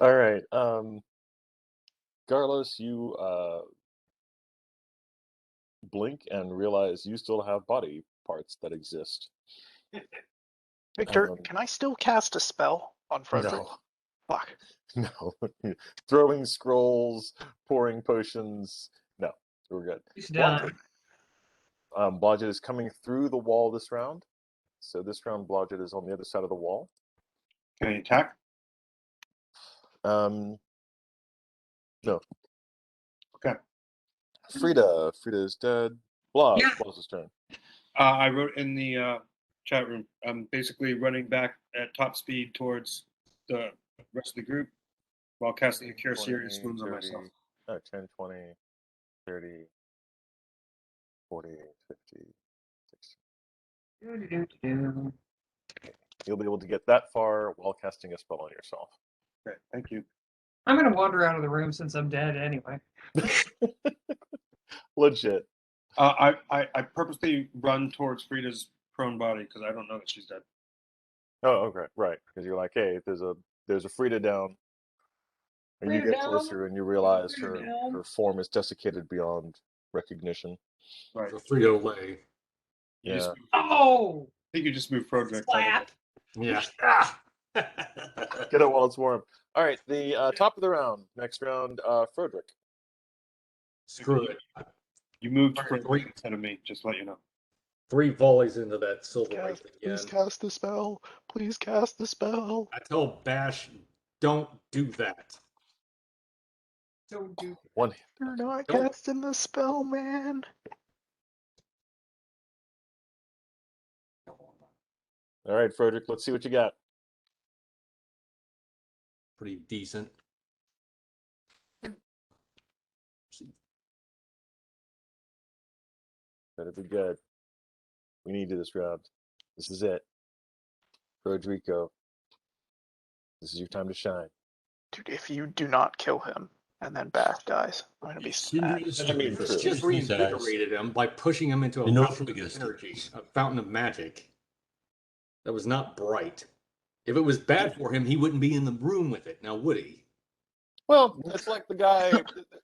All right. Garlos, you blink and realize you still have body parts that exist. Victor, can I still cast a spell on Froedrick? No. Fuck. No. Throwing scrolls, pouring potions. No, we're good. He's done. Blodgett is coming through the wall this round. So this round, Blodgett is on the other side of the wall. Can I attack? No. Okay. Frida is dead. Blaz, Yeah. Blaz's turn. I wrote in the chat room. I'm basically running back at top speed towards the rest of the group while casting a Cure Serious Wounds on myself. 10, 20, 30, 40, 50, 60. You'll be able to get that far while casting a spell on yourself. Great, thank you. I'm gonna wander out of the room since I'm dead anyway. Legit. I purposely run towards Frida's prone body because I don't know that she's dead. Oh, okay, right. Because you're like, hey, there's a Frida down, and you Frida get down. closer and you realize Frida her down. her form is desiccated beyond recognition. Right. So Frito Lay. Yeah. Oh! I think you just moved Froedrick. Slap! Yeah. Get it while it's warm. All right, the top of the round. Next round, Froedrick. Screw it. You moved Alright, Froedrick instead of me, just to let you know. 3 volleys into that silver wraith again. Please cast the spell. Please cast the spell. I tell Bash, don't do that. Don't do. One. You're not Don't- casting the spell, man. All right, Froedrick, let's see what you got. Pretty decent. Better be good. We need you this round. This is it. Froedrico. This is your time to shine. Dude, if you do not kill him and then Bash dies, I'm gonna be sad. I mean, true. Just reinvigorated him by pushing him into a You know fountain of biggest. energy, a fountain of magic. That was not bright. If it was bad for him, he wouldn't be in the room with it. Now, would he? Well, it's like the guy.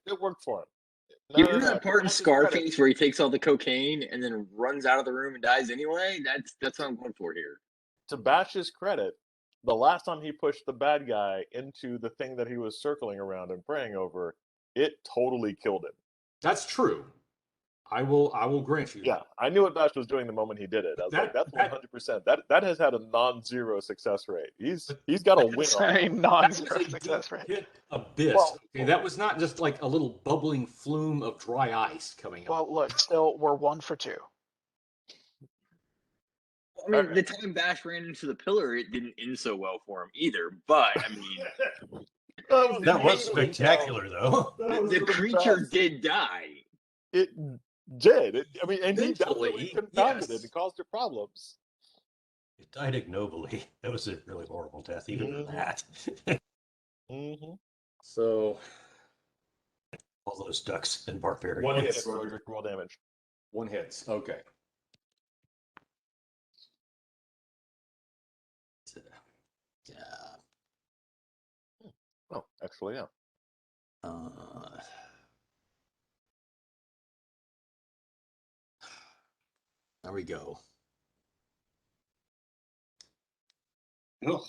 It worked for him. You remember that part in Bash's credit- Scarface where he takes all the cocaine and then runs out of the room and dies anyway? That's what I'm going for here. To Bash's credit, the last time he pushed the bad guy into the thing that he was circling around and praying over, it totally killed him. That's true. I will grant you. Yeah, I knew what Bash was doing the moment he did it. I was like, that's That- 100%. That has had a non-zero success rate. He's got a win It's on a it. non-zero That was a success deep rate. hit abyss. Well- Okay, that was not just like a little bubbling flume of dry ice coming up. Well, look, still, we're 1 for 2. I mean, the time Bash ran into the pillar, it didn't end so well for him either. But I mean, That was spectacular, though. the creature did die. It did. And he Eventually, definitely confounded it yes. and caused it problems. It died ignobly. That was a really horrible death, even Mhm. for that. Mm-hmm. So All those ducks and barbarians. One hit, Froedrick, roll damage. 1 hits. Okay. Yeah. Oh, actually, yeah. There we go. Ugh.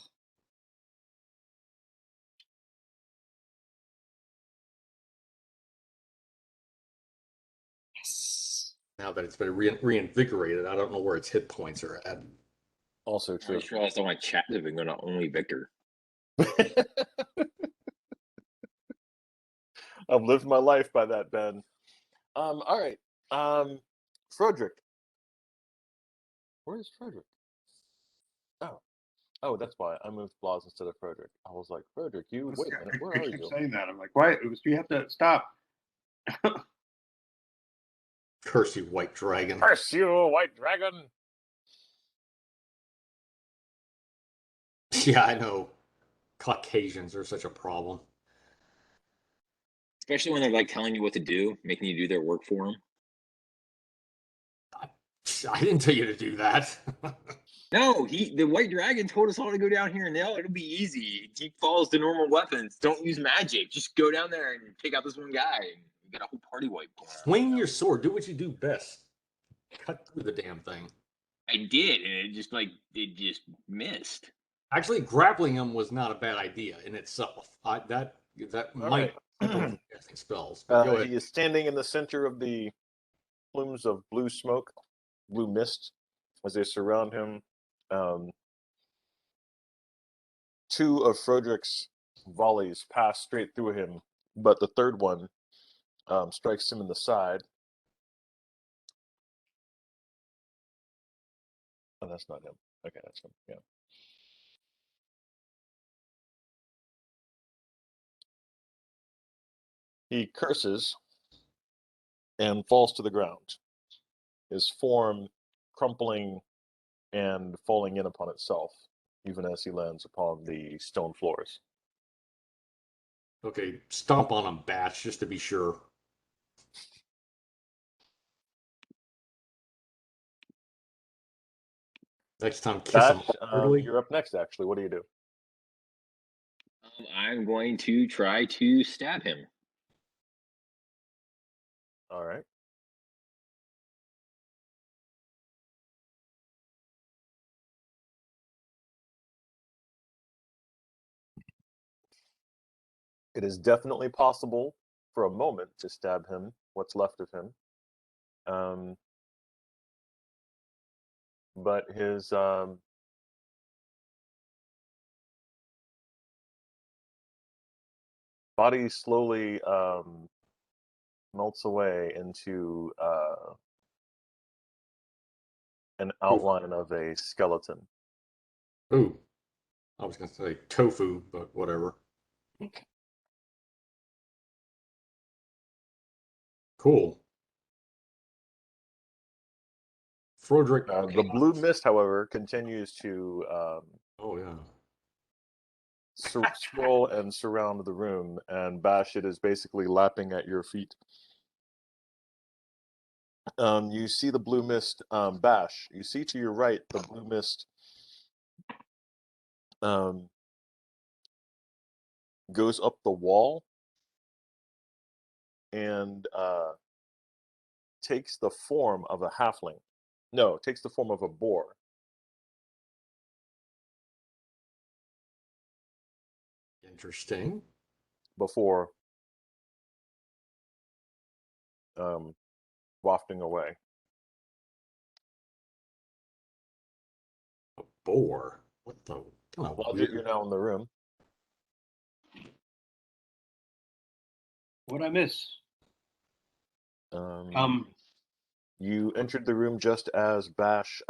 Now that it's been reinvigorated, I don't know where its hit points are at. Also I true. just realized all my chat has been going to only Victor. I've lived my life by that, Ben. All right. Froedrick. Where is Froedrick? Oh, that's why I moved Blas instead of Froedrick. I was like, Froedrick, wait a minute, where I are keep you? saying that. I'm like, why? You have to stop. Curse you, white dragon. Curse you, white dragon! Yeah, I know. Caucasians are such a problem. Especially when they're like telling you what to do, making you do their work for them. I didn't tell you to do that. No, the white dragon told us all to go down here and it'll be easy. Keep falls to normal weapons. Don't use magic. Just go down there and take out this one guy. You got a whole party wipe going on. Swing your sword. Do what you do best. Cut through the damn thing. I did, and it just missed. Actually, grappling him was not a bad idea in itself. That might right. casting spells. But go ahead. He is standing in the center of the plumes of blue smoke, blue mist, as they surround him. 2 of Froedrick's volleys pass straight through him, but the third one strikes him in the side. Oh, that's not him. Okay, that's him. Yeah. He curses and falls to the ground, his form crumpling and falling in upon itself, even as he lands upon the stone floors. Okay, stomp on him, Batch, just to be sure. Next time, kiss him awkwardly. You're up next, actually. What do you do? I'm going to try to stab him. All right. It is definitely possible for a moment to stab him, what's left of him. But his body slowly melts away into an outline of a skeleton. Ooh. I was going to say tofu, but whatever. Cool. Froedrick. The blue mist, however, continues to Oh, yeah. swirl and surround the room, and Bash, it is basically lapping at your feet. You see the blue mist, Bash. You see to your right the blue mist goes up the wall and takes the form of a halfling. No, takes the form of a boar. Interesting. Before wafting away. A boar? What the? Oh, Well, you're now in the room. What'd I miss? You entered the room just as Bash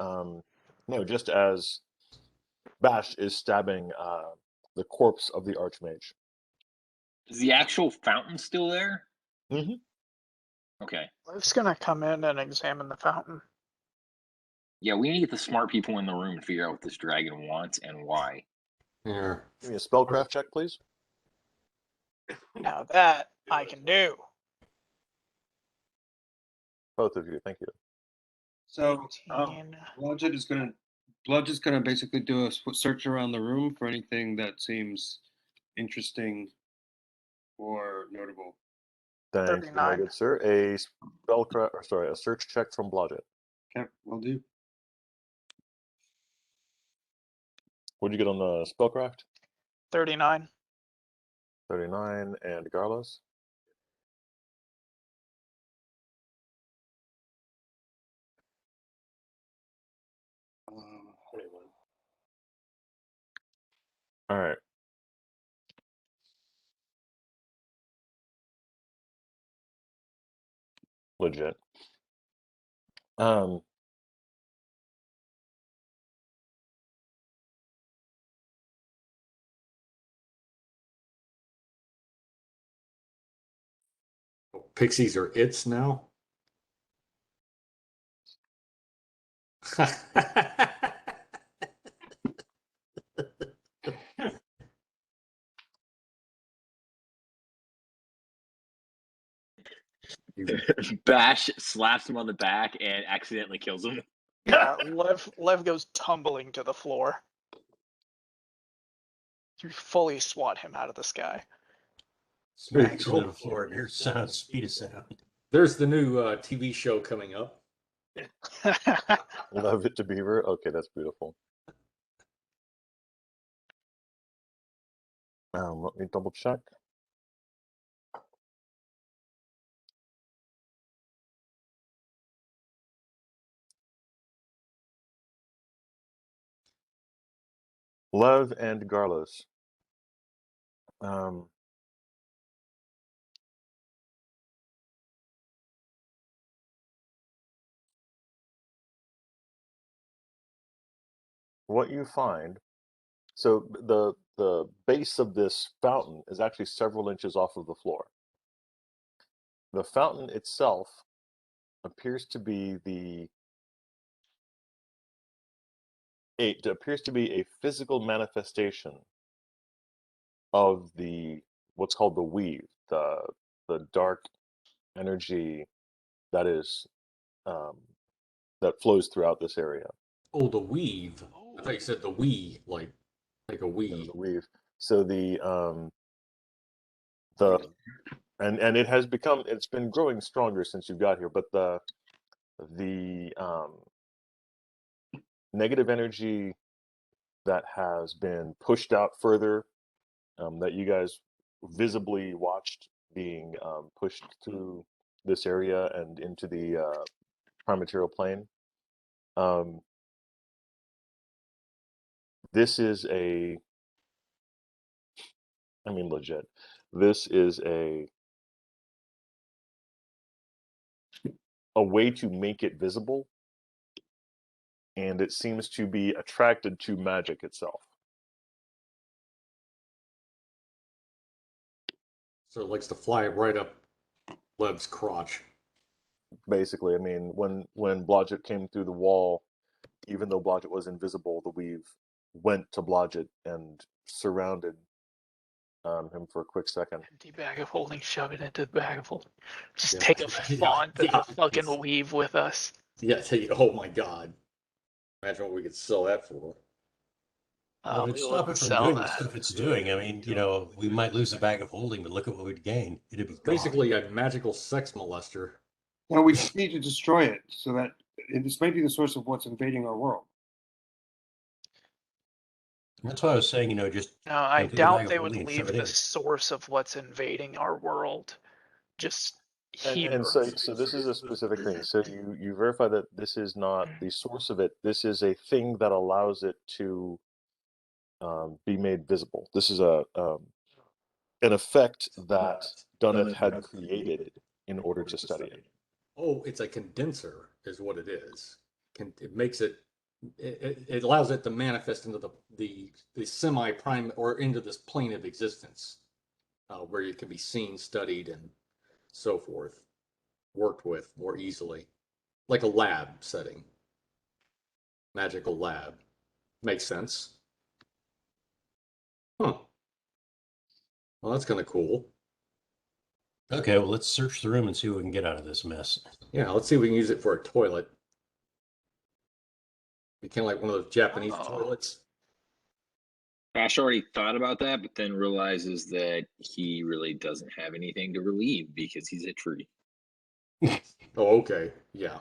No, just as Bash is stabbing the corpse of the Archmage. Is the actual fountain still there? Mhm. Okay. Liv's gonna come in and examine the fountain. Yeah, we need to get the smart people in the room to figure out what this dragon wants and why. Yeah. Give me a spellcraft check, please. Now that I can do. Both of you, thank you. So 14. Bludgeon's gonna basically do a search around the room for anything that seems interesting or notable. Thank you, my 39. good sir. A a search check from Blodgett. Okay, will do. What'd you get on the spellcraft? 39. 39, and Garlos? Um, 21. All right. Legit. Pixies are its now. Bash slaps him on the back and accidentally kills him. Yeah, Lev goes tumbling to the floor. You fully swat him out of the sky. Smacks him to the floor and here's sound, speed of sound. There's the new TV show coming up. Love it to Beaver. Okay, that's beautiful. Let me double check. Lev and Garlos. What you find, so the base of this fountain is actually several inches off of the floor. The fountain itself appears to be it appears to be a physical manifestation of what's called the weave, the dark energy that is that flows throughout this area. Oh, the weave. I thought you said the wee, like a No, wee. the weave. So and it's been growing stronger since you got here, but the negative energy that has been pushed out further, that you guys visibly watched being pushed through this area and into the prime material plane. This is legit. This is a way to make it visible, and it seems to be attracted to magic itself. So it likes to fly right up Lev's crotch. Basically, I mean, when Blodgett came through the wall, even though Blodgett was invisible, the weave went to Blodgett and surrounded him for a quick second. Empty bag of holding, shove it into the bag of holding. Just Yeah. take a font of Yeah. the fucking weave with us. Yeah, oh my god. Imagine what we could sell that for. Well, We it'd stop it wouldn't from sell doing the that. stuff it's doing. I mean, we might lose a bag of holding, but look at what we'd gain. It'd be gone. Basically a magical sex molester. Now we just need to destroy it so that this might be the source of what's invading our world. That's why I was saying, just No, I take a bag doubt of they would holding and leave shove it the in. source of what's invading our world just here. And so this is a specific thing. So you verify that this is not the source of it. This is a thing that allows it to be made visible. This is an effect that Dunneth had created in order to study it. Oh, it's a condenser is what it is. It makes it it allows it to manifest into the semi-prime or into this plane of existence, where it can be seen, studied, and so forth, worked with more easily, like a lab setting, magical lab. Makes sense. Huh. Well, that's kind of cool. Okay, well, let's search the room and see what we can get out of this mess. Yeah, let's see if we can use it for a toilet. Be kind of like one of those Japanese Oh. toilets. Ash already thought about that, but then realizes that he really doesn't have anything to relieve because he's a tree. Oh, okay. Yeah.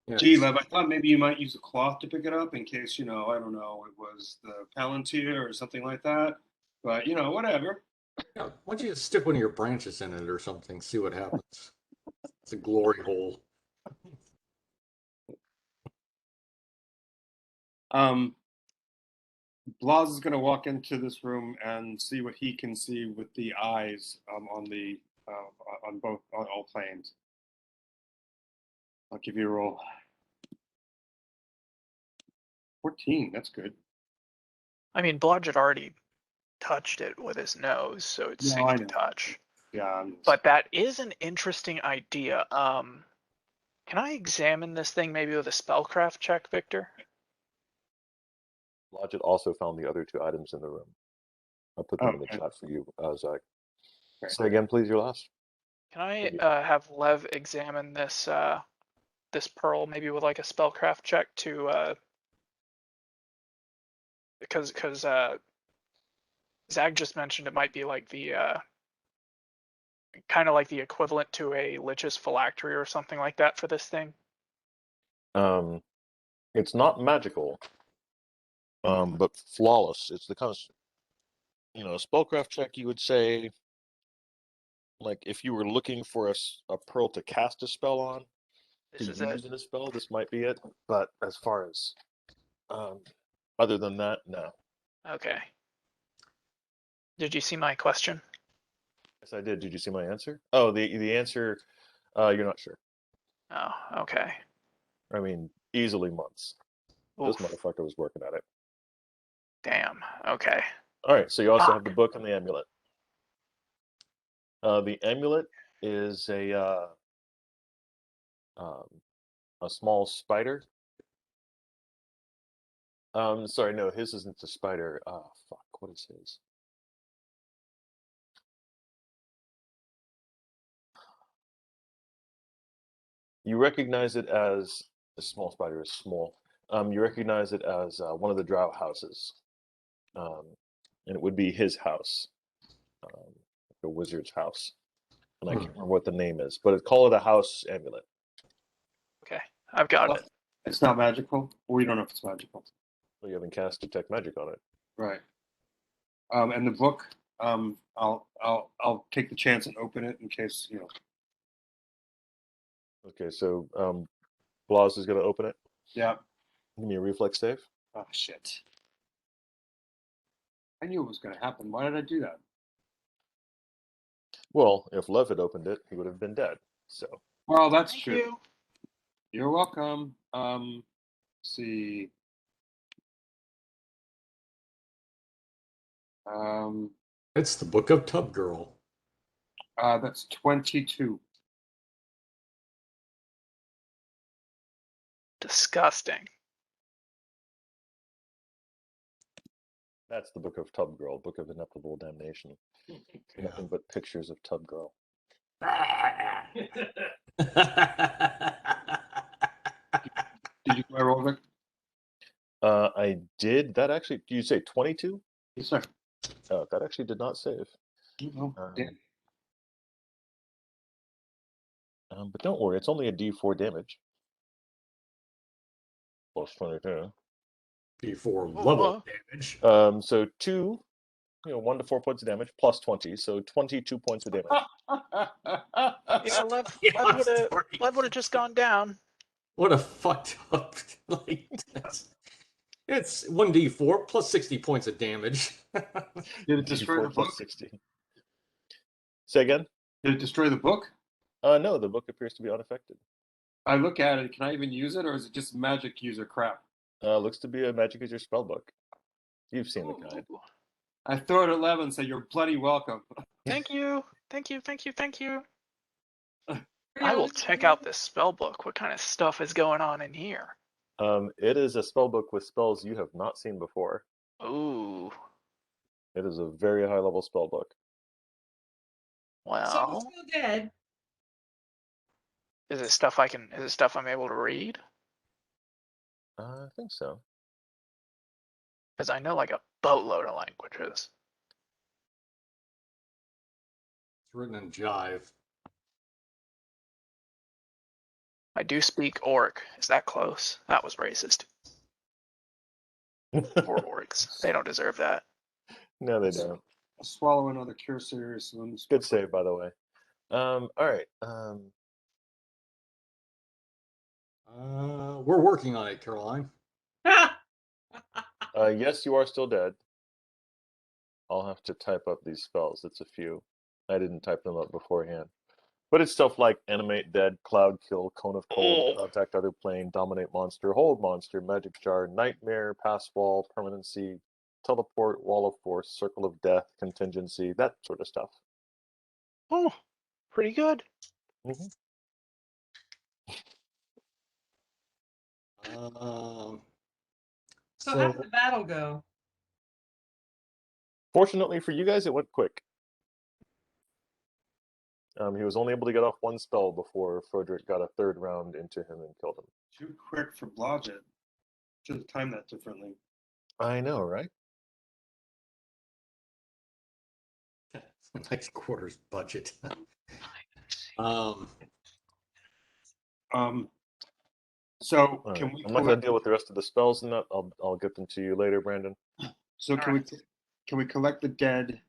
Yeah. Gee, Lev, I thought maybe you might use a cloth to pick it up in case, I don't know, it was the Palantir or something like that. But, whatever. Yeah, why don't you just stick one of your branches in it or something, see what happens. It's a glory hole. Blas is going to walk into this room and see what he can see with the eyes on all planes. I'll give you a roll. 14, that's good. I mean, Blodgett already touched it with his nose, so it's No, I safe to know. touch. Yeah. But that is an interesting idea. Can I examine this thing maybe with a spellcraft check, Victor? Blodgett also found the other 2 items in the room. I'll put them in the Okay. chat for you, Zach. Okay. Say again, please, your last. Can I have Lev examine this this pearl maybe with like a spellcraft check to because Zag just mentioned it might be like the kind of like the equivalent to a Lich's phylactery or something like that for this thing. It's not magical, but flawless. It's the kind of, spellcraft check you would say, like if you were looking for a pearl to cast a spell on, This to is use it. in a spell, this might be it. But as far as other than that, no. Okay. Did you see my question? Yes, I did. Did you see my answer? Oh, the answer, you're not sure. Oh, okay. I mean, easily months. Oof. This motherfucker was working at it. Damn. Okay. All right, so you also have Fuck. the book and the amulet. The amulet is a small spider. Sorry, no, his isn't a spider. Fuck, what is his? You recognize it as a small spider is small. You recognize it as one of the drow houses, and it would be his house, the wizard's house. And I can't remember what the name is, but call it a house amulet. Okay. I've got it. It's not magical. We don't know if it's magical. Well, you haven't cast detect magic on it. Right. And the book, I'll take the chance and open it in case, Okay, so Blas is going to open it. Yeah. Give me a reflex save. Oh, shit. I knew it was going to happen. Why did I do that? Well, if Lev had opened it, he would have been dead. So. Well, that's Thank true. you. You're welcome. Let's see. It's the Book of Tub Girl. That's 22. Disgusting. That's the Book of Tub Girl, Book of Ineffable Damnation. Yeah. Nothing but pictures of Tub Girl. Did you roll, Rick? I did. That actually, do you say 22? Yes, sir. Oh, that actually did not save. Oh, damn. But don't worry, it's only a D4 damage. Plus 22. D4 level damage. So 2, 1 to 4 points of damage, plus 20, so 22 points of damage. Yeah, Lev would have just gone down. What a fucked up it's 1d4 plus 60 points of damage. Did it destroy the D4 plus book? 60. Say again? Did it destroy the book? No, the book appears to be unaffected. I look at it. Can I even use it, or is it just magic user crap? Looks to be a magic user spell book. You've seen the kind. Ooh, I throw it at Levin and say, "You're bloody welcome." thank you, thank you, thank you, thank you. I Yeah, will check out this spell book. What kind of stuff is going on in here? It is a spell book with spells you have not seen before. Ooh, It is a very high level spell book. Someone's well, still dead. is it stuff I can? Is it stuff I'm able to read? I think so. Because I know like a boatload of languages. It's written in Jive. I do speak Orc. Is that close? That was racist. Poor orcs. They don't deserve that. No, they don't. I'll swallow another cure series. Good save, by the way. All right. We're working on it, Caroline. Yes, you are still dead. I'll have to type up these spells. It's a few. I didn't type them up beforehand. But it's stuff like Animate Dead, Cloud Kill, Cone of Cold, Contact Other Plane, Dominate Monster, Hold Monster, Magic Jar, Nightmare, Pass Wall, Permanency, Teleport, Wall of Force, Circle of Death, Contingency, that sort of stuff. Oh, pretty good. Mm-hmm. So how did the battle go? Fortunately for you guys, it went quick. He was only able to get off one spell before Froedrick got a third round into him and killed him. Too quick for Blodgett. Should have timed that differently. I know, right? Next quarter's budget. So All can right. we? I'm not going to deal with the rest of the spells, and that I'll get them to you later, Brandon. So can we collect the dead,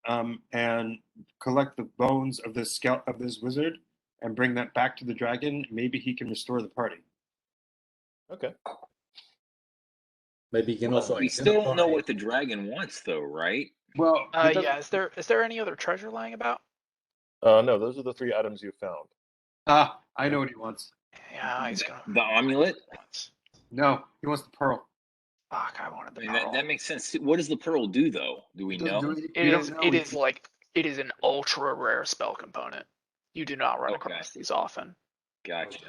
and collect the bones of this this wizard, and bring that back to the dragon? Maybe he can restore the party. Okay. Maybe you can also. We still don't know what the dragon wants, though, right? Well, Yeah. Is there any other treasure lying about? No, those are the 3 items you found. I know what he wants. Yeah, he's gonna. The amulet? No, he wants the pearl. Fuck, I wanted the I mean, pearl. that makes sense. What does the pearl do, though? Do we know? It is an ultra rare spell component. You do not run across these often. Gotcha.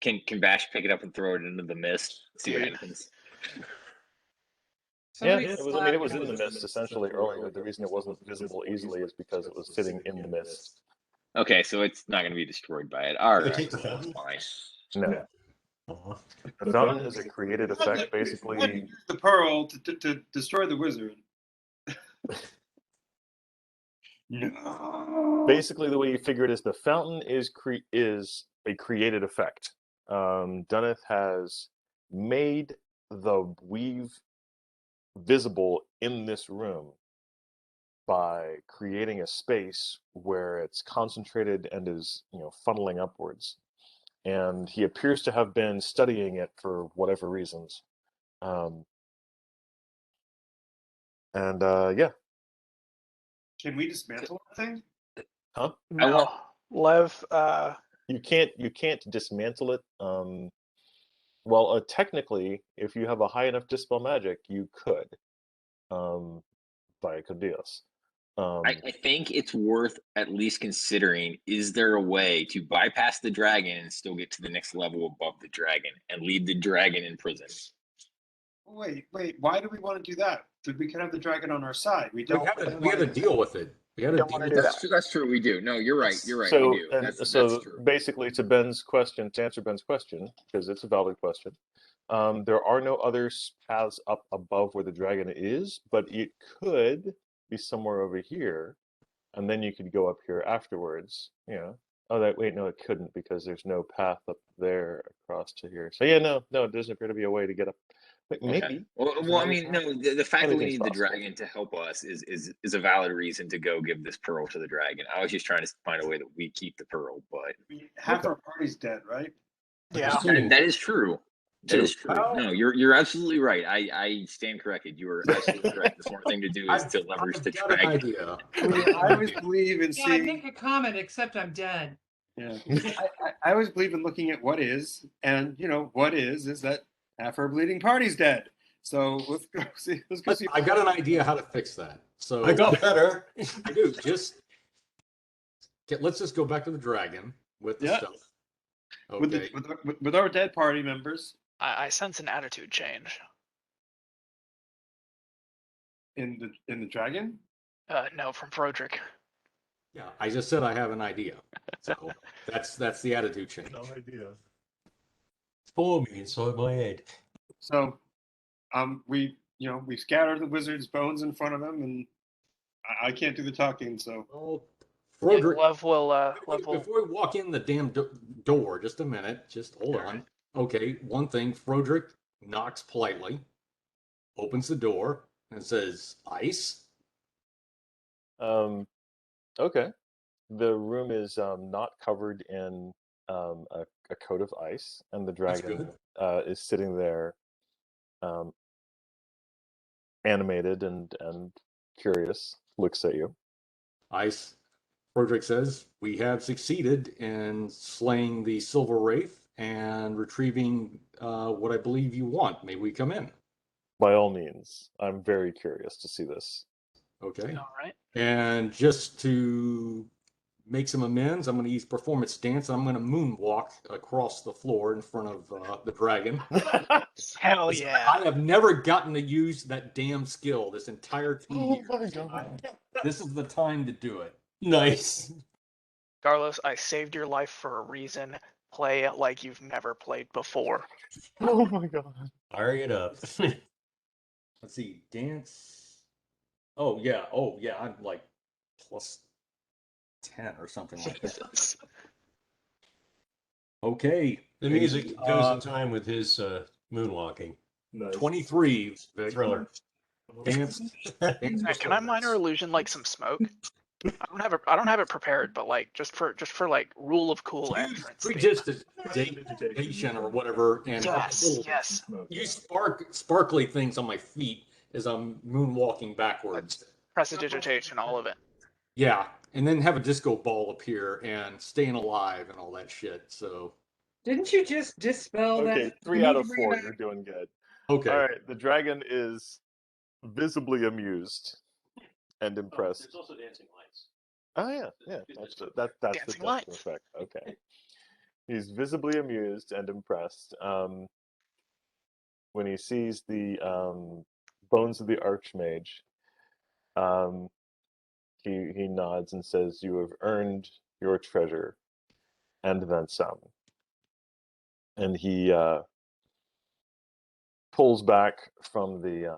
Can Bash pick it up and throw it into the mist? See what happens. Yeah, it was in the mist essentially earlier. The reason it wasn't visible easily is because it was sitting in the mist. Okay, so it's not going to be destroyed by it. All right, take the that's fountain? fine. No. The fountain is a created effect, basically. The pearl to destroy the wizard. No. Basically, the way you figure it is the fountain is a created effect. Dunneth has made the weave visible in this room by creating a space where it's concentrated and is, funneling upwards. And he appears to have been studying it for whatever reasons. Yeah. Can we dismantle that thing? Huh? No, Lev. You can't dismantle it. Well, technically, if you have a high enough dispel magic, you could. By Codios. I think it's worth at least considering, is there a way to bypass the dragon and still get to the next level above the dragon and leave the dragon in prison? Wait. Why do we want to do that? We can have the dragon on our side. We We had to deal with it. We had to deal with it. That's true. We do. No, you're right. You're right. So, we do. That's true. Basically, to answer Ben's question, because it's a valid question, there are no other paths up above where the dragon is, but it could be somewhere over here, and then you could go up here afterwards. No, it couldn't, because there's no path up there across to here. So no, it doesn't appear to be a way to get up. Maybe. Okay. Well, I mean, no. The fact that we need the possible. dragon to help us is a valid reason to go give this pearl to the dragon. I was just trying to find a way that we keep the pearl, but half our party's dead, right? Yeah, that is true. That is true. No, you're absolutely right. I stand corrected. You are absolutely correct. The smart thing to do is to leverage the dragon. I always believe in Yeah, I seeing. make a comment, except I'm dead. Yeah. I always believe in looking at what is, and what is that half our bleeding party's dead. So let's go see. Let's go see. I got an idea how to fix that. So I got better. I do. Let's just go back to the dragon with the Yeah. stuff. with Okay. with our dead party members I sense an attitude change. in the dragon. No, from Froedrick. Yeah, I just said I have an idea. So that's the attitude change. No idea. For me, so in my head. So, we scatter the wizard's bones in front of him, and I can't do the talking. So, Well, Froedrick, Lev will. before we walk in the damn door, just a minute. Just hold All on. right. Okay, one thing. Froedrick knocks politely, opens the door, and says, "Ice." Okay. The room is not covered in a coat of ice, and the That's dragon good. is sitting there, animated and curious. Looks at you. Ice. Froedrick says, "We have succeeded in slaying the Silver Wraith and retrieving what I believe you want. May we come in?" By all means, I'm very curious to see this. Okay. All right. And just to make some amends, I'm going to use performance dance. I'm going to moonwalk across the floor in front of the dragon. Hell yeah. I have never gotten to use that damn skill this entire 2 years. my god! This is the time to do it. Nice. Carlos, I saved your life for a reason. Play it like you've never played before. Oh my god! Fire it up. Let's see, dance. Oh yeah, I'm like plus 10 or something like that. Jesus. Okay. The music goes in time with his moonwalking. Nice. 23. Vic. Thriller. Dance. Hey, can I minor illusion like some smoke? I don't have it prepared, but like just for like rule of cool entrance. theme. Prestidigitation or whatever, and Yes. use sparkly things on my feet as I'm moonwalking backwards. Prestidigitation, all of it. Yeah, and then have a disco ball appear and staying alive and all that shit. So Didn't you just dispel Okay, that? 3 out of 4. You're doing good. okay. All right. The dragon is visibly amused and impressed. There's also dancing lights. Oh yeah. That's the Dancing lights. effect. Okay. He's visibly amused and impressed when he sees the bones of the Archmage. He nods and says, "You have earned your treasure, and then some." And he pulls back from the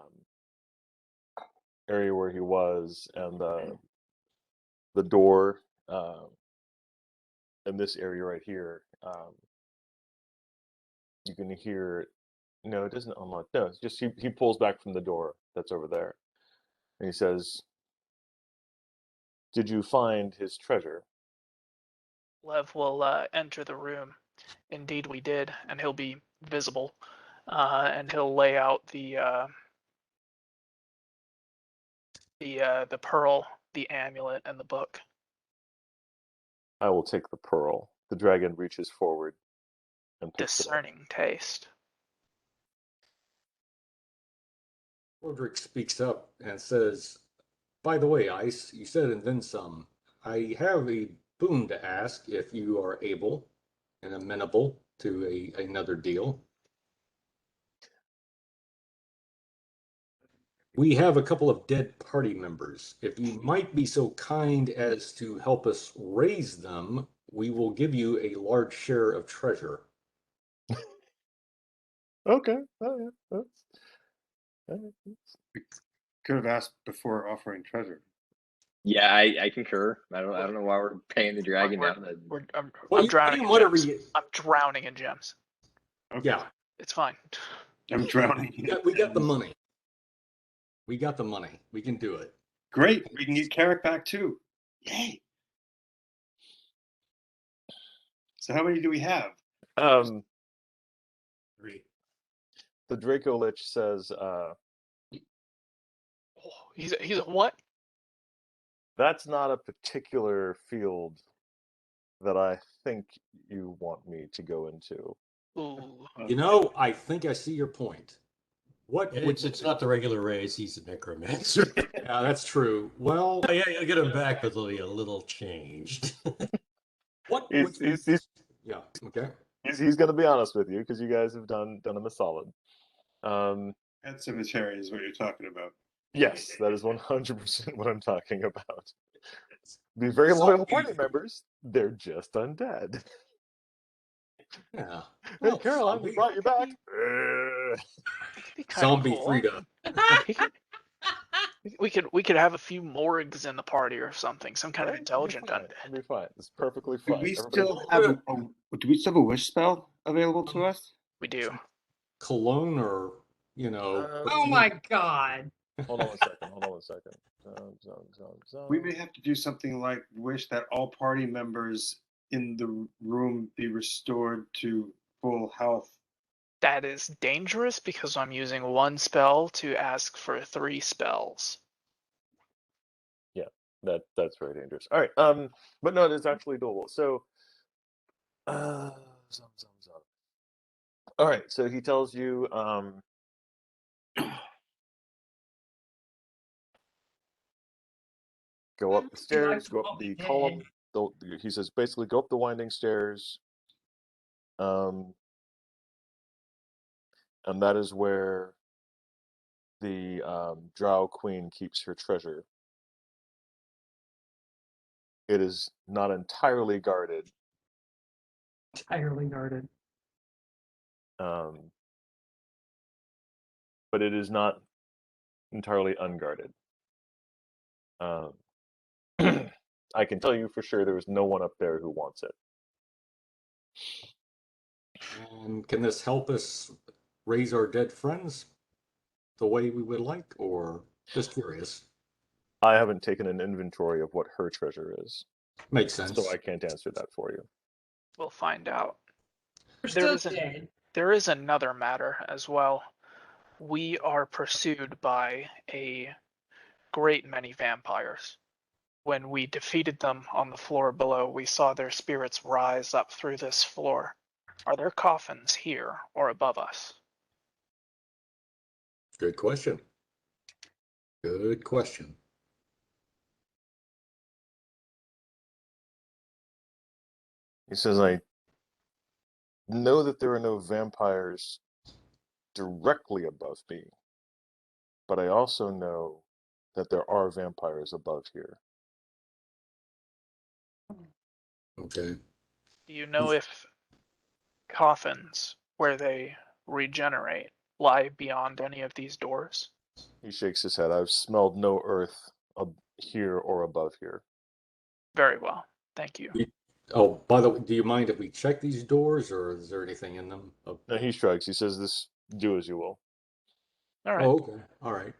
area where he was, and the door in this area right here. You can hear. No, it doesn't unlock. No, it's just he pulls back from the door that's over there, and he says, "Did you find his treasure?" Lev will enter the room. Indeed, we did, and he'll be visible, and he'll lay out the pearl, the amulet, and the book. I will take the pearl. The dragon reaches forward and picks it up. Discerning taste. Froedrick speaks up and says, "By the way, Ice, you said and then some. I have a boon to ask if you are able and amenable to another deal. We have a couple of dead party members. If you might be so kind as to help us raise them, we will give you a large share of treasure." Okay. Oh, yeah. Could have asked before offering treasure. Yeah, I concur. I don't know why we're paying the dragon now. I'm Well, you drowning can in whatever gems. you. I'm drowning in gems. Okay. Yeah, It's fine. I'm drowning. we got the money. We got the money. We can do it. Great. We can get Carrick back too. Yay. So how many do we have? Three. The Draco Lich says, Oh, he's a what? "That's not a particular field that I think you want me to go into. Ooh. You know, I think I see your point. What would It's not the regular raise. He's a necromancer. Yeah, that's true. Well, Oh, yeah, you'll get him back, but they'll be a little changed. what He's would he's he's, yeah, okay. he's going to be honest with you because you guys have done him a solid. Pet cemetery is what you're talking about. Yes, that is 100% what I'm talking about. Be very loyal party members. They're just undead. Yeah. Hey, Well, Caroline, we brought you back. It could be kind of Zombie cool. Frida. He could, we could have a few Morgs in the party or something, some kind of intelligent undead. It'll be fine. It's perfectly Do fine. we Everybody- still have do we still have a wish spell available to us? We do. Cologne or, you know. Oh my god. Hold on 1 second. Hold on 1 second. We may have to do something like wish that all party members in the room be restored to full health. That is dangerous because I'm using 1 spell to ask for 3 spells. Yeah, that's very dangerous. All right. But no, it's actually doable. So, all right. So he tells you, go up the stairs, go up the column. He says basically go up the winding stairs. And that is where the Drow Queen keeps her treasure. It is not entirely guarded. Entirely guarded. But it is not entirely unguarded. I can tell you for sure there is no one up there who wants it. And can this help us raise our dead friends the way we would like, or just curious? I haven't taken an inventory of what her treasure is. Makes sense. So I can't answer that for you. We'll find out. We're There still is dead. There is another matter as well. We are pursued by a great many vampires. When we defeated them on the floor below, we saw their spirits rise up through this floor. Are there coffins here or above us? Good question. Good question. He says, I know that there are no vampires directly above me, but I also know that there are vampires above here. Okay. Do you know if coffins, where they regenerate, lie beyond any of these doors? He shakes his head. I've smelled no earth here or above here. Very well. Thank you. Oh, by the way, do you mind if we check these doors, or is there anything in them? Oh, No, he shrugs. He says, "This, do as you will." All right. oh, okay. All right.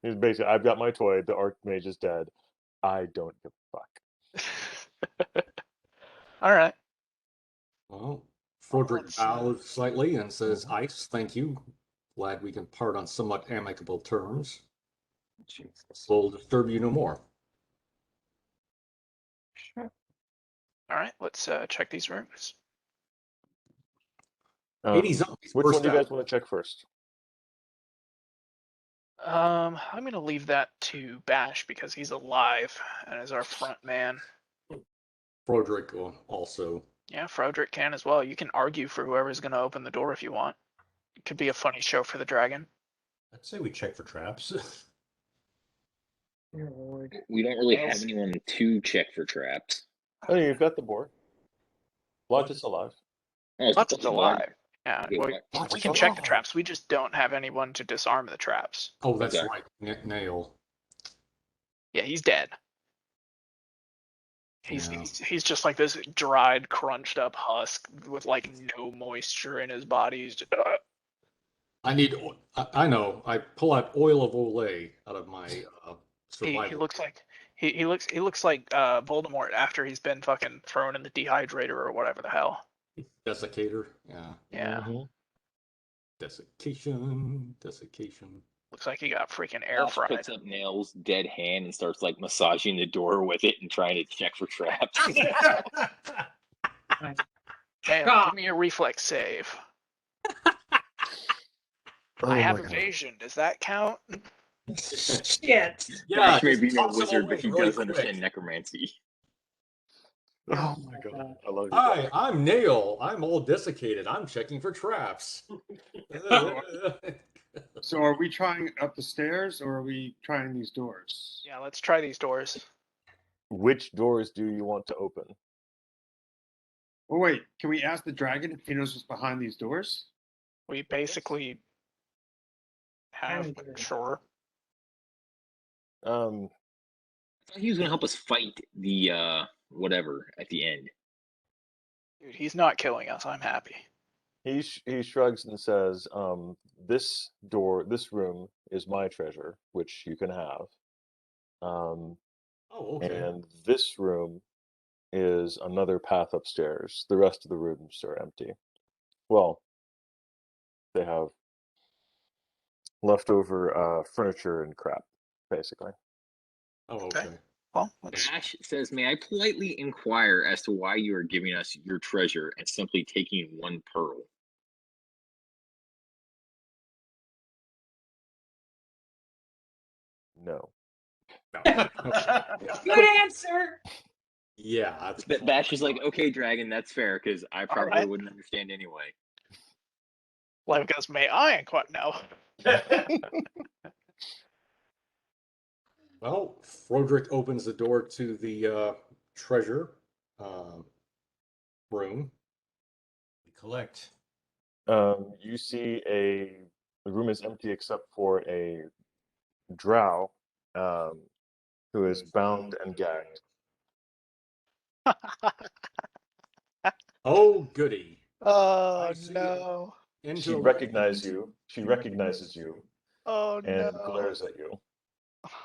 He's basically, I've got my toy. The Archmage is dead. I don't give a fuck. All right. Well, Froedrick Let's, bows slightly and says, Ice, thank you. Glad we can part on somewhat amicable terms. Jesus. We'll disturb you no more. Sure. All right. Let's check these rooms. 80 zombies Which one burst do you guys out. want to check first? I'm gonna leave that to Bash because he's alive and is our front man. Froedrick also. Yeah, Froedrick can as well. You can argue for whoever's gonna open the door if you want. It could be a funny show for the dragon. I'd say we check for traps. Dear Lord. We don't really have anyone to check for traps. Oh, you've got the board. Lodge is alive. Oh, Lots is alive. Yeah, Okay, we can check the traps. We just don't have anyone to disarm the traps. Oh, that's Okay. right. Nail. Yeah, he's dead. He's Yeah. he's just like this dried, crunched up husk with like no moisture in his body. He's just, I need. I know. I pull out oil of Olay out of my he survival. looks like he looks like Voldemort after he's been fucking thrown in the dehydrator or whatever the hell. Desiccator. Yeah. Yeah. Mm-hmm. Desiccation. Desiccation. Looks like he got freaking air Ash fried. picks up Nail's dead hand and starts like massaging the door with it and trying to check for traps. Nail, God. give me a reflex save. Oh I have my God. evasion. Does that count? Shit. Yeah, Ash may just be no toss him wizard, away but he really does understand quick. necromancy. Oh my God. I love you Hi, guys. I'm Nail. I'm all desiccated. I'm checking for traps. So are we trying up the stairs or are we trying these doors? Yeah, let's try these doors. Which doors do you want to open? Oh wait, can we ask the dragon if he knows what's behind these doors? We basically have Kinda do. sure. Um, I thought he was gonna help us fight the whatever at the end. Dude, he's not killing us. I'm happy. he shrugs and says, "This door, this room is my treasure, which you can have. Oh, okay. And this room is another path upstairs. The rest of the rooms are empty. Well, they have leftover furniture and crap, basically." Oh, Okay. okay. Well, let's. Ash says, "May I politely inquire as to why you are giving us your treasure and simply taking one pearl?" No. Good answer. Yeah, that's But Bash is like, "Okay, dragon, that's fair, because I probably right. wouldn't understand anyway." Lev goes, may I inquire? No. Well, Froedrick opens the door to the treasure room. We collect. You see the room is empty except for a drow who is bound and gagged. Oh, goody. Oh I see. no. Into She a- recognizes you. She recognizes you Oh and no. glares at you.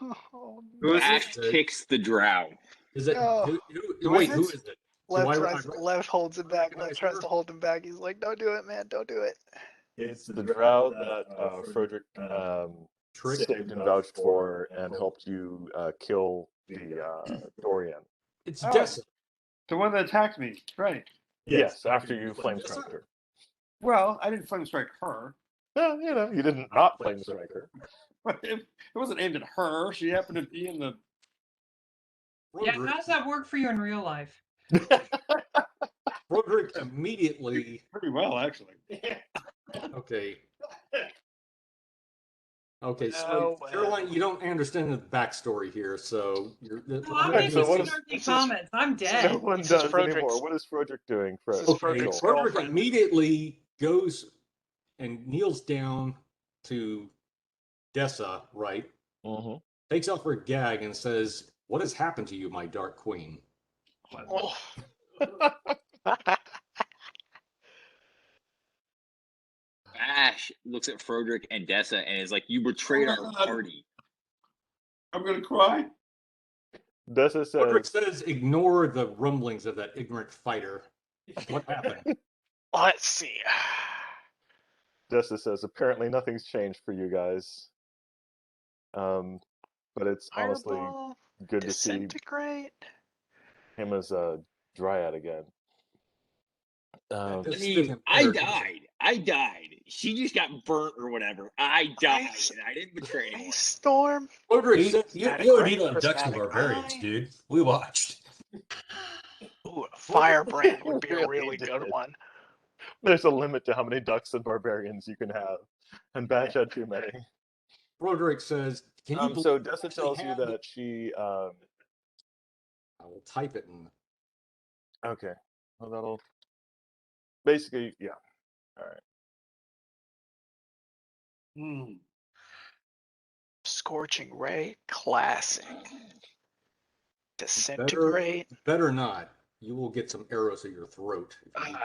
Oh, Who is no. Ash this? kicks the drow. Is it? No. Wait, who is it? Lev I tries. Lev holds him back. Lev recognize tries her? to hold him back. He's like, "Don't do it, man. Don't do it." It's the drow that Froedrick Trick? saved and vouched for and helped you kill the Dorian. It's Oh. Dessa. The one that attacked me, right? Yes, after you flame struck her. Well, I didn't flame strike her. Well, you didn't not flame strike her. It wasn't aimed at her. She happened to be in the. Yeah, how does that work for you in real life? Froedrick immediately. Pretty well, actually. Okay. Okay, so No way. Caroline, you don't understand the backstory here, so you're. No, I'm Right, so what making is- snarky comments. I'm dead. No one This is does Froedrick's- anymore. What is Froedrick doing for This is Okay, Froedrick's Phil? Froedrick girlfriend. immediately goes and kneels down to Dessa, right? Mhm. Takes off her gag and says, "What has happened to you, my dark queen?" Oh. Ash looks at Froedrick and Dessa and is like, "You betrayed our party." I'm gonna cry. Dessa Froedrick says, says, "Ignore the rumblings of that ignorant fighter. What happened?" Let's see. apparently nothing's changed for you guys. But it's honestly Fireball. good to see Disintegrate. him as a dryad again. That does I fit mean, him I better, doesn't it? died. She just got burnt or whatever. I died, Ice- and I didn't betray anyone. Ice storm. Froedrick says, You Had a OD'd great on Ducks and prismatic Barbarians, eye. dude. We watched. Ooh, a firebrand would be a Really really good did. one. There's a limit to how many ducks and barbarians you can have, and Batch had too many. Froedrick says, "Can you So believe Dessa actually tells you have the-" that she. I will type it in. Okay, well that'll basically, yeah. All right. Scorching ray. Classic. Disintegrate. Better not. You will get some arrows at your throat. If you-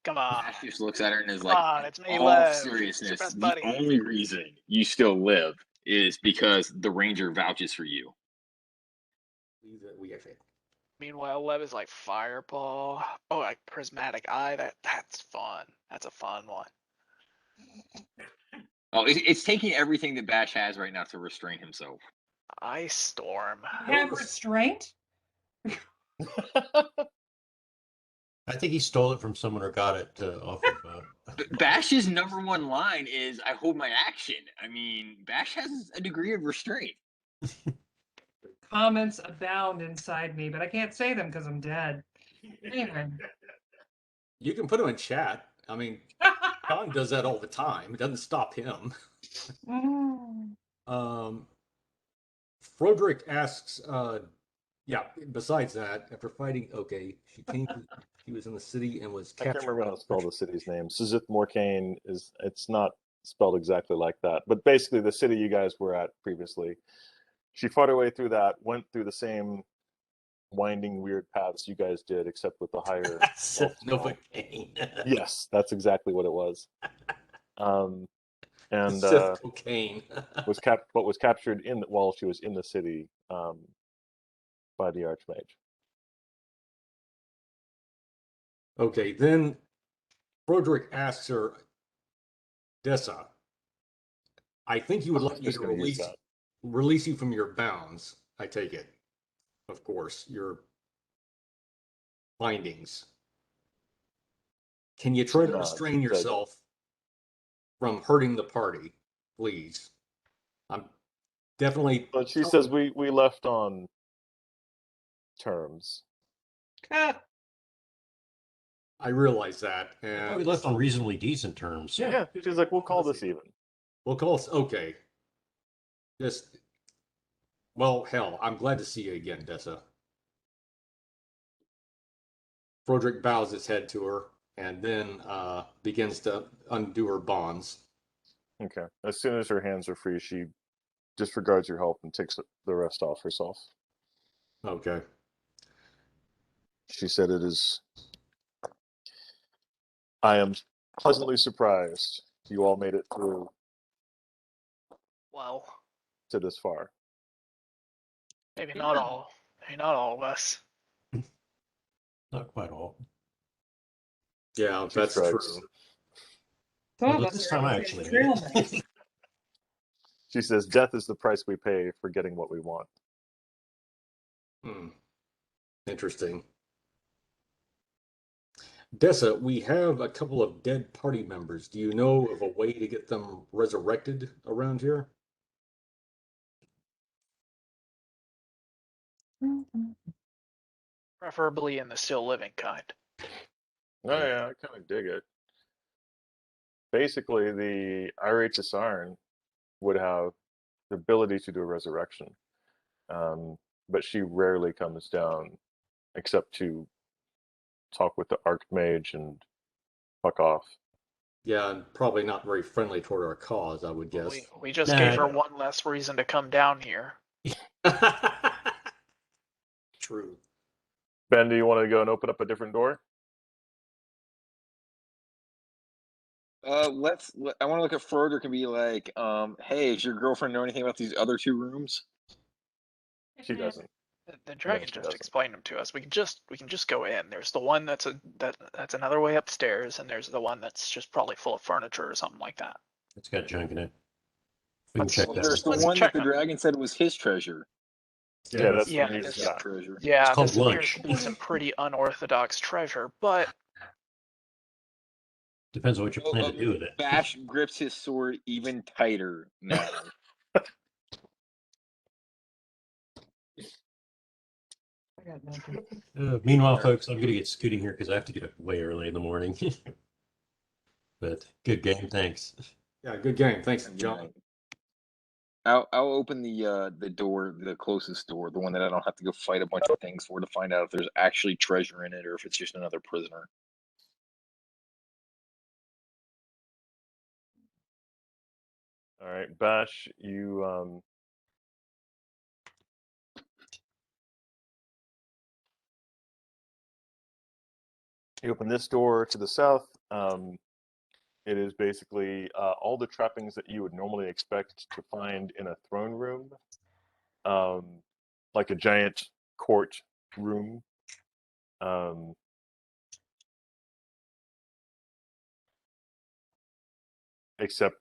Come on. Ash just looks at her and is Come like, on, it's me, "All Lev. It's your seriousness, best the buddy." only reason you still live is because the ranger vouches for you." we have it. Meanwhile, Lev is like fireball. Oh, like prismatic eye. That's fun. That's a fun one. Oh, it's taking everything that Bash has right now to restrain himself. Ice storm. Have restraint? I think he stole it from someone or got it off of. Bash's #1 line is "I hold my action." I mean, Bash has a degree of restraint. Comments abound inside me, but I can't say them because I'm dead. Anyway. You can put them in chat. I mean, Khan does that all the time. It doesn't stop him. Froedrick asks, yeah, besides that, after fighting, okay, she was in the city and was I captured. can't remember how to spell the city's name. Sizith Morcane it's not spelled exactly like that, but basically the city you guys were at previously. She fought her way through that, went through the same winding weird paths you guys did, except with the higher. Yes, that's exactly what it was. And cocaine was captured while she was in the city by the Archmage. Okay, then Froedrick asks her, Dessa, I think you would like me Just to gonna use that. release you from your bounds. I take it, of course, your findings. Can you try to restrain yourself from hurting the party, please? I'm definitely. But she says we left on terms. I realize that. And we left on reasonably decent terms. Yeah, she's like, we'll call this even. We'll call us okay. Just well, hell, I'm glad to see you again, Dessa. Froedrick bows his head to her and then begins to undo her bonds. Okay. As soon as her hands are free, she disregards your help and takes the rest off herself. Okay. She said I am pleasantly surprised you all made it through Well, to this far. maybe not all. Maybe not all of us. Not quite all. Yeah, that's true. Well, this time I actually made it. She says, death is the price we pay for getting what we want. Interesting. Dessa, we have a couple of dead party members. Do you know of a way to get them resurrected around here? Preferably in the still living kind. Oh yeah, I kind of dig it. Basically, the irate Asarn would have the ability to do a resurrection, but she rarely comes down except to talk with the Archmage and fuck off. Yeah, and probably not very friendly toward our cause, I would guess. We just gave her one less reason to come down here. True. Ben, do you want to go and open up a different door? I want to look at Froedrick and be like, hey, does your girlfriend know anything about these other 2 rooms? She doesn't. The dragon just explained them to us. We can just go in. There's the one that's another way upstairs, and there's the one that's just probably full of furniture or something like that. It's got junk in it. We can check that. There's the one that the dragon said was his treasure. Yeah, that's his treasure. Yeah, it's called this lunch. appears to be some pretty unorthodox treasure, but depends on what you plan to do with it. Bash grips his sword even tighter now. Meanwhile, folks, I'm going to get scooting here because I have to get up way early in the morning. But good game, thanks. Yeah, good game. Thanks, John. I'll open the door, the closest door, the one that I don't have to go fight a bunch of things for to find out if there's actually treasure in it or if it's just another prisoner. All right, Bash, you open this door to the south. It is basically all the trappings that you would normally expect to find in a throne room, like a giant court room. except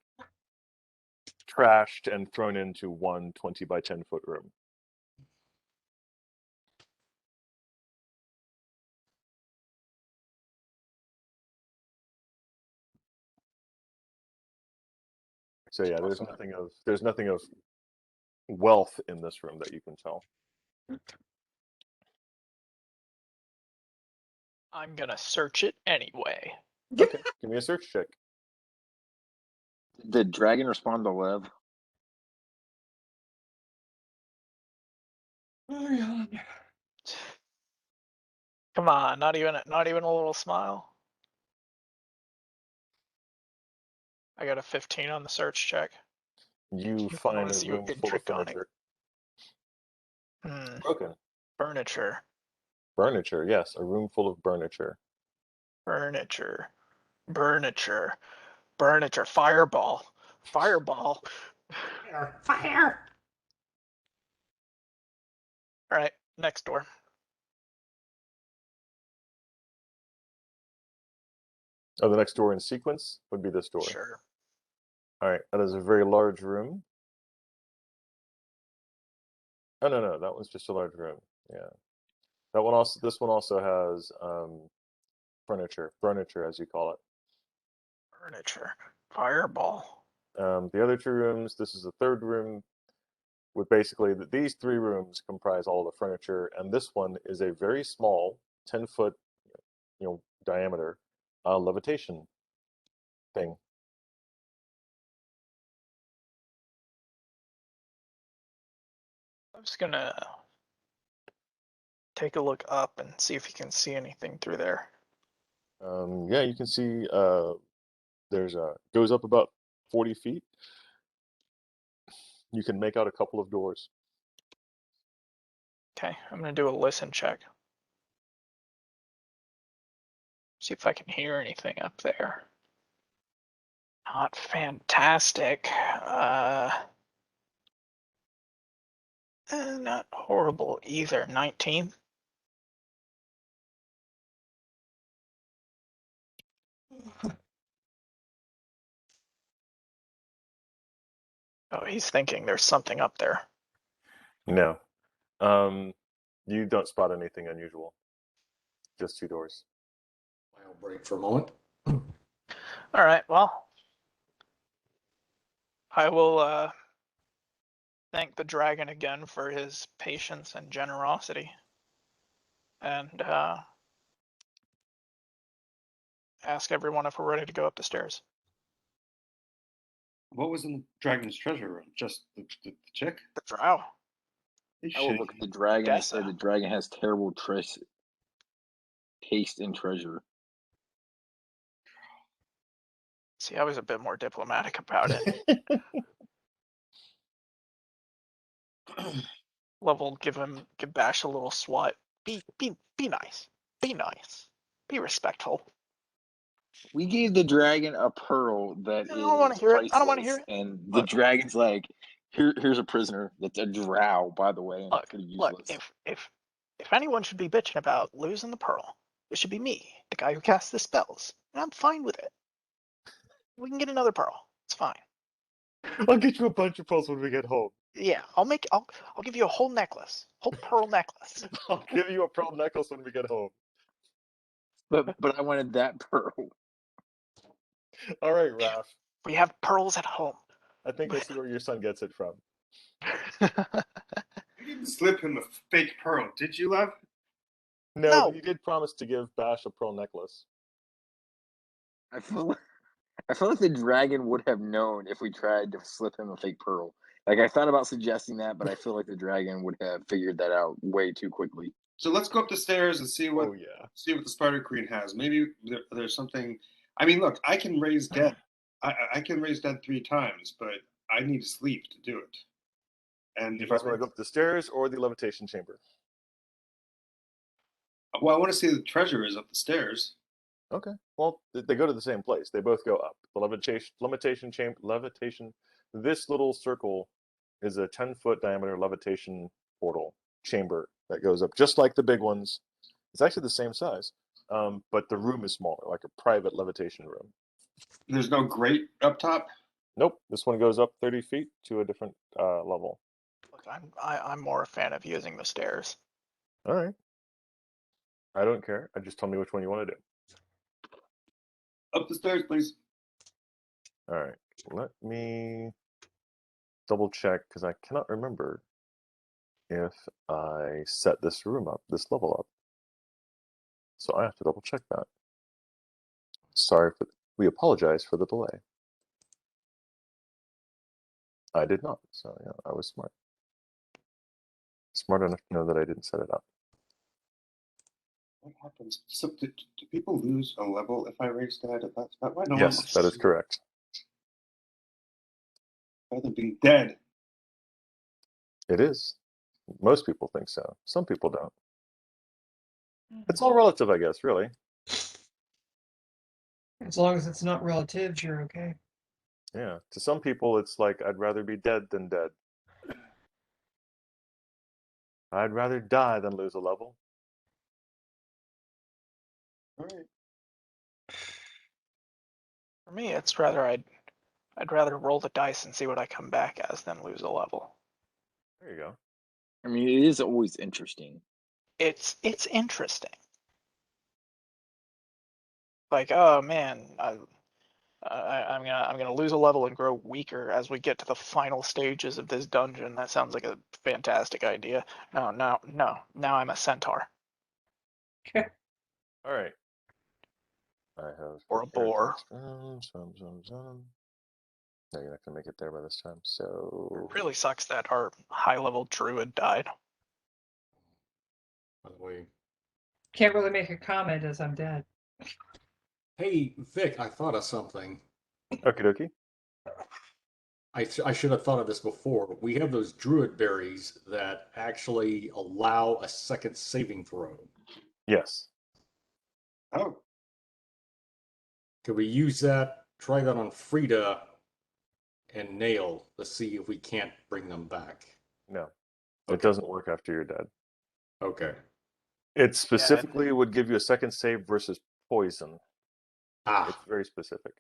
trashed and thrown into one 20 by 10 foot room. So yeah, there's nothing of wealth in this room that you can tell. I'm gonna search it anyway. Okay, give me a search check. Did dragon respond to Lev? Oh, God. Come on, not even a little smile. I got a 15 on the search check. You How find is a your room full of intriconic? furniture. Broken. Furniture. Furniture, yes, a room full of furniture. Furniture. Furniture. Furniture. Fireball. Fireball. Fire! All right, next door. Oh, the next door in sequence would be this door. Sure. All right, that is a very large room. Oh no, that one's just a large room. Yeah, that one also. This one also has furniture as you call it. Furniture. Fireball. The other two rooms. This is the third room. With basically these three rooms comprise all the furniture, and this one is a very small, 10-foot, diameter, levitation thing. I'm just gonna take a look up and see if you can see anything through there. Yeah, you can see goes up about 40 feet. You can make out a couple of doors. Okay, I'm gonna do a listen check. See if I can hear anything up there. Not fantastic. Not horrible either. 19. Oh, he's thinking there's something up there. No. You don't spot anything unusual. Just two doors. I'll break for a moment. All right, well, I will thank the dragon again for his patience and generosity. And ask everyone if we're ready to go up the stairs. What was in the dragon's treasure room? Just the chick? The drow. I will look at the dragon and Guess say so. the dragon has terrible taste in treasure. See, I was a bit more diplomatic about it. Level, give Bash a little swat. Be nice. Be nice. Be respectful. We gave the dragon a pearl that I don't want to hear it. I don't want to hear it. and the dragon's like, here's a prisoner that's a drow, by the way, and pretty useless. Look, if anyone should be bitching about losing the pearl, it should be me, the guy who casts the spells. And I'm fine with it. We can get another pearl. It's fine. I'll get you a bunch of pearls when we get home. Yeah, I'll give you a whole necklace. Whole pearl necklace. I'll give you a pearl necklace when we get home. But I wanted that pearl. All right, Raph. We have pearls at home. I think I see where your son gets it from. You didn't slip him a fake pearl, did you, Lev? No, but you did promise to give Bash a pearl necklace. I feel like the dragon would have known if we tried to slip him a fake pearl. Like, I thought about suggesting that, but I feel like the dragon would have figured that out way too quickly. So let's go up the stairs and see what the Spider Queen has. Maybe there's something. I mean, look, I can raise dead. I can raise dead 3 times, but I need sleep to do it. And You guys want to go up the stairs or the levitation chamber? Well, I want to see the treasure is up the stairs. Okay. Well, they go to the same place. They both go up. The levitation chamber. This little circle is a 10-foot diameter levitation portal chamber that goes up, just like the big ones. It's actually the same size, but the room is smaller, like a private levitation room. There's no grate up top. Nope, this one goes up 30 feet to a different level. Look, I'm more a fan of using the stairs. All right. I don't care. Just tell me which one you want to do. Up the stairs, please. All right. Let me double check because I cannot remember if I set this room up, this level up. So I have to double check that. Sorry for. We apologize for the delay. I did not. So yeah, I was smart. Smart enough to know that I didn't set it up. What happens? So do people lose a level if I raise that? That's not why no one Yes, wants that is to- correct. Rather be dead. It is. Most people think so. Some people don't. It's all relative, I guess, really. As long as it's not relatives, you're okay. Yeah. To some people, it's like, I'd rather be dead than dead. I'd rather die than lose a level. All right. For me, it's rather I'd rather roll the dice and see what I come back as than lose a level. There you go. I mean, it is always interesting. It's interesting. Like, oh man, I'm gonna lose a level and grow weaker as we get to the final stages of this dungeon. That sounds like a fantastic idea. No. Now I'm a centaur All right. I have or a boar. No, you're not gonna make it there by this time. So It really sucks that our high-level druid died. By the way, Can't really make a comment as I'm dead. hey Vic, I thought of something. okie dokie. I should have thought of this before. We have those druid berries that actually allow a second saving throw. Yes. Oh, Could we use that? Try that on Frida and Nail to see if we can't bring them back. No. Okay. It doesn't work after you're dead. Okay. It specifically would give you a second save versus poison. Ah, It's very specific.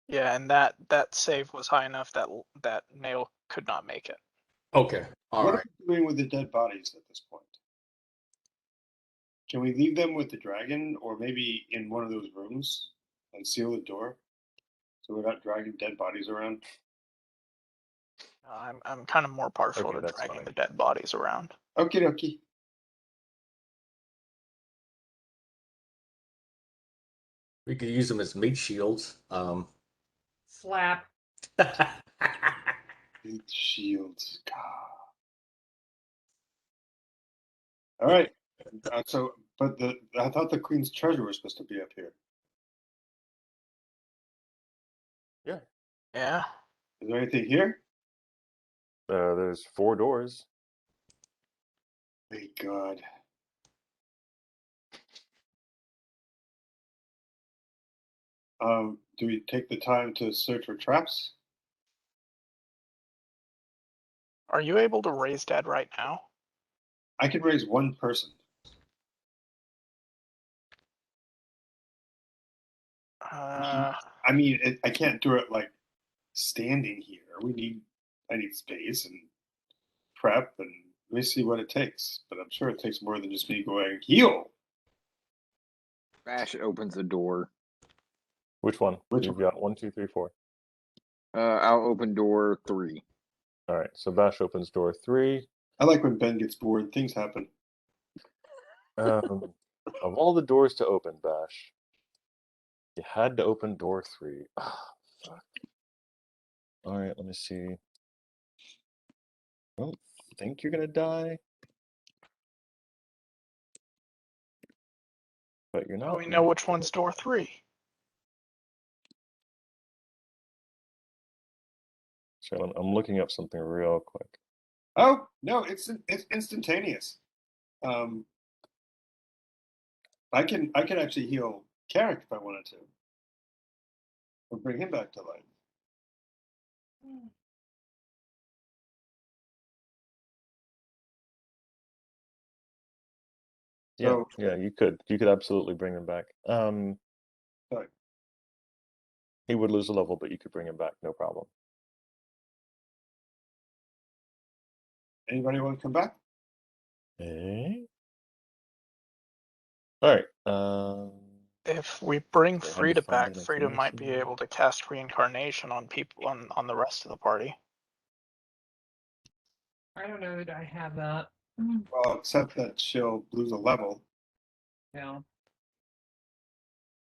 Yeah, and that save was high enough that Nail could not make it. okay. All what right. are we doing with the dead bodies at this point? Can we leave them with the dragon, or maybe in one of those rooms and seal the door, so we're not dragging dead bodies around? I'm kind of more partial Okay, to that's dragging fine. the dead bodies around. Okie dokie. We could use them as meat shields. Slap. Big shields. God. All right. But I thought the queen's treasure was supposed to be up here. Yeah. Yeah. Is there anything here? There's 4 doors. Thank God. Do we take the time to search for traps? Are you able to raise dead right now? I can raise one person. I mean, I can't do it like standing here. I need space and prep, and let me see what it takes. But I'm sure it takes more than just me going heal. Bash opens the door. Which one? Which You've one? got 1, 2, 3, 4. I'll open door 3. All right. So Bash opens door 3. I like when Ben gets bored. Things happen. Of all the doors to open, Bash, you had to open door 3. Ah, fuck. All right. Let me see. I don't think you're gonna die, but you're How not. do we know which one's door 3? So I'm looking up something real quick. Oh no, it's instantaneous. I can actually heal Carrick if I wanted to, or bring him back to life. Yeah, So yeah, you could absolutely bring them back. sorry. He would lose a level, but you could bring him back, no problem. Anybody want to come back? Okay. All right. If we bring They had to Frida find back, that Frida might be information. able to cast reincarnation on people on the rest of the party. I don't know that I have that. Well, except that she'll lose a level. Yeah.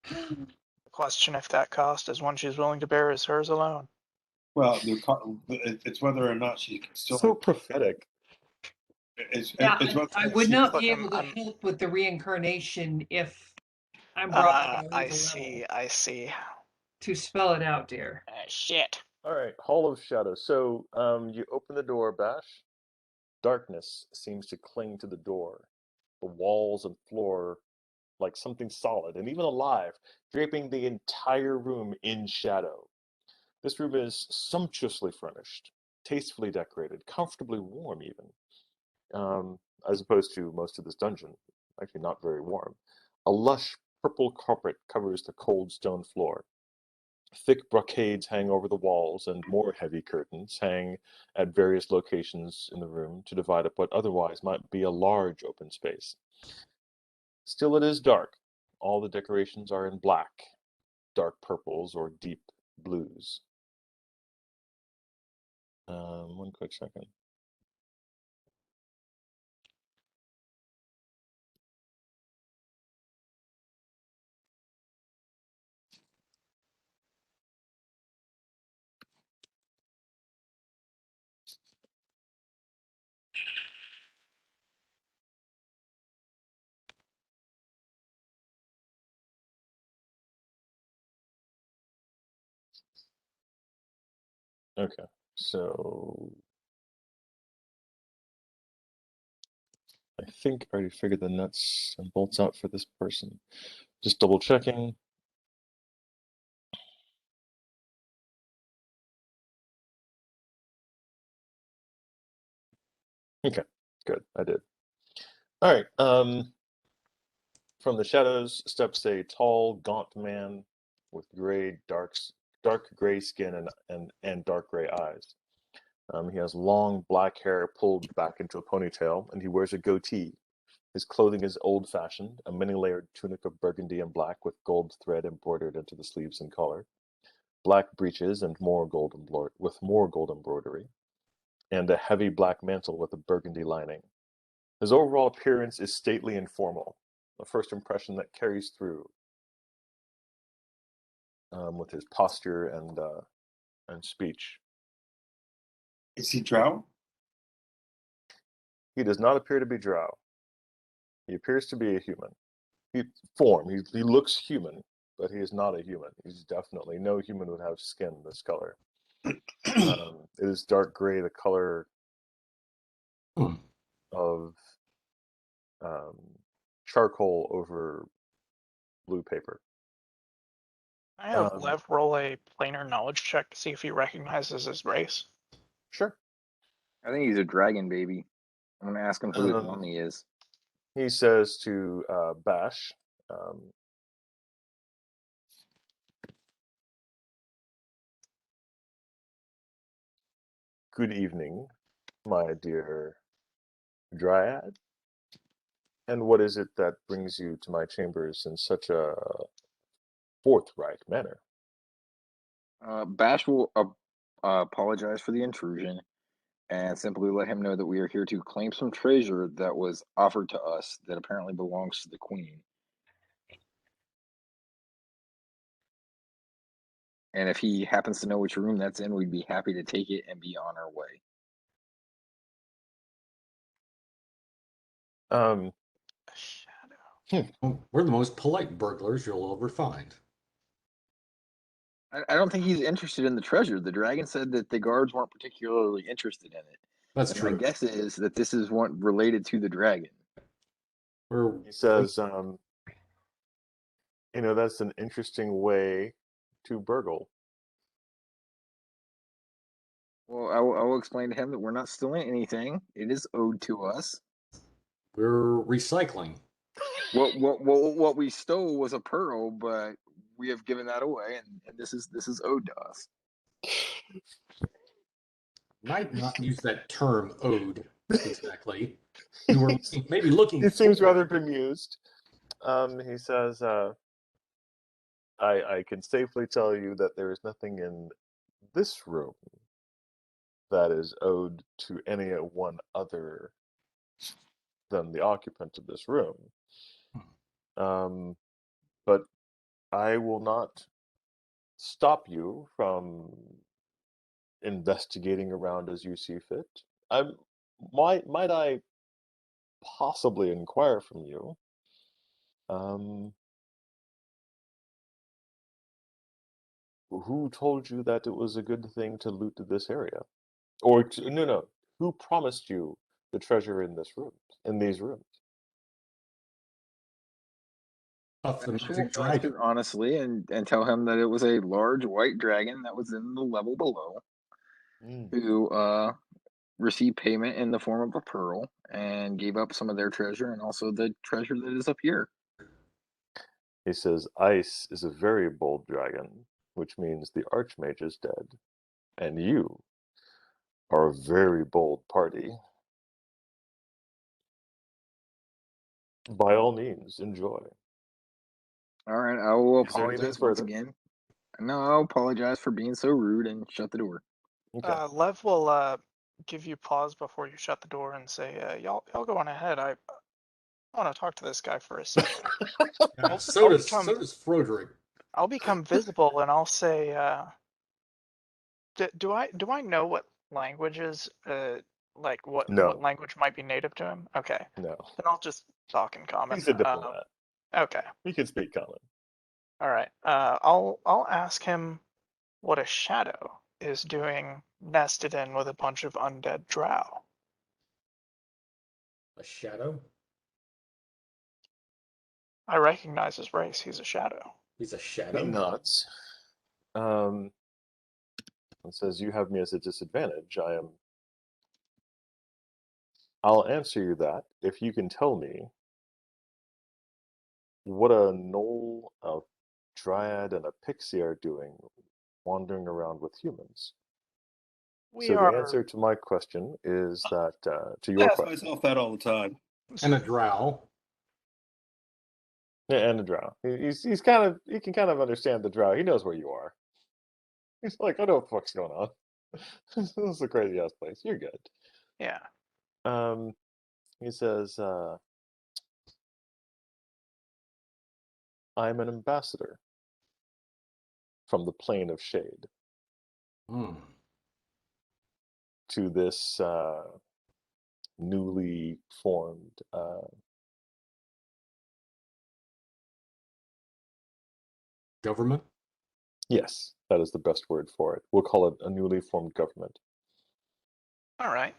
The question if that cost is one she's willing to bear is hers alone. Well, it's whether or not she can still. So prophetic. It's I whether would she- not Look, be able to I'm- help with the reincarnation if I'm brought back I a see, level. I see. To spell it out, dear. Shit. All right, Hall of Shadow. So, you open the door, Bash. Darkness seems to cling to the door, the walls and floor like something solid and even alive, draping the entire room in shadow. This room is sumptuously furnished, tastefully decorated, comfortably warm even, as opposed to most of this dungeon. Actually, not very warm. A lush purple carpet covers the cold stone floor. Thick brocades hang over the walls, and more heavy curtains hang at various locations in the room to divide up what otherwise might be a large open space. Still, it is dark. All the decorations are in black, dark purples, or deep blues. One quick second. Okay, so I think I already figured the nuts and bolts out for this person. Just double checking. Okay, good, I did. All right, from the shadows steps a tall, gaunt man with dark gray skin and dark gray eyes. He has long black hair pulled back into a ponytail, and he wears a goatee. His clothing is old-fashioned, a many-layered tunic of burgundy and black with gold thread embroidered into the sleeves and collar, black breeches and more gold embroidery, and a heavy black mantle with a burgundy lining. His overall appearance is stately and formal, a first impression that carries through with his posture and speech. Is he drow? He does not appear to be drow. He appears to be a human. He looks human, but he is not a human. He's definitely, no human would have skin this color. It is dark gray, the color of charcoal over blue paper. I have Lev roll a planar knowledge check to see if he recognizes his race. Sure. I think he's a dragon baby. I'm gonna ask him who his mommy is. He says to Bash, "Good evening, my dear Dryad. And what is it that brings you to my chambers in such a forthright manner?" Bash will apologize for the intrusion and simply let him know that we are here to claim some treasure that was offered to us that apparently belongs to the queen. And if he happens to know which room that's in, we'd be happy to take it and be on our way. We're the most polite burglars you'll ever find. I don't think he's interested in the treasure. The dragon said that the guards weren't particularly interested in it. That's and true. My guess is that this is one related to the dragon. He says, that's an interesting way to burgle. Well, I will explain to him that we're not stealing anything. It is owed to us. We're recycling. What we stole was a pearl, but we have given that away, and this is owed to us. Might not use that term owed exactly. We were maybe looking. He seems forward. rather bemused. He says, I can safely tell you that there is nothing in this room that is owed to anyone other than the occupant of this room. But I will not stop you from investigating around as you see fit. Might I possibly inquire from you? Who told you that it was a good thing to loot this area? Or no, who promised you the treasure in these rooms? Of the Master will magic dragon. answer honestly and tell him that it was a large white dragon that was in the level below, who received payment in the form of a pearl and gave up some of their treasure and also the treasure that is up here. He says, Ice is a very bold dragon, which means the Archmage is dead. And you are a very bold party. By all means, enjoy. All right, I will Is there anything apologize once further? again. No, I'll apologize for being so rude and shut the door. Okay. Lev will give you pause before you shut the door and say, "Y'all go on ahead. I want to talk to this guy for a second." Yeah, so does Froedrick. I'll become visible and I'll say, "Do I know what languages like what No. language might be native to him?" Okay, No. then I'll just talk in common. He's a diplomat. Okay. He can speak common. All right. I'll ask him what a shadow is doing nested in with a bunch of undead drow. A shadow? I recognize his race. He's a shadow. He's a He shadow? nods. And says, "You have me as a disadvantage. I'll answer you that if you can tell me what a gnoll, a dryad, and a pixie are doing wandering around with humans." We So the are. answer to my question is that, to I your ask question, myself that all the time. And a drow. yeah, and a drow. He can kind of understand the drow. He knows where you are. He's like, I know what the fuck's going on. This is a crazy ass place. You're good. Yeah. He says, I'm an ambassador from the plane of shade to this newly formed government? Yes, that is the best word for it. We'll call it a newly formed government. All right.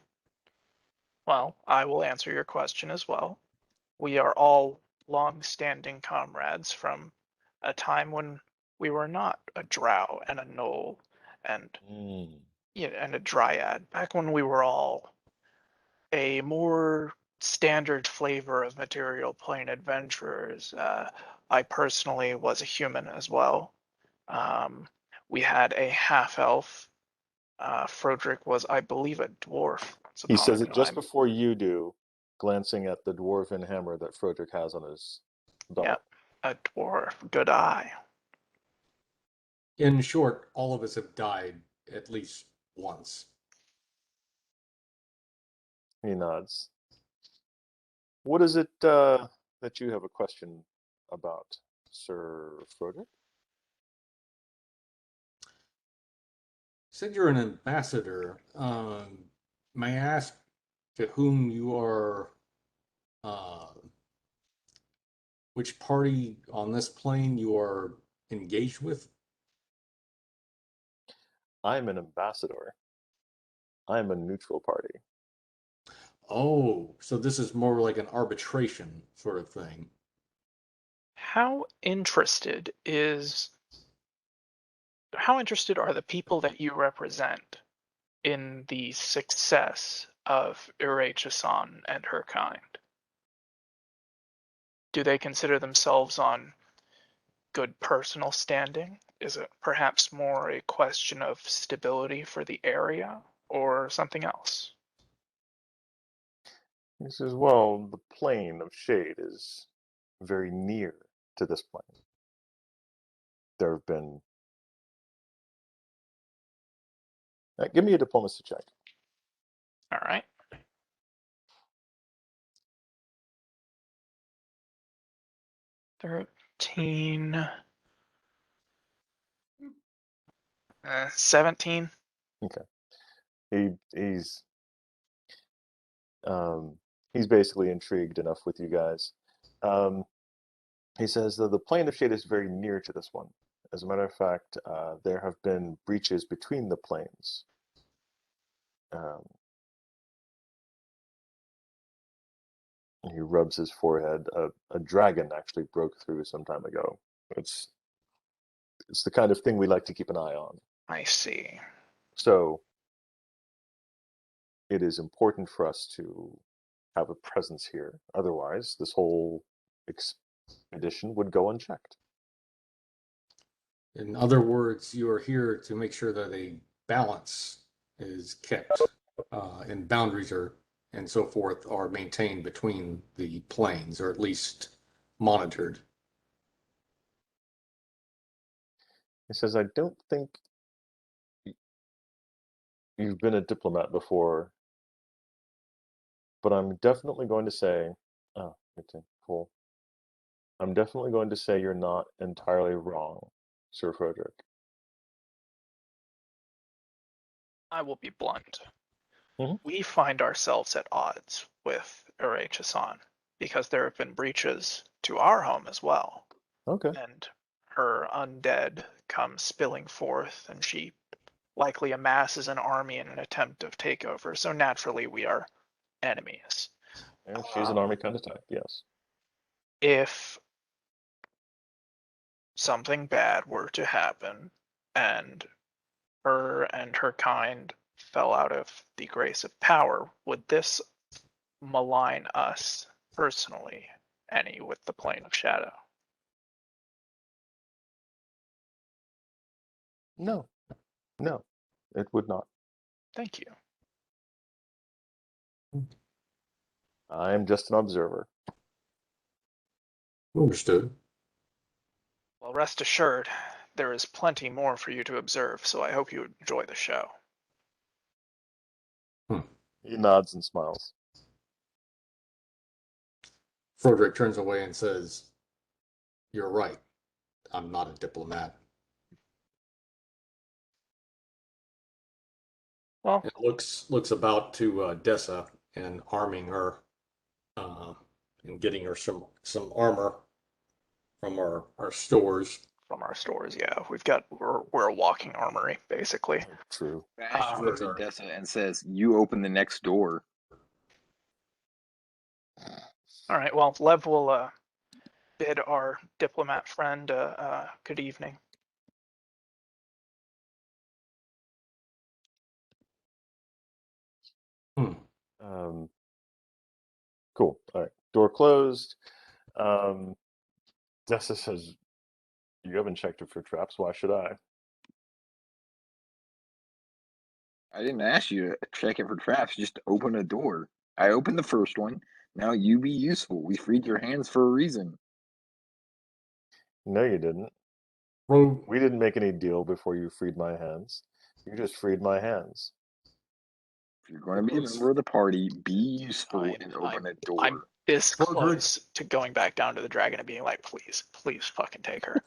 Well, I will answer your question as well. We are all long-standing comrades from a time when we were not a drow and a gnoll and and a dryad. Back when we were all a more standard flavor of material plane adventurers. I personally was a human as well. We had a half-elf. Froedrick was, I believe, a dwarf. He says it just before you do, glancing at the dwarven hammer that Froedrick has on his belt. Yep, a dwarf. Good eye. In short, all of us have died at least once. He nods. What is it that you have a question about, Sir Froedrick? Said you're an ambassador. May I ask to whom you are, which party on this plane you are engaged with? I'm an ambassador. I'm a neutral party. Oh, so this is more like an arbitration sort of thing. How interested are the people that you represent in the success of Irachasan and her kind? Do they consider themselves on good personal standing? Is it perhaps more a question of stability for the area or something else? He says, well, the plane of shade is very near to this plane. There have been... give me a diplomacy check. All right. 13. 17. Okay. He's basically intrigued enough with you guys. He says that the plane of shade is very near to this one. As a matter of fact, there have been breaches between the planes. He rubs his forehead. A dragon actually broke through some time ago. It's the kind of thing we like to keep an eye on. I see. So it is important for us to have a presence here. Otherwise, this whole expedition would go unchecked. In other words, you are here to make sure that a balance is kept and boundaries are and so forth are maintained between the planes, or at least monitored. He says, I don't think you've been a diplomat before, but I'm definitely going to say, oh, okay, cool. I'm definitely going to say you're not entirely wrong, Sir Froedrick. I will be blunt. Mhm. We find ourselves at odds with Irae-Chasan because there have been breaches to our home as well. Okay. And her undead come spilling forth, and she likely amasses an army in an attempt of takeover. So naturally, we are enemies. And she's an army kind of type, yes. If something bad were to happen, and her and her kind fell out of the grace of power, would this malign us personally any with the plane of shadow? No, it would not. Thank you. I am just an observer. Understood. Well, rest assured, there is plenty more for you to observe, so I hope you enjoy the show. He nods and smiles. Froedrick turns away and says, "You're right. I'm not a diplomat." Well, It looks about to Dessa and arming her and getting her some armor from our stores. from our stores, yeah, we're a walking armory, basically. True. Bash looks at Dessa and says, "You open the next door." All right, well, Lev will bid our diplomat friend good evening. Cool. All right. Door closed. Dessa says, you haven't checked it for traps. Why should I? I didn't ask you to check it for traps, just open a door. I opened the first one. Now you be useful. We freed your hands for a reason. No, you didn't. Well, We didn't make any deal before you freed my hands. You just freed my hands. If you're going to be a member of the party, be useful and open a door. I'm this close to going back down to the dragon and being like, please fucking take her.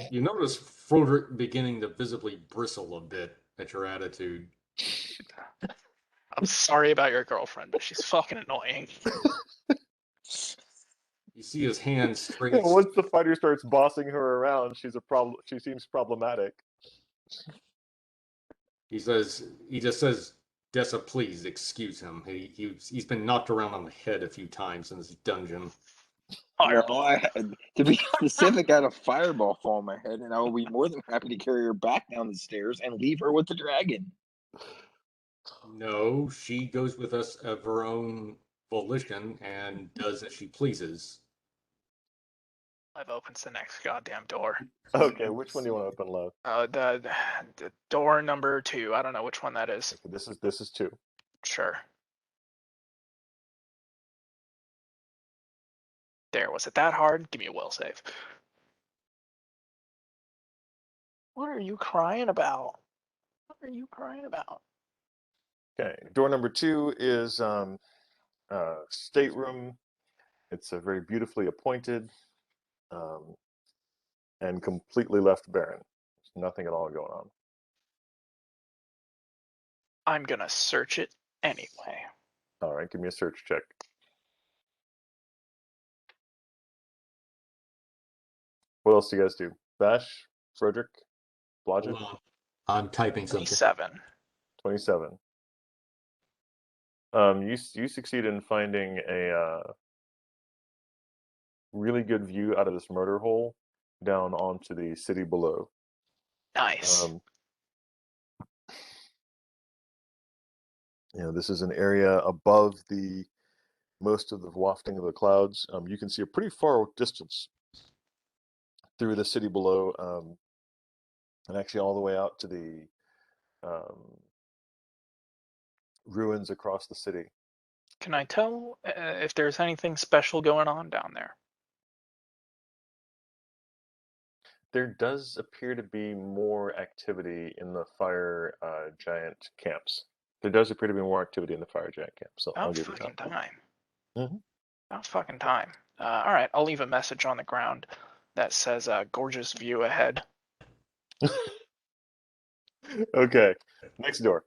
You notice Froedrick beginning to visibly bristle a bit at your attitude. I'm sorry about your girlfriend, but she's fucking annoying. You see his hands straight. Once the fighter starts bossing her around, she's a problem. She seems problematic. He just says, "Dessa, please excuse him. He's been knocked around on the head a few times in this dungeon." To be specific, I had a fireball fall on my head, and I will be more than happy to carry her back down the stairs and leave her with the dragon. No, she goes with us of her own volition and does as she pleases. Lev opens the next goddamn door. Okay, which one do you want to open, Lev? The door number 2. I don't know which one that is. Okay, this is 2. Sure. There, was it that hard? Give me a will save. What are you crying about? What are you crying about? Okay, door number 2 is stateroom. It's a very beautifully appointed and completely left barren. There's nothing at all going on. I'm gonna search it anyway. All right, give me a search check. What else do you guys do? Bash, Froedrick, Blodgett? Hold on. I'm typing something. 27. 27. You succeed in finding a really good view out of this murder hole down onto the city below. Nice. This is an area above the most of the wafting of the clouds. You can see a pretty far distance through the city below, and actually all the way out to the ruins across the city. Can I tell if there's anything special going on down there? There does appear to be more activity in the fire giant camps. There does appear to be more activity in the fire giant camp. So I'll About give you fucking that. time. Mhm. About fucking time. All right, I'll leave a message on the ground that says gorgeous view ahead. Okay, next door.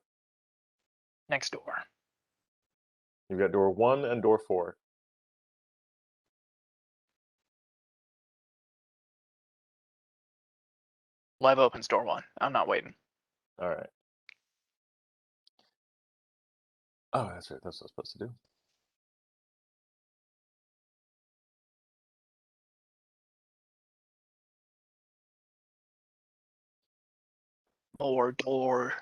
Next door. You've got door 1 and door 4. Lev opens door 1. I'm not waiting. All right. Oh, that's right. That's what I was supposed to do. More door.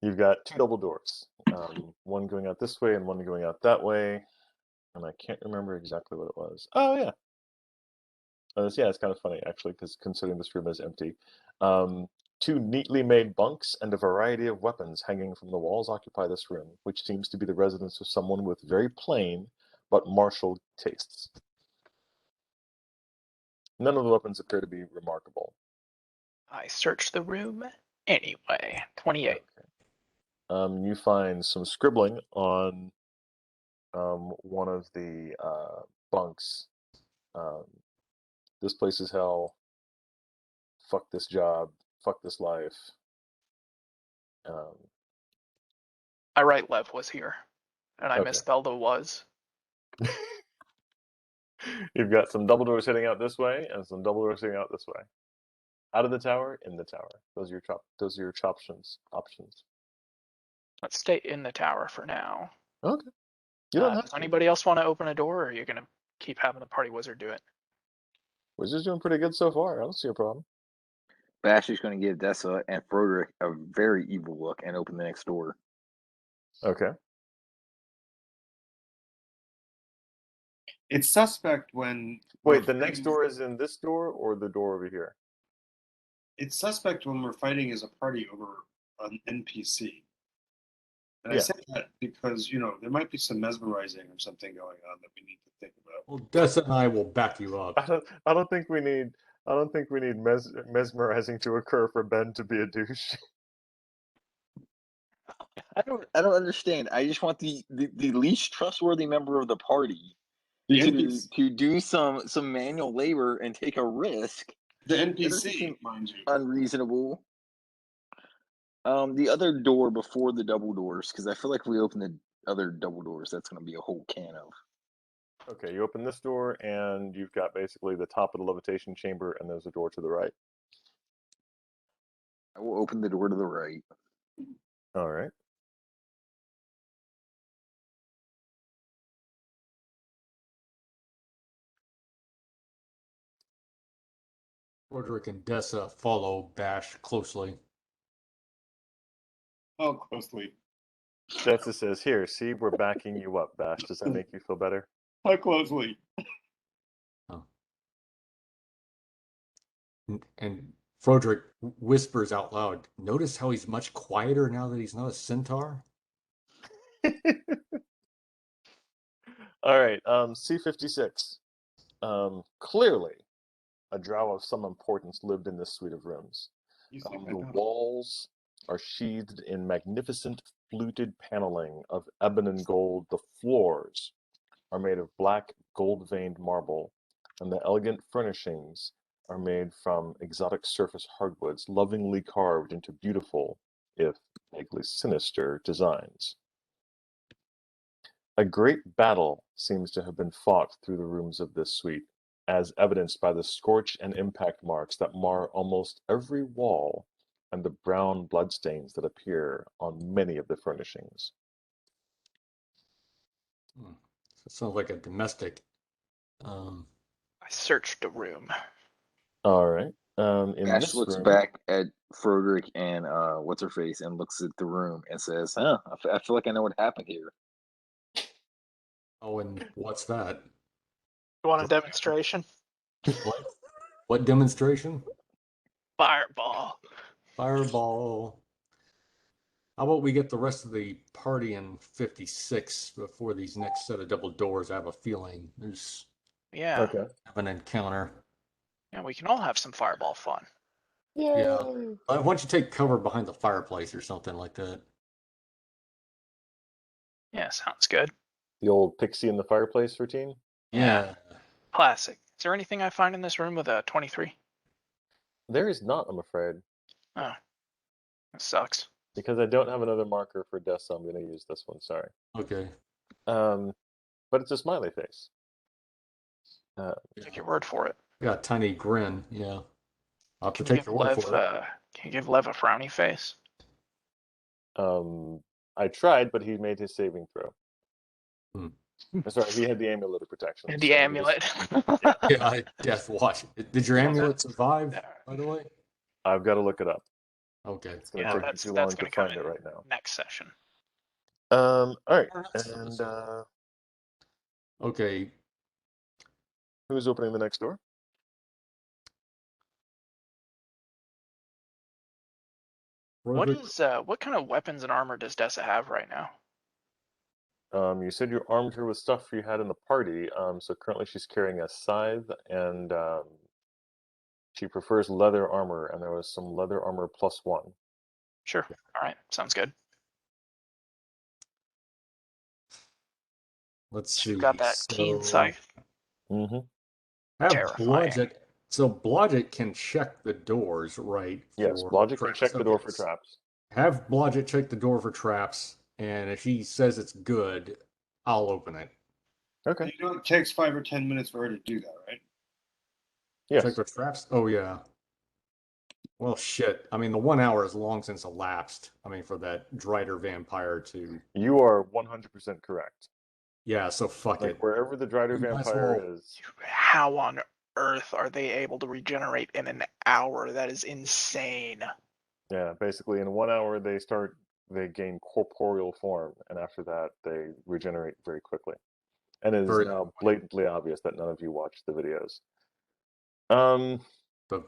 You've got 2 double doors. One going out this way and one going out that way. And I can't remember exactly what it was. Oh, yeah. Yeah, it's kind of funny, actually, because considering this room is empty. 2 neatly made bunks and a variety of weapons hanging from the walls occupy this room, which seems to be the residence of someone with very plain but martial tastes. None of the weapons appear to be remarkable. I search the room anyway. 28. Okay. You find some scribbling on one of the bunks. This place is hell. Fuck this job. Fuck this life. I write Lev was here, and I Okay. misspelled the was. You've got some double doors heading out this way and some double doors heading out this way. Out of the tower, in the tower. Those are your options. Let's stay in the tower for now. Okay. You don't have Does to. anybody else want to open a door, or are you gonna keep having the party wizard do it? Wizard's doing pretty good so far. I don't see a problem. Bash is going to give Dessa and Froedrick a very evil look and open the next door. Okay. It's suspect when. Wait, the next door is in this door or the door over here? It's suspect when we're fighting as a party over an NPC. And I Yeah. say that because, there might be some mesmerizing or something going on that we need to think about. Well, Dessa and I will back you up. I don't think we need mesmerizing to occur for Ben to be a douche. I don't understand. I just want the least trustworthy member of the party The to NPC, do some manual labor and take a risk. the That doesn't NPC, seem mind you. unreasonable. The other door before the double doors, because I feel like if we open the other double doors, that's going to be a whole can of. Okay, you open this door and you've got basically the top of the levitation chamber and there's a door to the right. I will open the door to the right. All right. Froedrick and Dessa follow Bash closely. Oh, closely. Dessa says, "Here, see, we're backing you up, Bash. Does that make you feel better?" How closely? And Froedrick whispers out loud, "Notice how he's much quieter now that he's not a centaur?" All right, C56. Clearly, a drow of some importance lived in this suite of rooms. The walls are sheathed in magnificent fluted paneling of ebon and gold. The floors are made of black gold-veined marble, and the elegant furnishings are made from exotic surface hardwoods, lovingly carved into beautiful, if vaguely sinister, designs. A great battle seems to have been fought through the rooms of this suite, as evidenced by the scorch and impact marks that mar almost every wall and the brown bloodstains that appear on many of the furnishings. It sounds like a domestic. I searched the room. All right. In Ash this looks room, back at Froedrick and what's her face and looks at the room and says, "Huh? I feel like I know what happened here." Oh, and what's that? You want a demonstration? What demonstration? Fireball. Fireball. How about we get the rest of the party in 56 before these next set of double doors? I have a feeling there's Yeah. have an encounter. Yeah, we can all have some fireball fun. Yeah. Why don't you take cover behind the fireplace or something like that? Yeah, sounds good. the old pixie in the fireplace routine. Yeah. Classic. Is there anything I find in this room with a 23? There is not, I'm afraid. Oh, that sucks. Because I don't have another marker for death, so I'm going to use this one. Sorry. Okay. But it's a smiley face. Take your word for it. Got a tiny grin. Yeah. I'll have to Can you take give your word Lev, for it. can you give Lev a frowny face? I tried, but he made his saving throw. Sorry, he had the amulet of protection. The amulet. Yeah, Death Watch. Did your amulet survive, by the way? I've got to look it up. Okay. It's going to take me too long to find it right now. Next session. All right. And okay. Who's opening the next door? What kind of weapons and armor does Dessa have right now? You said you armed her with stuff you had in the party. So currently she's carrying a scythe, and she prefers leather armor, and there was some leather armor +1. Sure. All right. Sounds good. Let's see. She's got that keen scythe. Mm-hmm. Have Blodgett. So Blodgett can check the doors, right? Yes, Blodgett can check the door for traps. Have Blodgett check the door for traps, and if he says it's good, I'll open it. Okay. You know, it takes 5 or 10 minutes for her to do that, right? Yes. Check the traps? Oh, yeah. Well, shit. I mean, the 1 hour is long since elapsed. I mean, for that Drider vampire to... You are 100% correct. Yeah, so fuck it. Wherever the Drider vampire is... How on earth are they able to regenerate in an hour? That is insane. Yeah, basically in 1 hour they gain corporeal form, and after that they regenerate very quickly. And it is now blatantly obvious that none of you watched the videos. The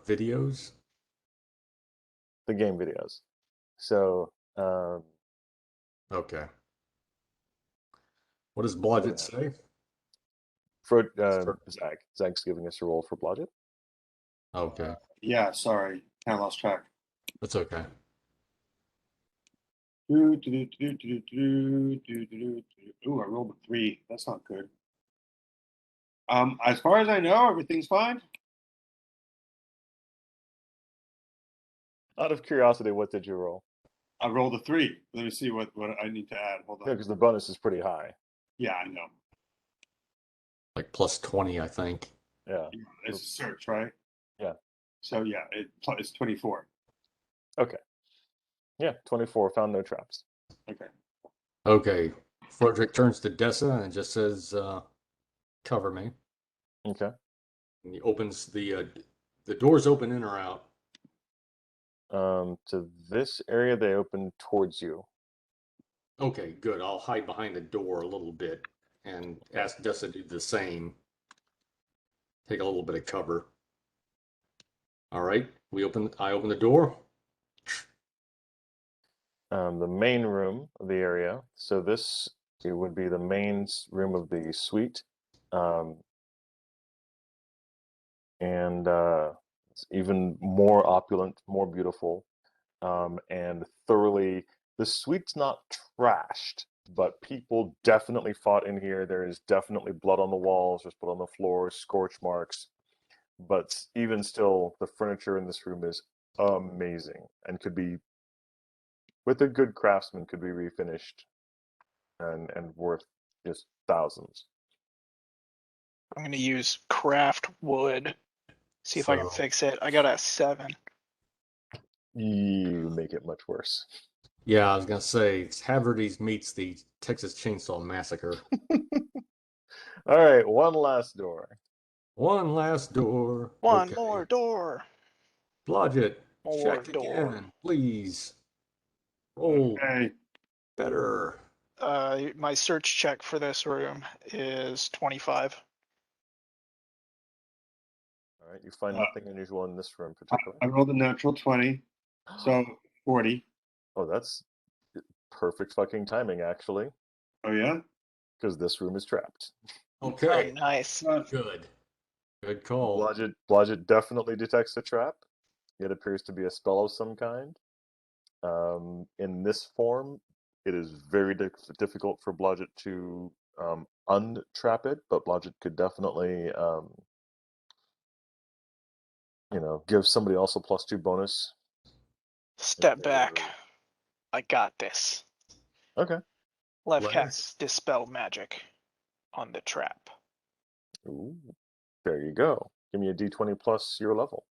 videos? The game videos. So, okay. What does Blodgett say? Zag's giving us a roll for Blodgett. Okay. Yeah, sorry. I lost track. That's okay. Ooh, I rolled a 3. That's not good. As far as I know, everything's fine. Out of curiosity, what did you roll? I rolled a 3. Let me see what I need to add. Hold on. Yeah, because the bonus is pretty high. Yeah, I know. Like +20, I think. Yeah. It's a search, right? Yeah. So yeah, it's 24. Okay. Yeah, 24. Found no traps. Okay. Okay. Froedrick turns to Dessa and just says, cover me. Okay. And he opens the doors open in or out? To this area, they open towards you. Okay, good. I'll hide behind the door a little bit and ask Dessa to do the same. Take a little bit of cover. All right, I open the door. The main room of the area. So this it would be the main room of the suite, and it's even more opulent, more beautiful, and thoroughly. The suite's not trashed, but people definitely fought in here. There is definitely blood on the walls. There's blood on the floor, scorch marks. But even still, the furniture in this room is amazing and could be, with a good craftsman, could be refinished and worth just thousands. I'm gonna use craft wood. See if I can So- fix it. I got a 7. You make it much worse. Yeah, I was gonna say Haverty's meets the Texas Chainsaw Massacre. All right, one last door. One last door. One Okay. more door. Blodgett, More check door. again, please. Roll Okay. better. My search check for this room is 25. All right, you find Uh, nothing unusual in this room particularly. I rolled a natural 20, so 40. Oh, that's perfect fucking timing, actually, Oh, yeah? because this room is trapped. Okay, Oh, nice. good. Good call. Blodgett definitely detects a trap. It appears to be a spell of some kind. In this form, it is very difficult for Blodgett to untrap it, but Blodgett could definitely, give somebody else a +2 bonus. Step back. I got this. Okay. Left Let's- cast dispel magic on the trap. Ooh, there you go. Give me a d20 plus your level.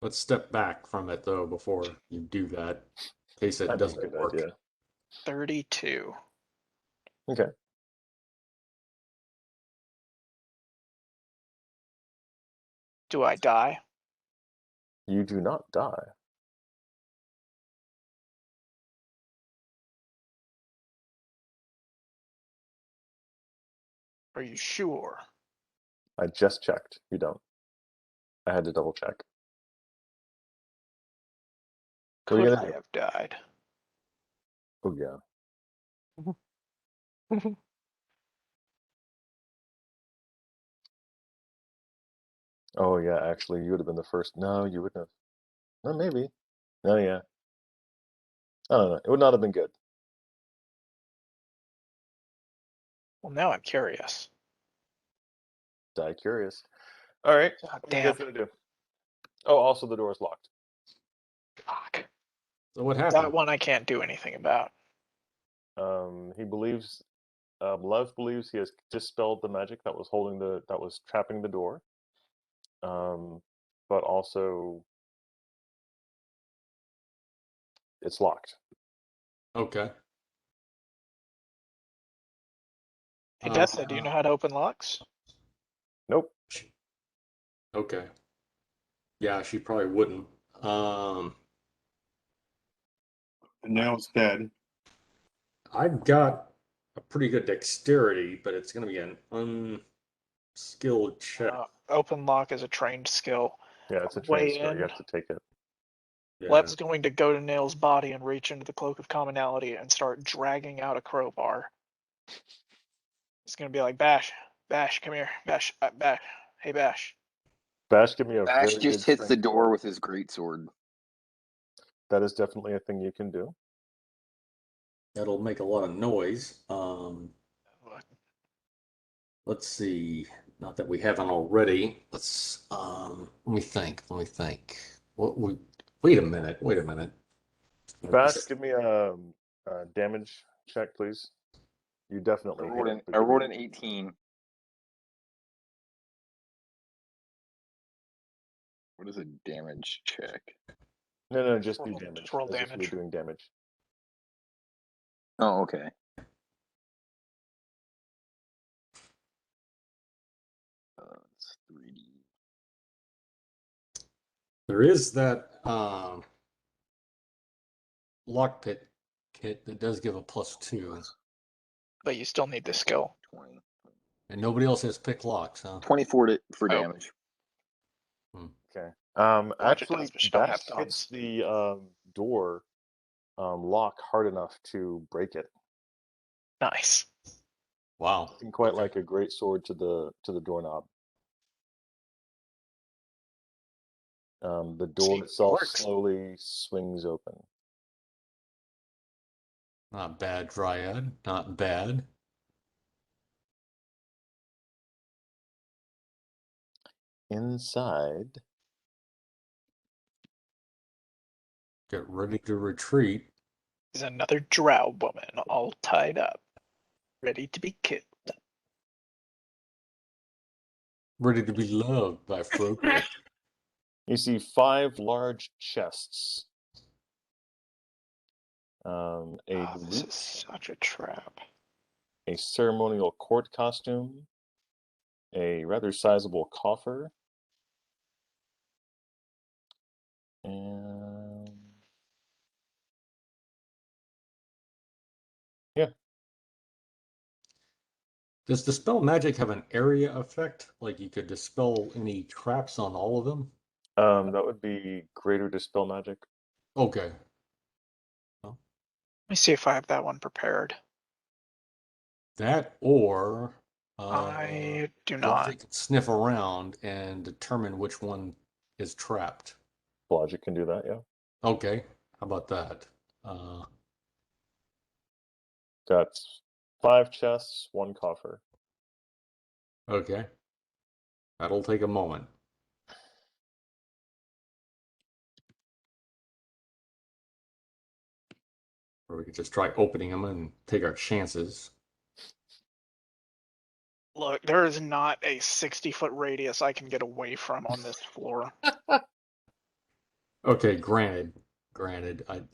Let's step back from it though before you do that, in case it That'd be a doesn't good work. idea. 32. Okay. Do I die? You do not die. Are you sure? I just checked. You don't. I had to double check. What are you Could gonna I do? have died? Oh yeah. Oh yeah. Actually, you would have been the first. No, you wouldn't have. No, maybe. Oh yeah. I don't know. It would not have been good. Well, now I'm curious. Die curious. All right. God What are you damn. guys gonna do? Oh, also the door is locked. Fuck. So what That happened? one I can't do anything about. He believes. Lev believes he has dispelled the magic that was trapping the door. But also it's locked. Okay. Hey, Dessa, do you know how to open locks? Nope. Okay. Yeah, she probably wouldn't. The nail's dead. I've got a pretty good dexterity, but it's going to be an unskilled check. Open lock is a trained skill. Yeah, it's a trained Way skill. in. You have to take it. Yeah. Lev's going to go to Nail's body and reach into the Cloak of Commonality and start dragging out a crowbar. It's going to be like, Bash, come here. Bash, Bash. Hey, Bash. Bash, give me a Bash very just good hits the strength door roll. with his greatsword. That is definitely a thing you can do. That'll make a lot of noise. Let's see. Not that we haven't already. Let me think. Wait a minute. Bash, give me a damage check, please. You definitely hit it. I rolled an 18. What is a damage check? No, just do Roll- damage. just roll as if you were damage. doing damage. Oh, okay. It's 3D. There is that lock pit hit that does give a +2. But you still need the skill. 20. And nobody else has pick locks, huh? 24 for Oh. damage. Okay. Blodgett Actually, does, but you don't have Bash hits thumbs. the door lock hard enough to break it. Nice. Wow. Nothing quite like a great sword to the doorknob. The door See, itself works. slowly swings open. Not bad, Dryad. Not bad. Inside, Get ready to retreat. Is another drow woman all tied up, ready to be killed. Ready to be loved by Froedrick. you see 5 large chests. A Oh, this is lute, such a trap. a ceremonial court costume, a rather sizable coffer, and yeah, Does Dispel Magic have an area effect? Like you could dispel any traps on all of them? that would be greater dispel magic. Okay. Let me see if I have that one prepared. That or I do not. Logic can sniff around and determine which one is trapped. Logic can do that, yeah. Okay. How about that? Got 5 chests, 1 coffer. Okay. That'll take a moment. Or we could just try opening them and take our chances. Look, there is not a 60-foot radius I can get away from on this floor. Okay, granted.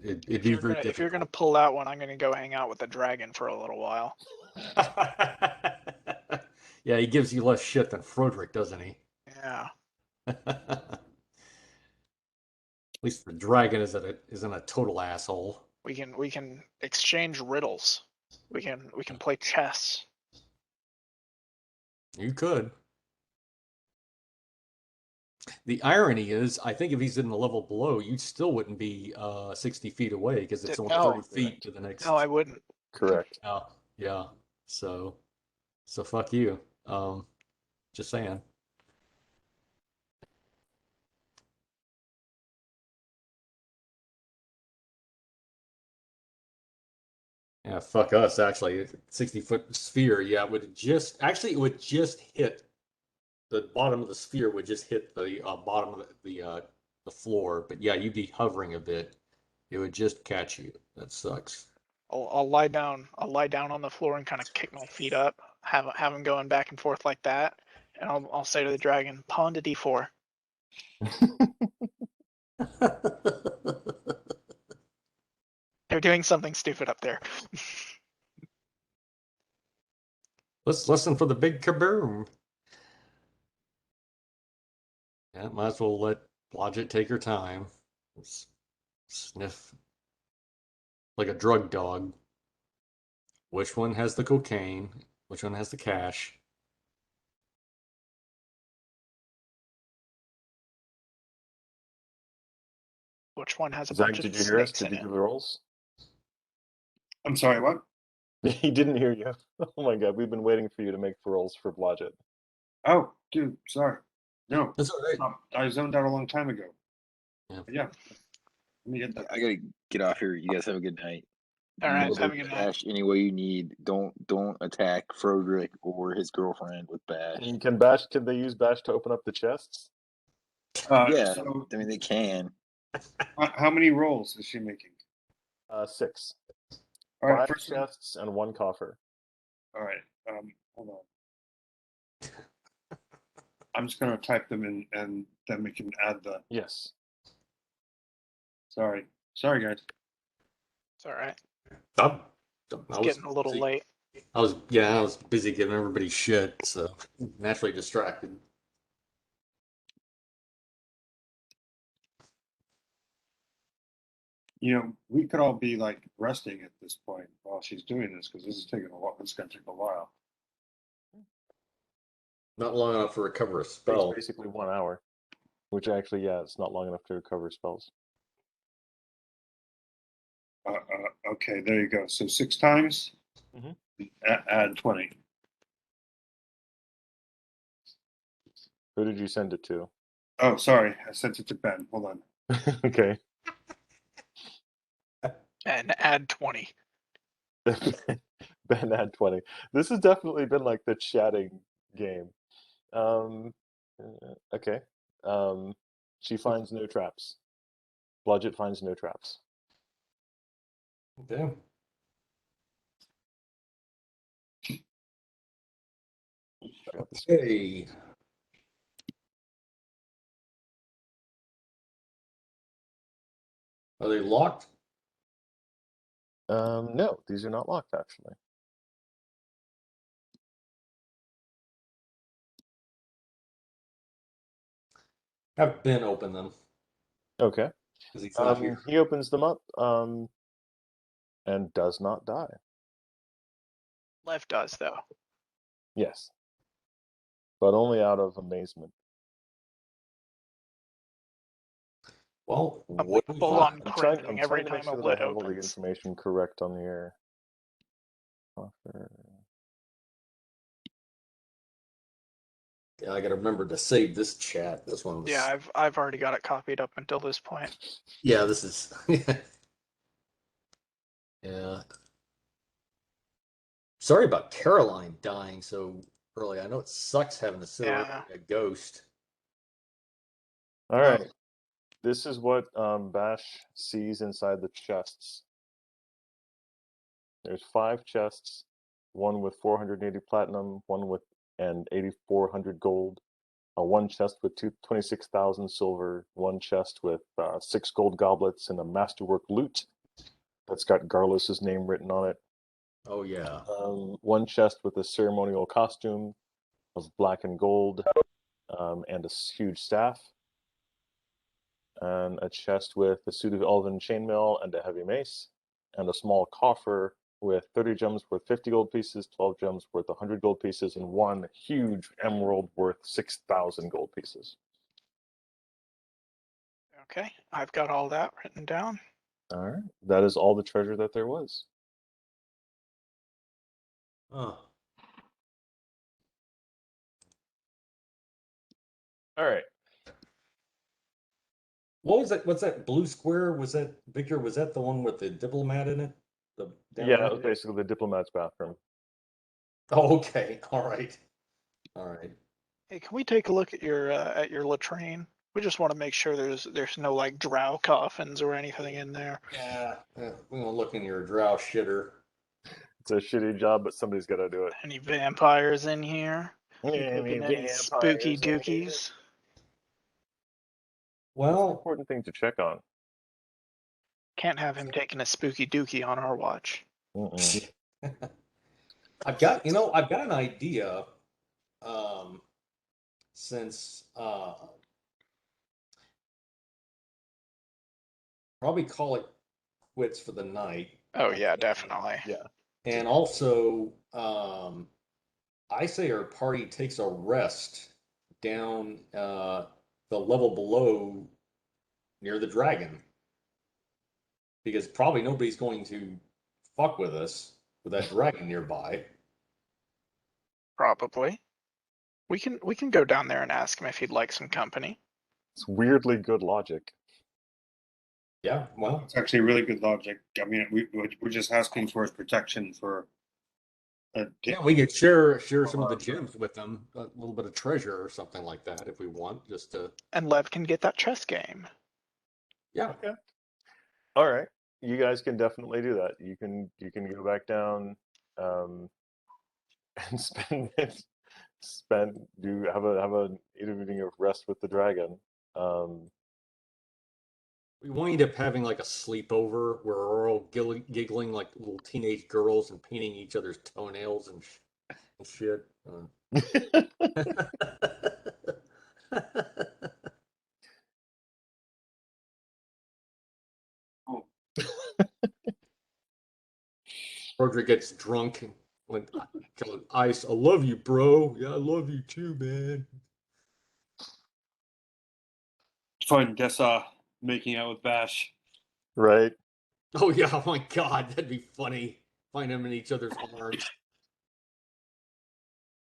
It'd be very If you're gonna difficult. pull out one, I'm gonna go hang out with the dragon for a little while. Yeah, he gives you less shit than Froedrick, doesn't he? Yeah. At least the dragon isn't a total asshole. We can exchange riddles. We can play chess. You could. The irony is, I think if he's in the level below, you still wouldn't be 60 feet away because it's only No. 30 feet to the next. No, I wouldn't. Correct. Yeah. So fuck you. Just saying. Yeah, fuck us. Actually, 60-foot sphere. Yeah, it would just hit the bottom of the sphere. Would just hit the bottom of the floor. But yeah, you'd be hovering a bit. It would just catch you. That sucks. I'll lie down. I'll lie down on the floor and kind of kick my feet up. Have him going back and forth like that, and I'll say to the dragon, pawn to d4. They're doing something stupid up there. Let's listen for the big kaboom. Yeah, might as well let Blodgett take her time. Sniff like a drug dog. Which one has the cocaine? Which one has the cash? Which one has a Zach, bunch did of you hear us? snakes Did in you it? give the rolls? I'm sorry, what? He didn't hear you. Oh my god, we've been waiting for you to make the rolls for Blodgett. Oh, dude, sorry. No, That's all right. I zoned out a long time ago. Yeah. Yeah. Let me get that. I gotta get off here. You guys have a good night. All right, Use have a good night. Bash any way you need. Don't attack Froedrick or his girlfriend with Bash. Can they use Bash to open up the chests? Yeah, So, I mean they can. how many rolls is she making? 6. All right, 5 first. chests and 1 coffer. All right. Hold on. I'm just gonna type them in, and then we can add the. Yes. Sorry, guys. It's all right. I It's was getting a little busy. late. I was busy giving everybody shit, so naturally distracted. we could all be like resting at this point while she's doing this because this is taking a while. It's going to take a while. Not long enough to recover a Takes spell. basically 1 hour, which actually, yeah, it's not long enough to recover spells. Okay, there you go. So 6 times, add 20. Who did you send it to? Oh, sorry, I sent it to Ben. Hold on. Okay. And add 20. Ben had 20. This has definitely been like the chatting game. Okay. She finds no traps. Bludget finds no traps. Okay. Okay. Are they locked? No, these are not locked actually. Have Ben open them. Okay. Because he's not here. He opens them up and does not die. Lev does, though. Yes. But only out of amazement. Well, I'm what like do we full find? on cringing every to make time a sure that I lid have all the opens. information correct on the air. Offer. Yeah, I got to remember to save this chat. This one was. Yeah, I've already got it copied up until this point. Yeah, this is. Yeah. Sorry about Caroline dying so early. I know it sucks having to sit around Yeah. like a ghost. All right. This is what Bash sees inside the chests. There's 5 chests, one with 480 platinum, one with and 8,400 gold, one chest with 26,000 silver, one chest with 6 gold goblets, and a masterwork lute that's got Garlus's name written on it. Oh yeah. One chest with a ceremonial costume of black and gold, and a huge staff. And a chest with a suit of elven chainmail and a heavy mace, and a small coffer with 30 gems worth 50 gold pieces, 12 gems worth 100 gold pieces, and one huge emerald worth 6,000 gold pieces. Okay, I've got all that written down. All right, that is all the treasure that there was. Oh. All right. What was that? What's that blue square? Was that Victor? Was that the one with the diplomat in it? Yeah, that was basically the diplomat's bathroom. Oh, okay. All right. All right. Hey, can we take a look at your latrine? We just want to make sure there's no like drow coffins or anything in there. Yeah. We're gonna look in your drow shitter. It's a shitty job, but somebody's got to do it. Any vampires in here? Any Any spooky dookies? Well, that's an Well, important thing to check on. Can't have him taking a spooky dookie on our watch. I've got an idea. Since probably call it quits for the night. Oh yeah, definitely. Yeah. And also, I say our party takes a rest down the level below near the dragon. Because probably nobody's going to fuck with us with that dragon nearby. Probably. We can go down there and ask him if he'd like some company. It's weirdly good logic. Yeah, well, It's actually really good logic. I mean, we're just asking for his protection for. yeah, we could share some of the gems with them, a little bit of treasure or something like that if we want, just to. And Lev can get that chess game. Yeah. Okay. All right. You guys can definitely do that. You can go back down, and have a evening of rest with the dragon. We wind up having like a sleepover where we're all giggling like little teenage girls and painting each other's toenails and shit. Froedrick gets drunk and when Ice, I love you, bro. Yeah, I love you too, man. Fun, Dessa making out with Bash. Right. Oh yeah, oh my god, that'd be funny. Find them in each other's arms.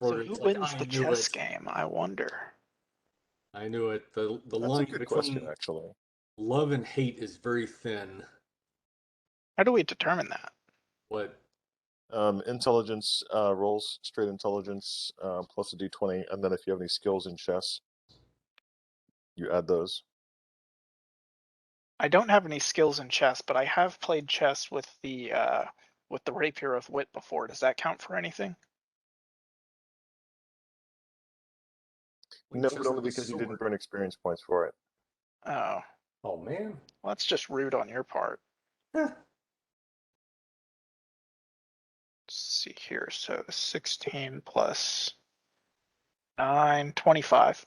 So Froedrick's who like, wins I the knew chess it. game? I wonder. I knew it. The That's a line good question, between actually. love and hate is very thin. How do we determine that? What? Intelligence rolls, straight intelligence plus a d20, and then if you have any skills in chess, you add those. I don't have any skills in chess, but I have played chess with the Rapier of Wit before. Does that count for anything? No, Chess but only with a because you didn't sword. burn experience points for it. Oh, Oh man. well, that's just rude on your part. Huh. Let's see here. So 16 plus 9, 25.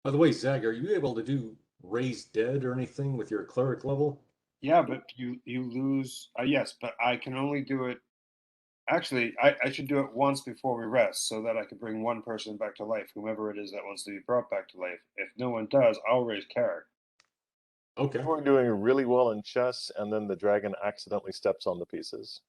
By the way, Zag, are you able to do raise dead or anything with your cleric level? Yeah, but you lose. Yes, but I can only do it. Actually, I should do it once before we rest, so that I can bring one person back to life, whomever it is that wants to be brought back to life. If no one does, I'll raise Carrick. Okay. You are doing really well in chess, and then the dragon accidentally steps on the pieces.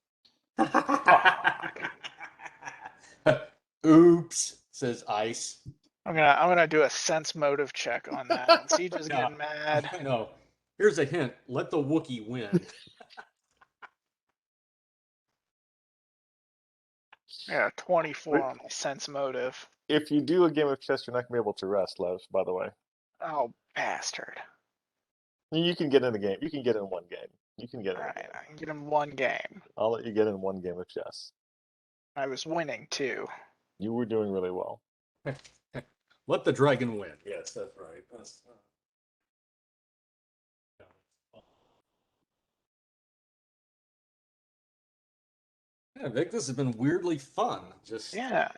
Oops, says Ice. I'm gonna do a sense motive check on that. And Siege is No, getting mad. I know. Here's a hint. Let the Wookiee win. Yeah, 24 on my sense motive. If you do a game of chess, you're not going to be able to rest, Lev, by the way. Oh, bastard. You can get in the game. You can get in one game. You can get in a Alright, game. I can get him one game. I'll let you get in one game of chess. I was winning too. You were doing really well. Let the dragon win. Yes, that's right. Yeah, Vic, this has been weirdly fun. Just Yeah.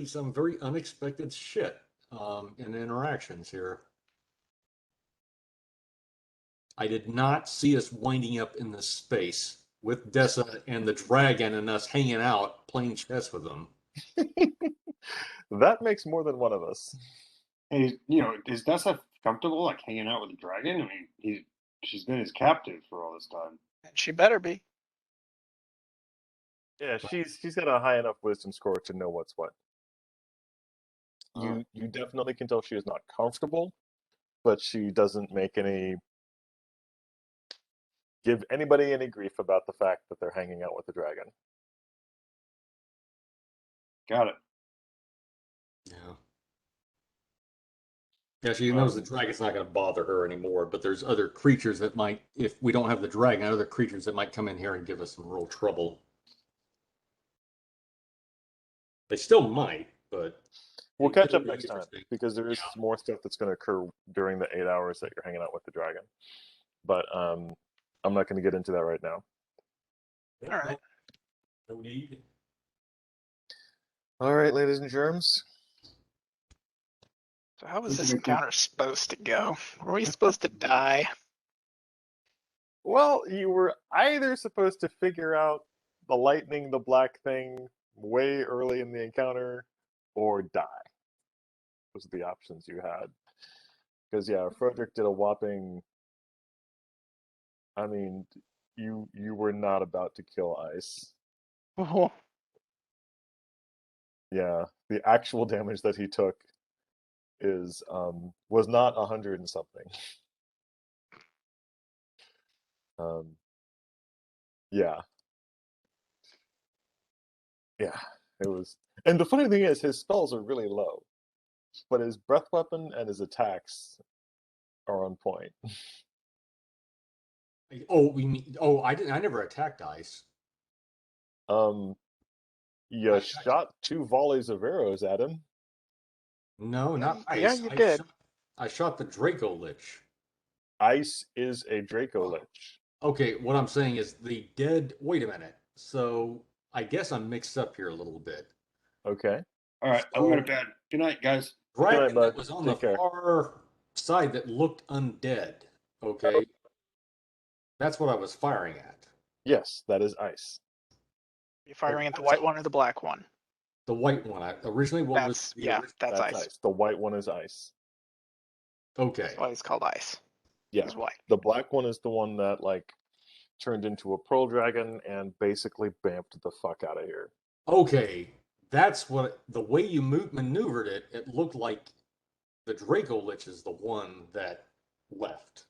some very unexpected shit in interactions here. I did not see us winding up in this space with Dessa and the dragon and us hanging out playing chess with them. That makes more than one of us. Hey, is Dessa comfortable like hanging out with the dragon? I mean, she's been his captive for all this time. And she better be. Yeah, she's got a high enough wisdom score to know what's what. You definitely can tell she is not comfortable, but she doesn't give anybody any grief about the fact that they're hanging out with the dragon. Got it. Yeah. Yeah, she knows the dragon's not going to bother her anymore, but there's other creatures that might, if we don't have the dragon, other creatures that might come in here and give us some real trouble. They still might, but We'll catch up it'll be next time interesting. because there is more stuff that's going to occur during the 8 hours that you're hanging out with the dragon. But I'm not going to get into that right now. Yeah, All right. No need. All right, ladies and germs. So how was this encounter supposed to go? Were we supposed to die? Well, you were either supposed to figure out the lightning, the black thing, way early in the encounter, or die. Those are the options you had. Because yeah, Froedrick did a whopping. I mean, you were not about to kill Ice. Oh, Yeah, the actual damage that he took was not 100 and something. Yeah. Yeah, it was. And the funny thing is, his spells are really low, but his breath weapon and his attacks are on point. Oh, I didn't. I never attacked Ice. You shot 2 volleys of arrows at him. No, not Ice. yeah, you did. I shot the Draco Lich. Ice is a Draco Lich. Okay, what I'm saying is the dead. Wait a minute. So I guess I'm mixed up here a little bit. Okay. All right, I'm going to bed. Good night, guys. Dragon bud. that was on the Take care. far side that looked undead. Okay. That's what I was firing at. Yes, that is ice. You firing at the white one or the black one? The white one. Originally, what was That's the yeah, original? that's ice. The white one is ice. Okay. That's why it's called ice. Yeah. It's white. The black one is the one that like turned into a pearl dragon and basically bamped the fuck out of here. Okay. That's what the way you maneuvered it. It looked like the Draco Lich is the one that left.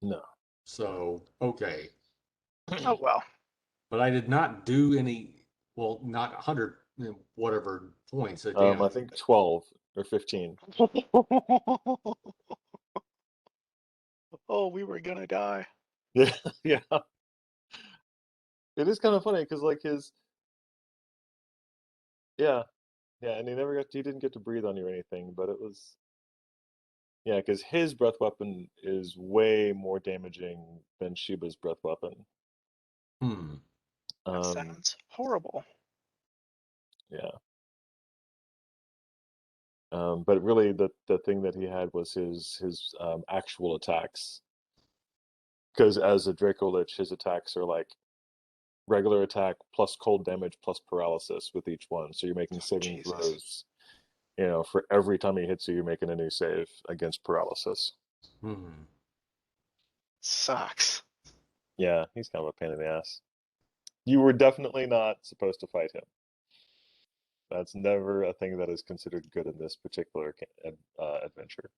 No. So okay. Oh well. But I did not do any. Well, not 100 whatever points of I damage. think 12 or 15. Oh, we were gonna die. Yeah, yeah. It is kind of funny because like yeah, and he didn't get to breathe on you or anything, but it was, yeah, because his breath weapon is way more damaging than Shiba's breath weapon. Hmm. That sounds horrible. Yeah. But really, the thing that he had was his actual attacks. Because as a Draco Lich, his attacks are like regular attack plus cold damage plus paralysis with each one. So you're making saving Jesus. throws. You know, for every time he hits you, you're making a new save against paralysis. Hmm. Sucks. Yeah, he's kind of a pain in the ass. You were definitely not supposed to fight him. That's never a thing that is considered good in this particular adventure.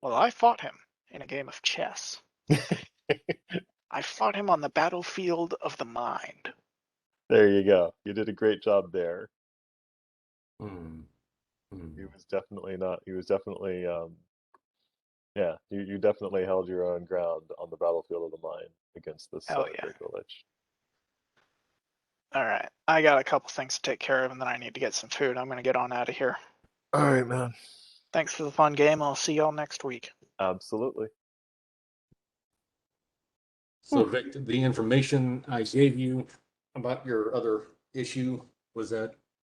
Well, I fought him in a game of chess. I fought him on the battlefield of the mind. There you go. You did a great job there. Hmm. He was definitely not. He was definitely. Yeah, you definitely held your own ground on the battlefield of the mind against this Hell yeah. Draco Lich. All right, I got a couple things to take care of, and then I need to get some food. I'm gonna get on out of here. All right, man. Thanks for the fun game. I'll see y'all next week. Absolutely. So, Vic, the information I gave you about your other issue, was that